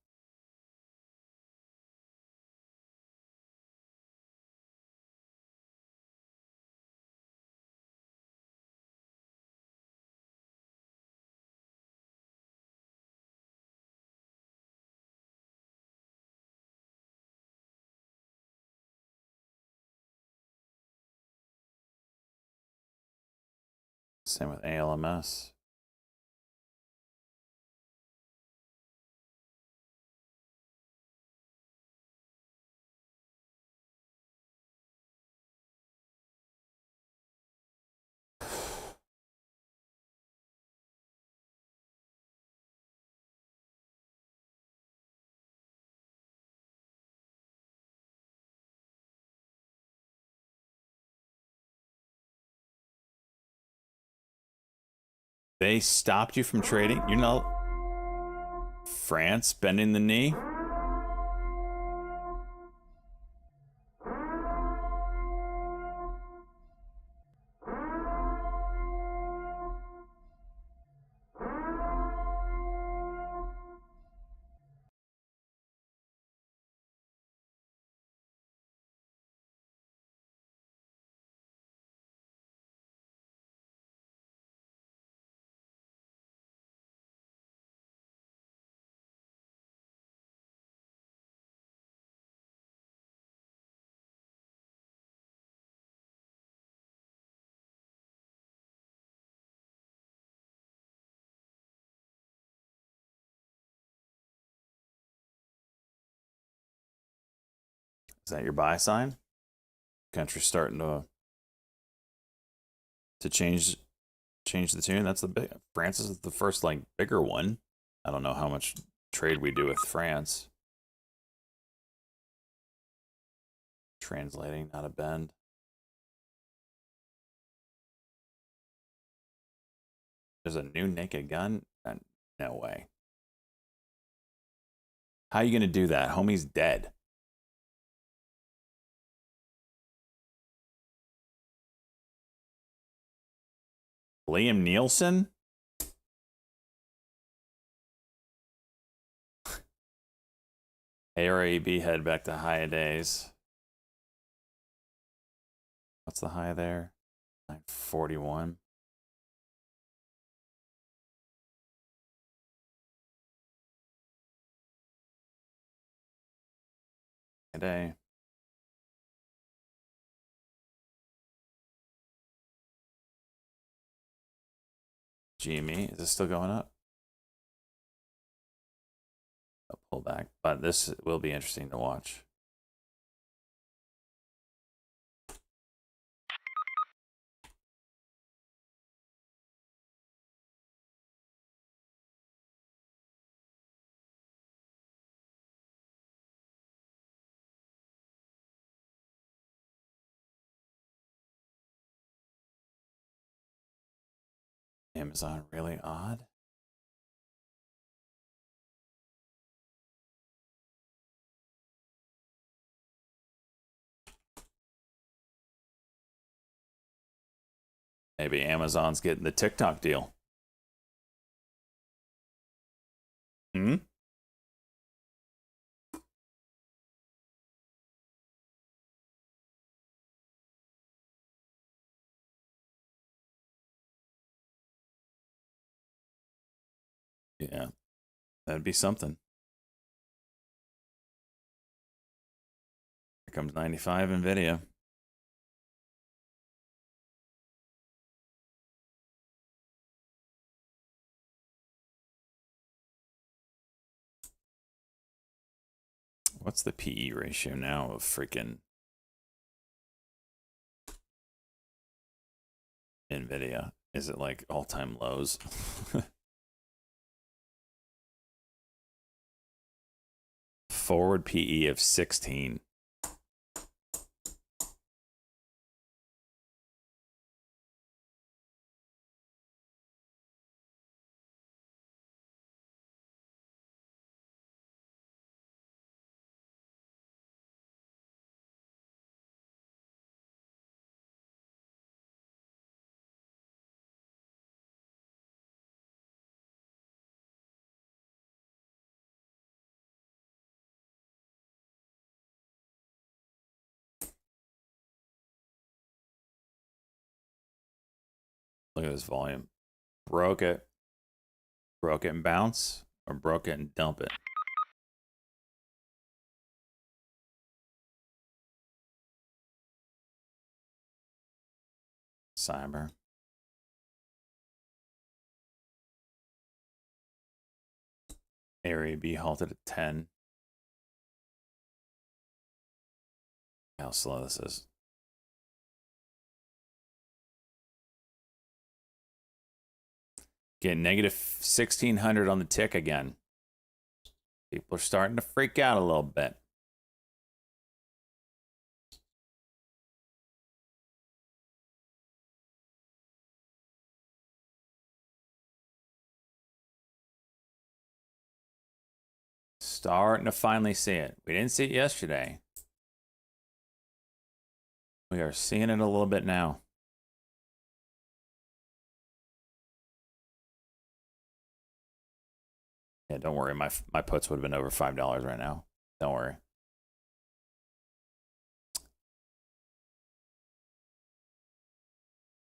S1: Same with ALMS. They stopped you from trading? You know, France bending the knee? Is that your buy sign? Country's starting to change the tune. That's the big. France is the first like bigger one. I don't know how much trade we do with France. Translating, not a bend. There's a new naked gun? No way. How you gonna do that? Homie's dead. Liam Nielsen? ARAB head back to high days. What's the high there? 941. A day. GME, is this still going up? A pullback, but this will be interesting to watch. Amazon really odd. Maybe Amazon's getting the TikTok deal. Hmm? Yeah, that'd be something. Here comes 95 NVIDIA. What's the PE ratio now of freaking NVIDIA? Is it like all-time lows? Forward PE of 16. Look at this volume. Broke it. Broke it and bounce, or broke it and dump it. Cyber. Area B halted at 10. How slow this is. Get negative 1600 on the tick again. People are starting to freak out a little bit. Starting to finally see it. We didn't see it yesterday. We are seeing it a little bit now. Yeah, don't worry. My puts would have been over $5 right now. Don't worry.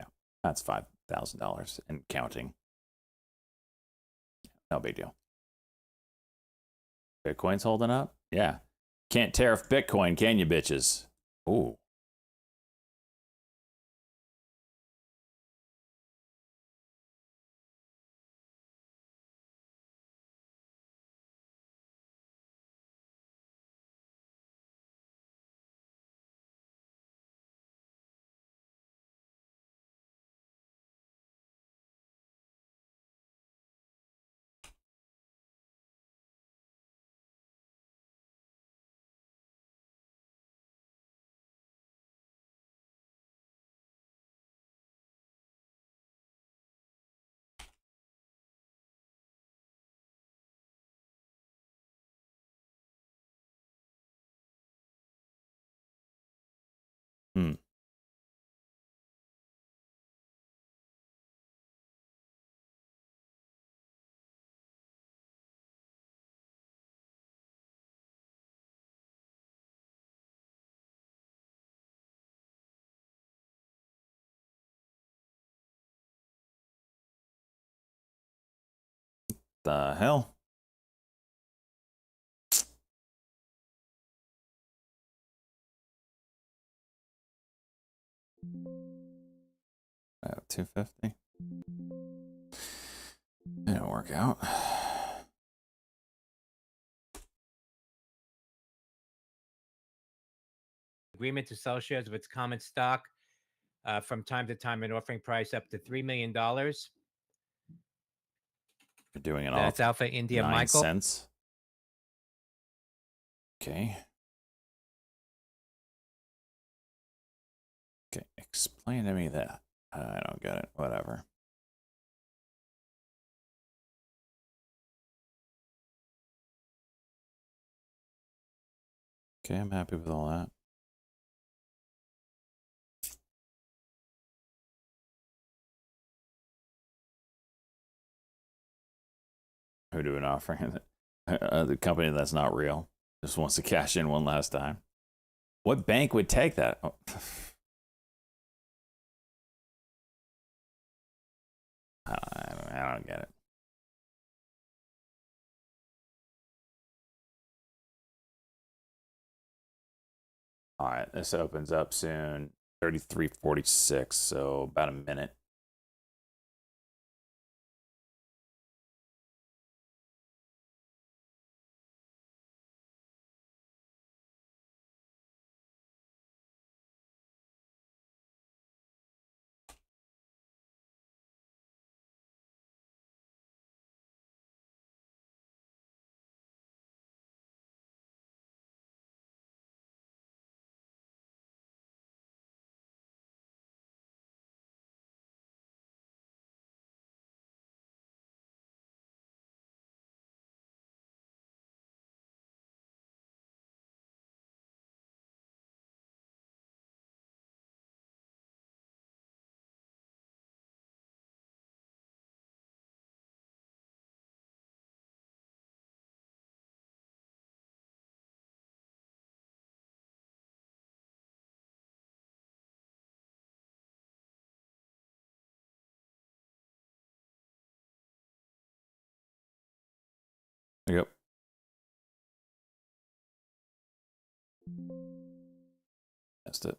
S1: Yeah, that's $5,000 and counting. No big deal. Bitcoin's holding up? Yeah. Can't tariff Bitcoin, can you, bitches? Ooh. Hmm. The hell? I have 250. Didn't work out.
S5: Agreement to sell shares of its common stock from time to time, an offering price up to $3 million.
S1: You're doing it all.
S5: That's Alpha India
S1: 9
S5: Michael.
S1: cents. Okay. Okay. Explain to me that. I don't get it. Whatever. Okay, I'm happy with all that. Who do an offering? The company that's not real just wants to cash in one last time. What bank would take that? Oh. I don't get it. All right, this opens up soon. 33.46, so about a minute. There you go. Missed it.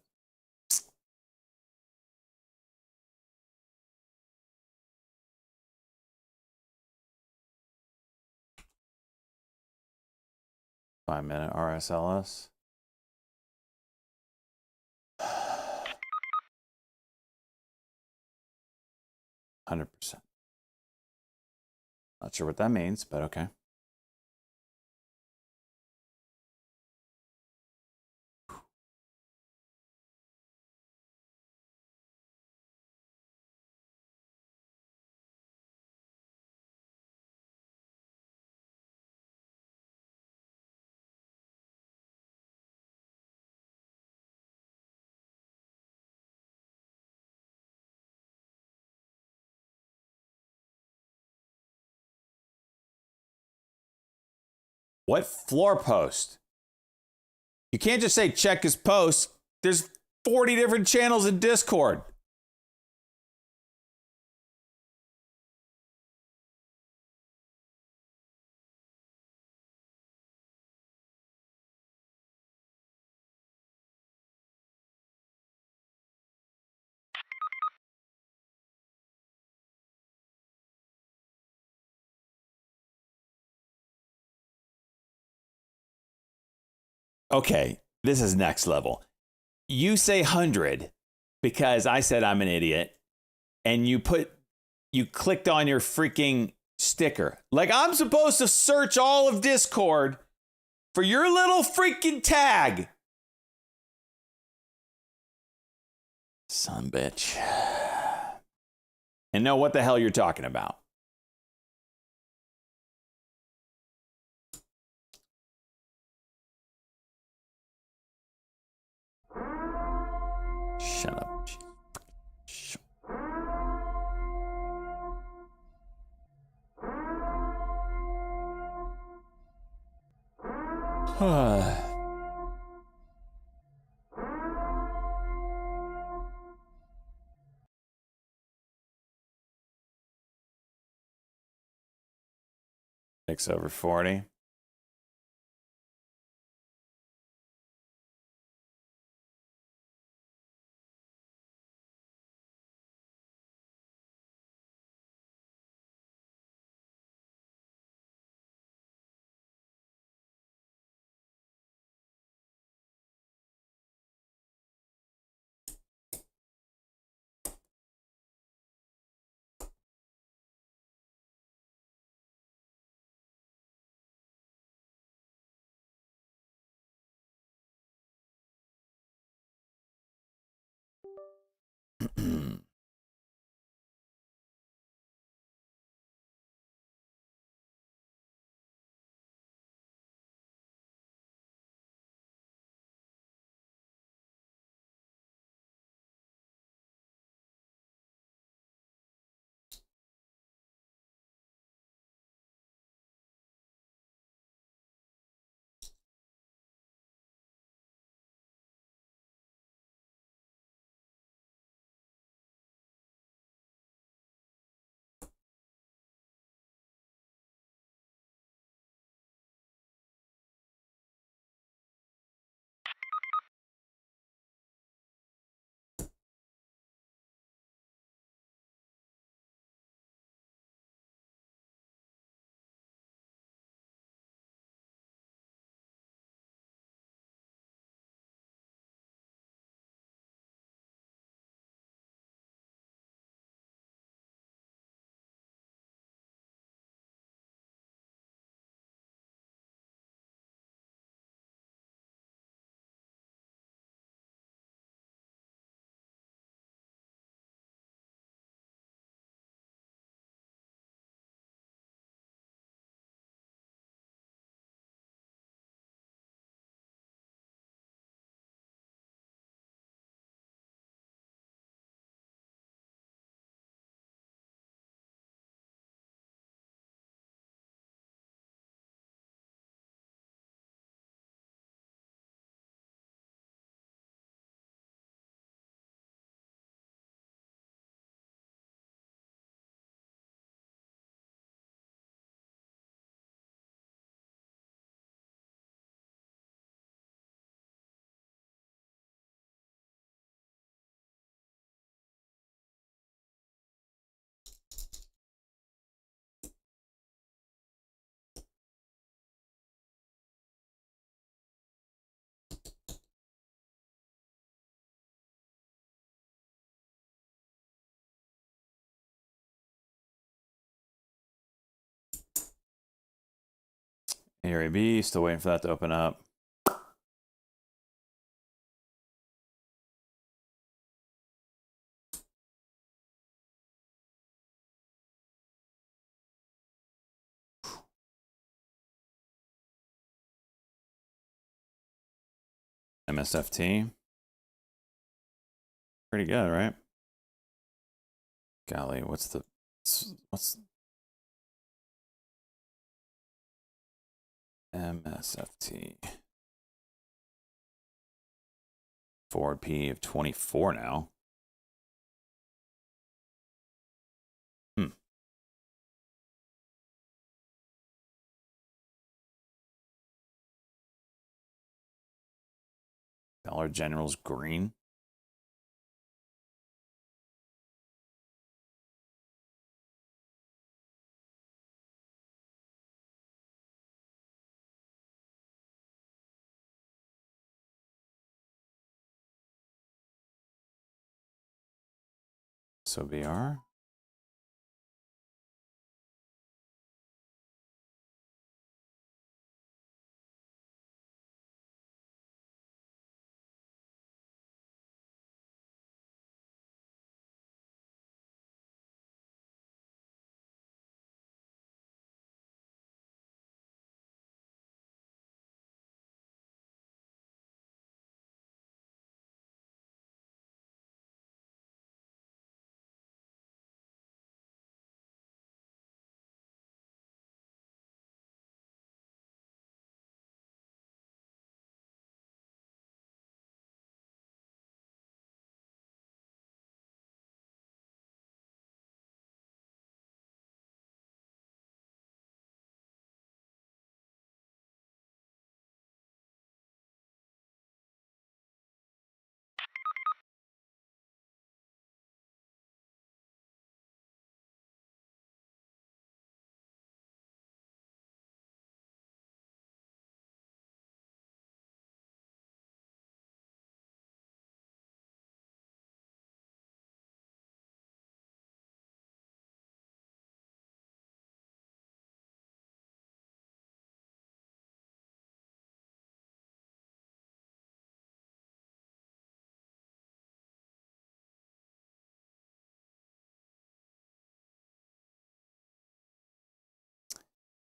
S1: Five-minute RSLS. 100%. Not sure what that means, but okay. What floor post? You can't just say check his post. There's 40 different channels in Discord. Okay, this is next level. You say 100 because I said I'm an idiot, and you clicked on your freaking sticker. Like I'm supposed to search all of Discord for your little freaking tag. Son bitch. And know what the hell you're talking about. Shut up. Shut. Six over 40. Area B, still waiting for that to open up. MSFT. Pretty good, right? Golly, what's MSFT? Forward P of 24 now. Dollar General's green. So BR.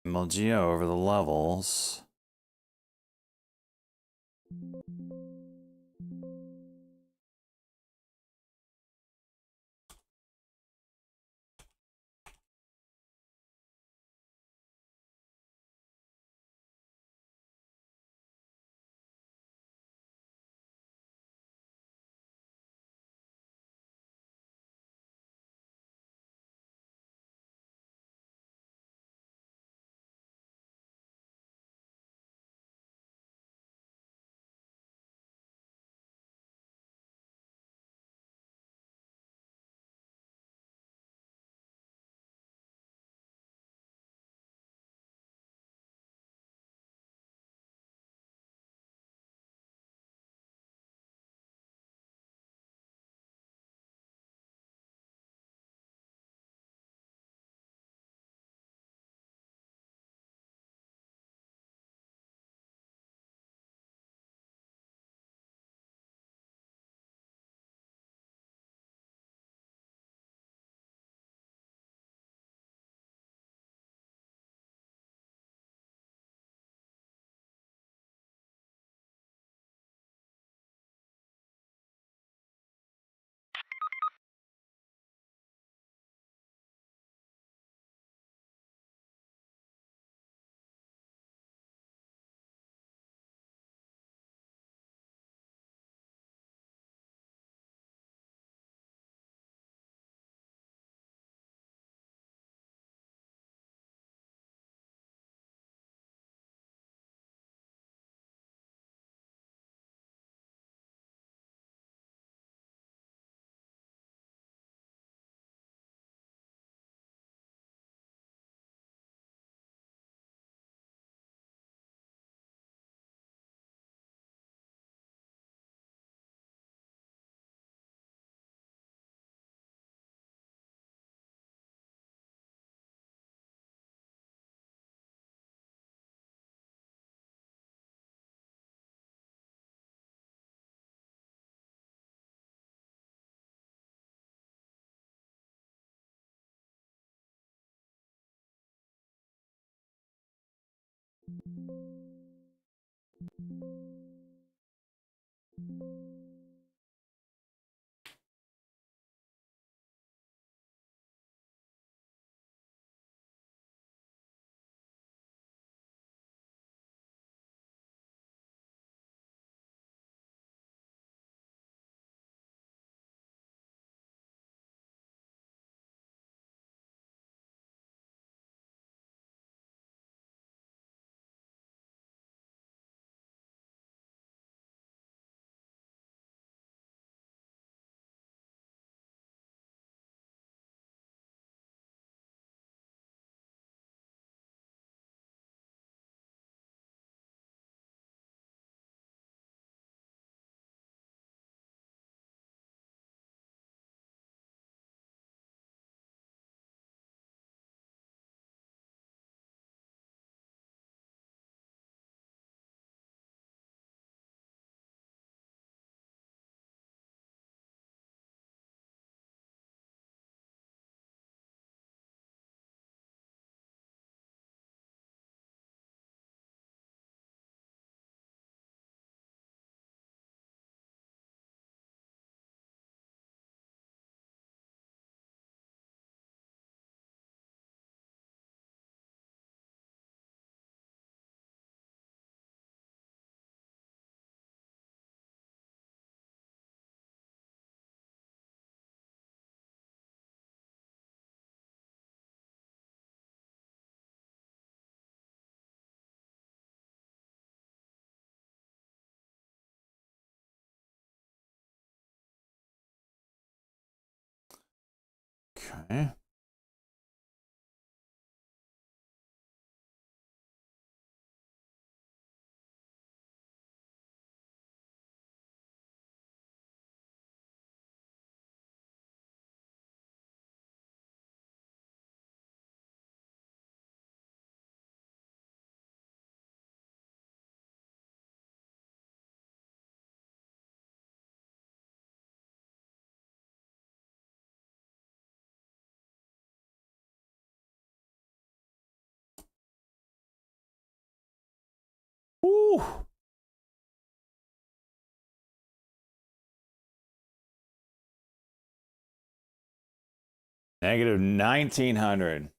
S1: MLGO over the levels. Okay. Woo! Negative 1900.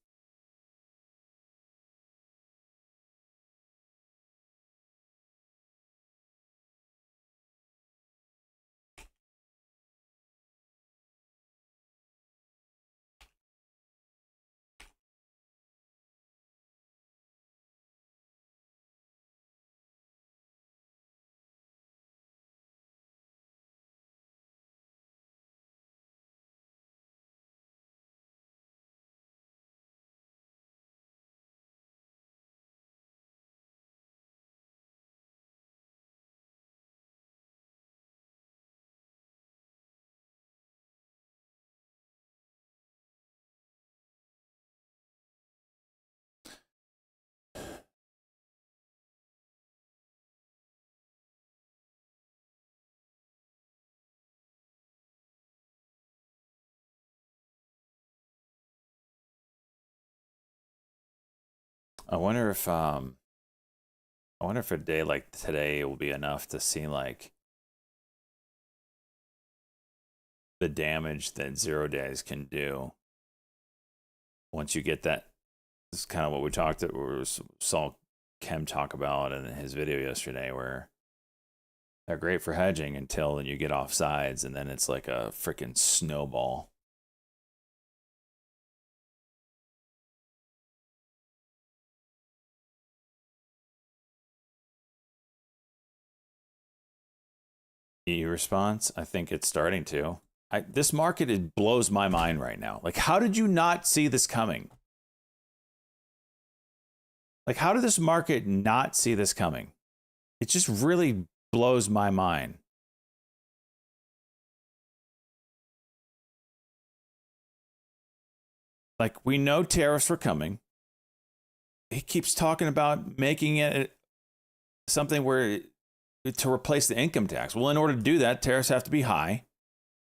S1: I wonder if a day like today will be enough to see like the damage that 0 days can do. Once you get that, this is kind of what we saw Kem talk about in his video yesterday, where they're great for hedging until you get off sides, and then it's like a freaking snowball. Response, I think it's starting to. This market, it blows my mind right now. Like, how did you not see this coming? Like, how did this market not see this coming? It just really blows my mind. Like, we know tariffs were coming. He keeps talking about making it something where to replace the income tax. Well, in order to do that, tariffs have to be high.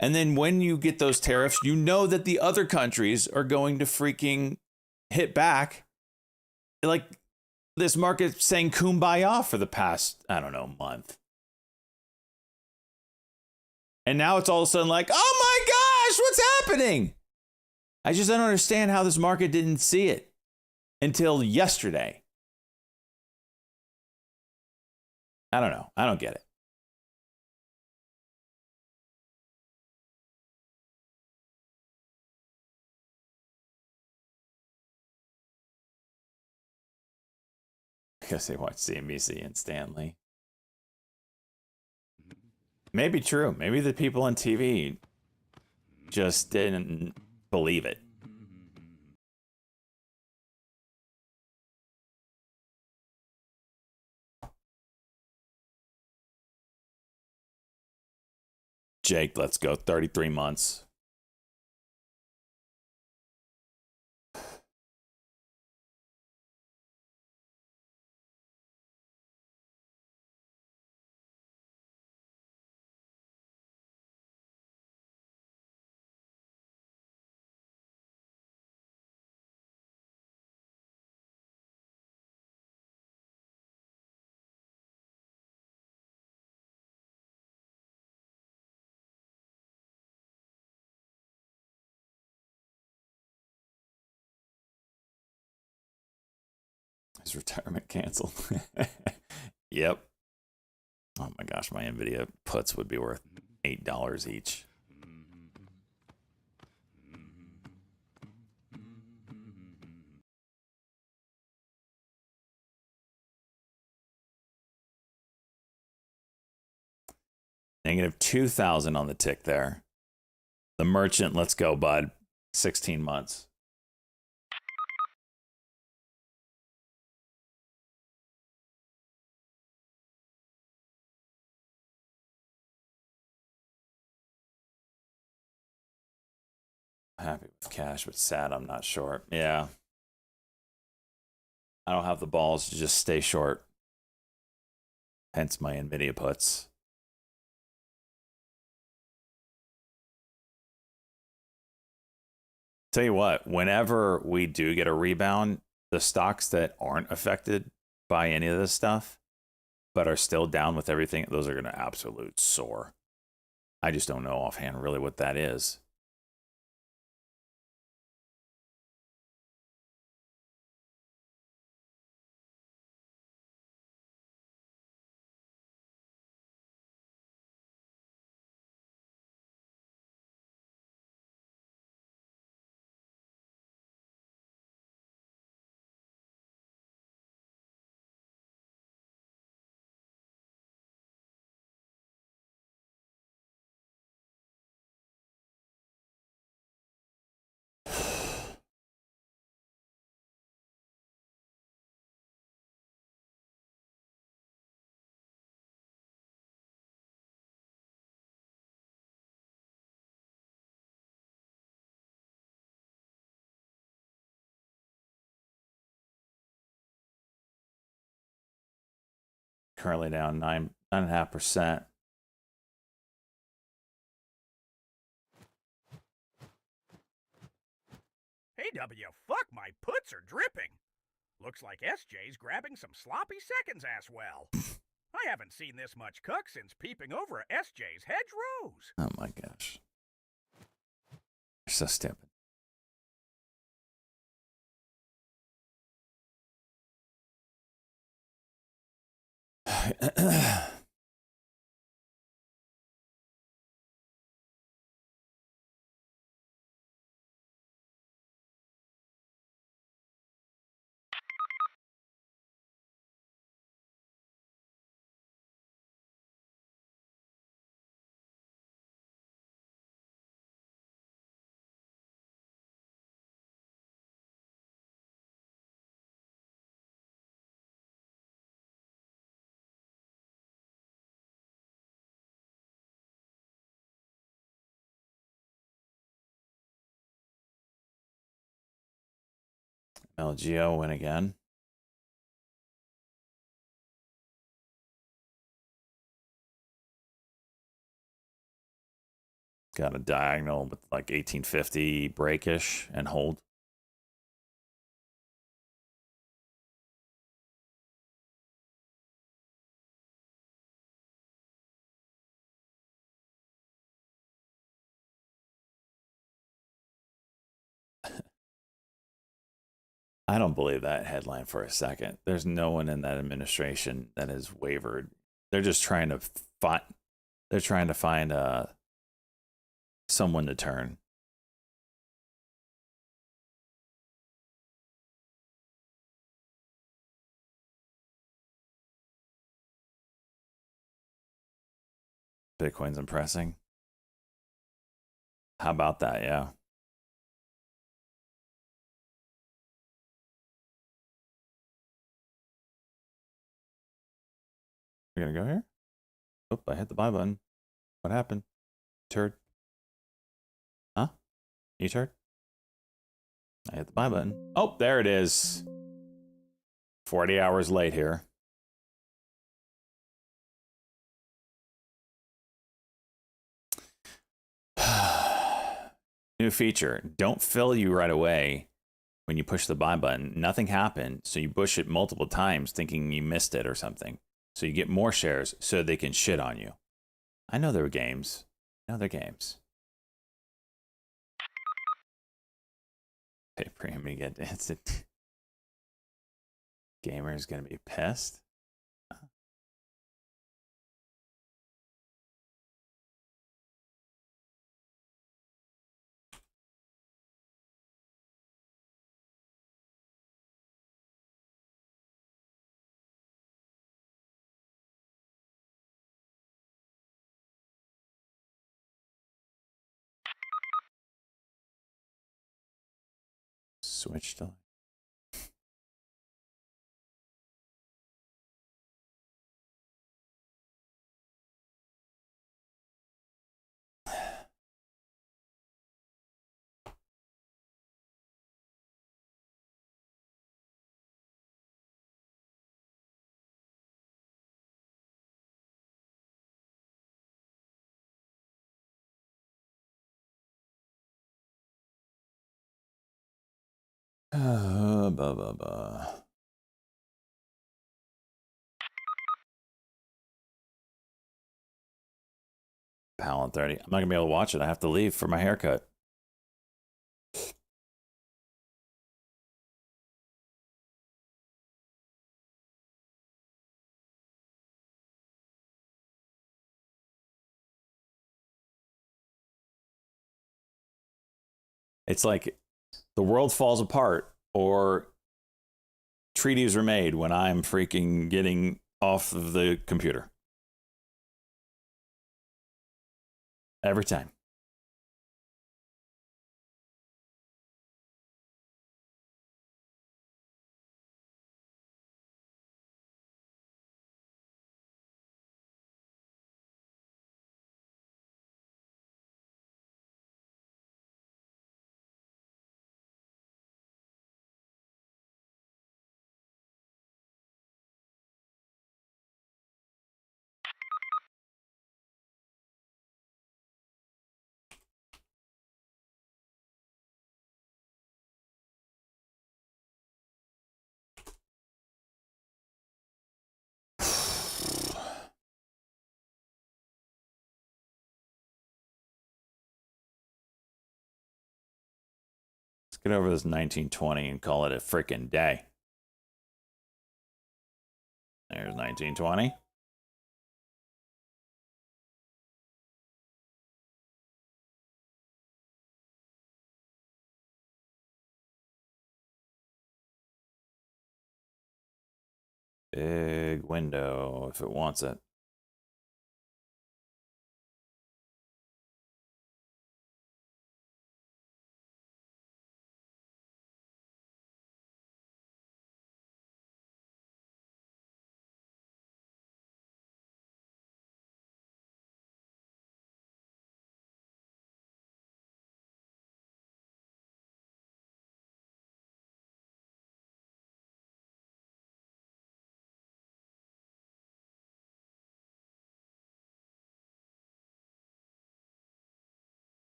S1: And then when you get those tariffs, you know that the other countries are going to freaking hit back. Like, this market saying kumbaya for the past, I don't know, month. And now it's all of a sudden like, oh my gosh, what's happening? I just don't understand how this market didn't see it until yesterday. I don't know. I don't get it. Because they watch CNBC and Stanley. Maybe true. Maybe the people on TV just didn't believe it. Jake, let's go. 33 months. His retirement canceled. Yep. Oh my gosh, my Nvidia puts would be worth $8 each. Negative 2,000 on the tick there. The merchant, let's go, bud. 16 months. Happy with cash, but sad I'm not short. Yeah. I don't have the balls to just stay short. Hence my Nvidia puts. Tell you what, whenever we do get a rebound, the stocks that aren't affected by any of this stuff, but are still down with everything, those are going to absolute soar. I just don't know offhand really what that is. Currently down 9.5%.
S2: Hey, W, fuck, my puts are dripping. Looks like SJ's grabbing some sloppy seconds as well. I haven't seen this much cuck since peeping over SJ's hedgerows.
S1: Oh my gosh. You're so stupid. LGO win again. Got a diagonal with like 1850 breakish and hold. I don't believe that headline for a second. There's no one in that administration that has wavered. They're just trying to find. They're trying to find someone to turn. Bitcoin's impressing. How about that? Yeah. We're gonna go here. Oop, I hit the buy button. What happened? Turd. Huh? You turd? I hit the buy button. Oh, there it is. 40 hours late here. New feature. Don't fill you right away when you push the buy button. Nothing happened, so you push it multiple times thinking you missed it or something. So you get more shares so they can shit on you. I know there are games. I know they're games. Pay premium to get instant. Gamer is going to be pissed. Switch to. Blah, blah, blah. Palin 30. I'm not going to be able to watch it. I have to leave for my haircut. It's like the world falls apart or treaties are made when I'm freaking getting off of the computer. Every time. Get over this 1920 and call it a freaking day. There's 1920. Big window if it wants it.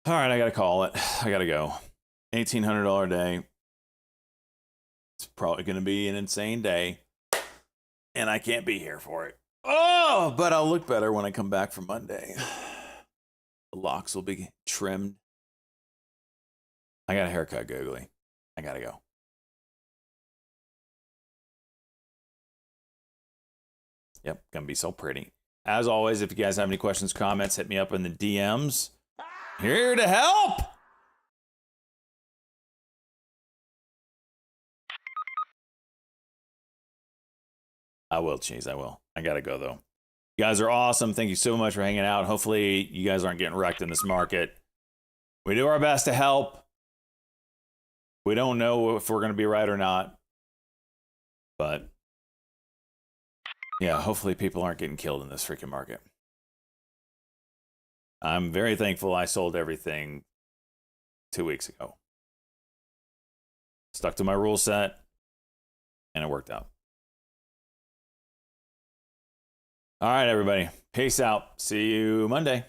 S1: All right, I gotta call it. I gotta go. $1,800 day. It's probably gonna be an insane day, and I can't be here for it. Oh, but I'll look better when I come back for Monday. The locks will be trimmed. I got a haircut, Googly. I gotta go. Yep, gonna be so pretty. As always, if you guys have any questions, comments, hit me up in the DMs. Here to help. I will, Cheese. I will. I gotta go though. You guys are awesome. Thank you so much for hanging out. Hopefully, you guys aren't getting wrecked in this market. We do our best to help. We don't know if we're gonna be right or not, but yeah, hopefully people aren't getting killed in this freaking market. I'm very thankful I sold everything 2 weeks ago. Stuck to my rule set, and it worked out. All right, everybody. Peace out. See you Monday.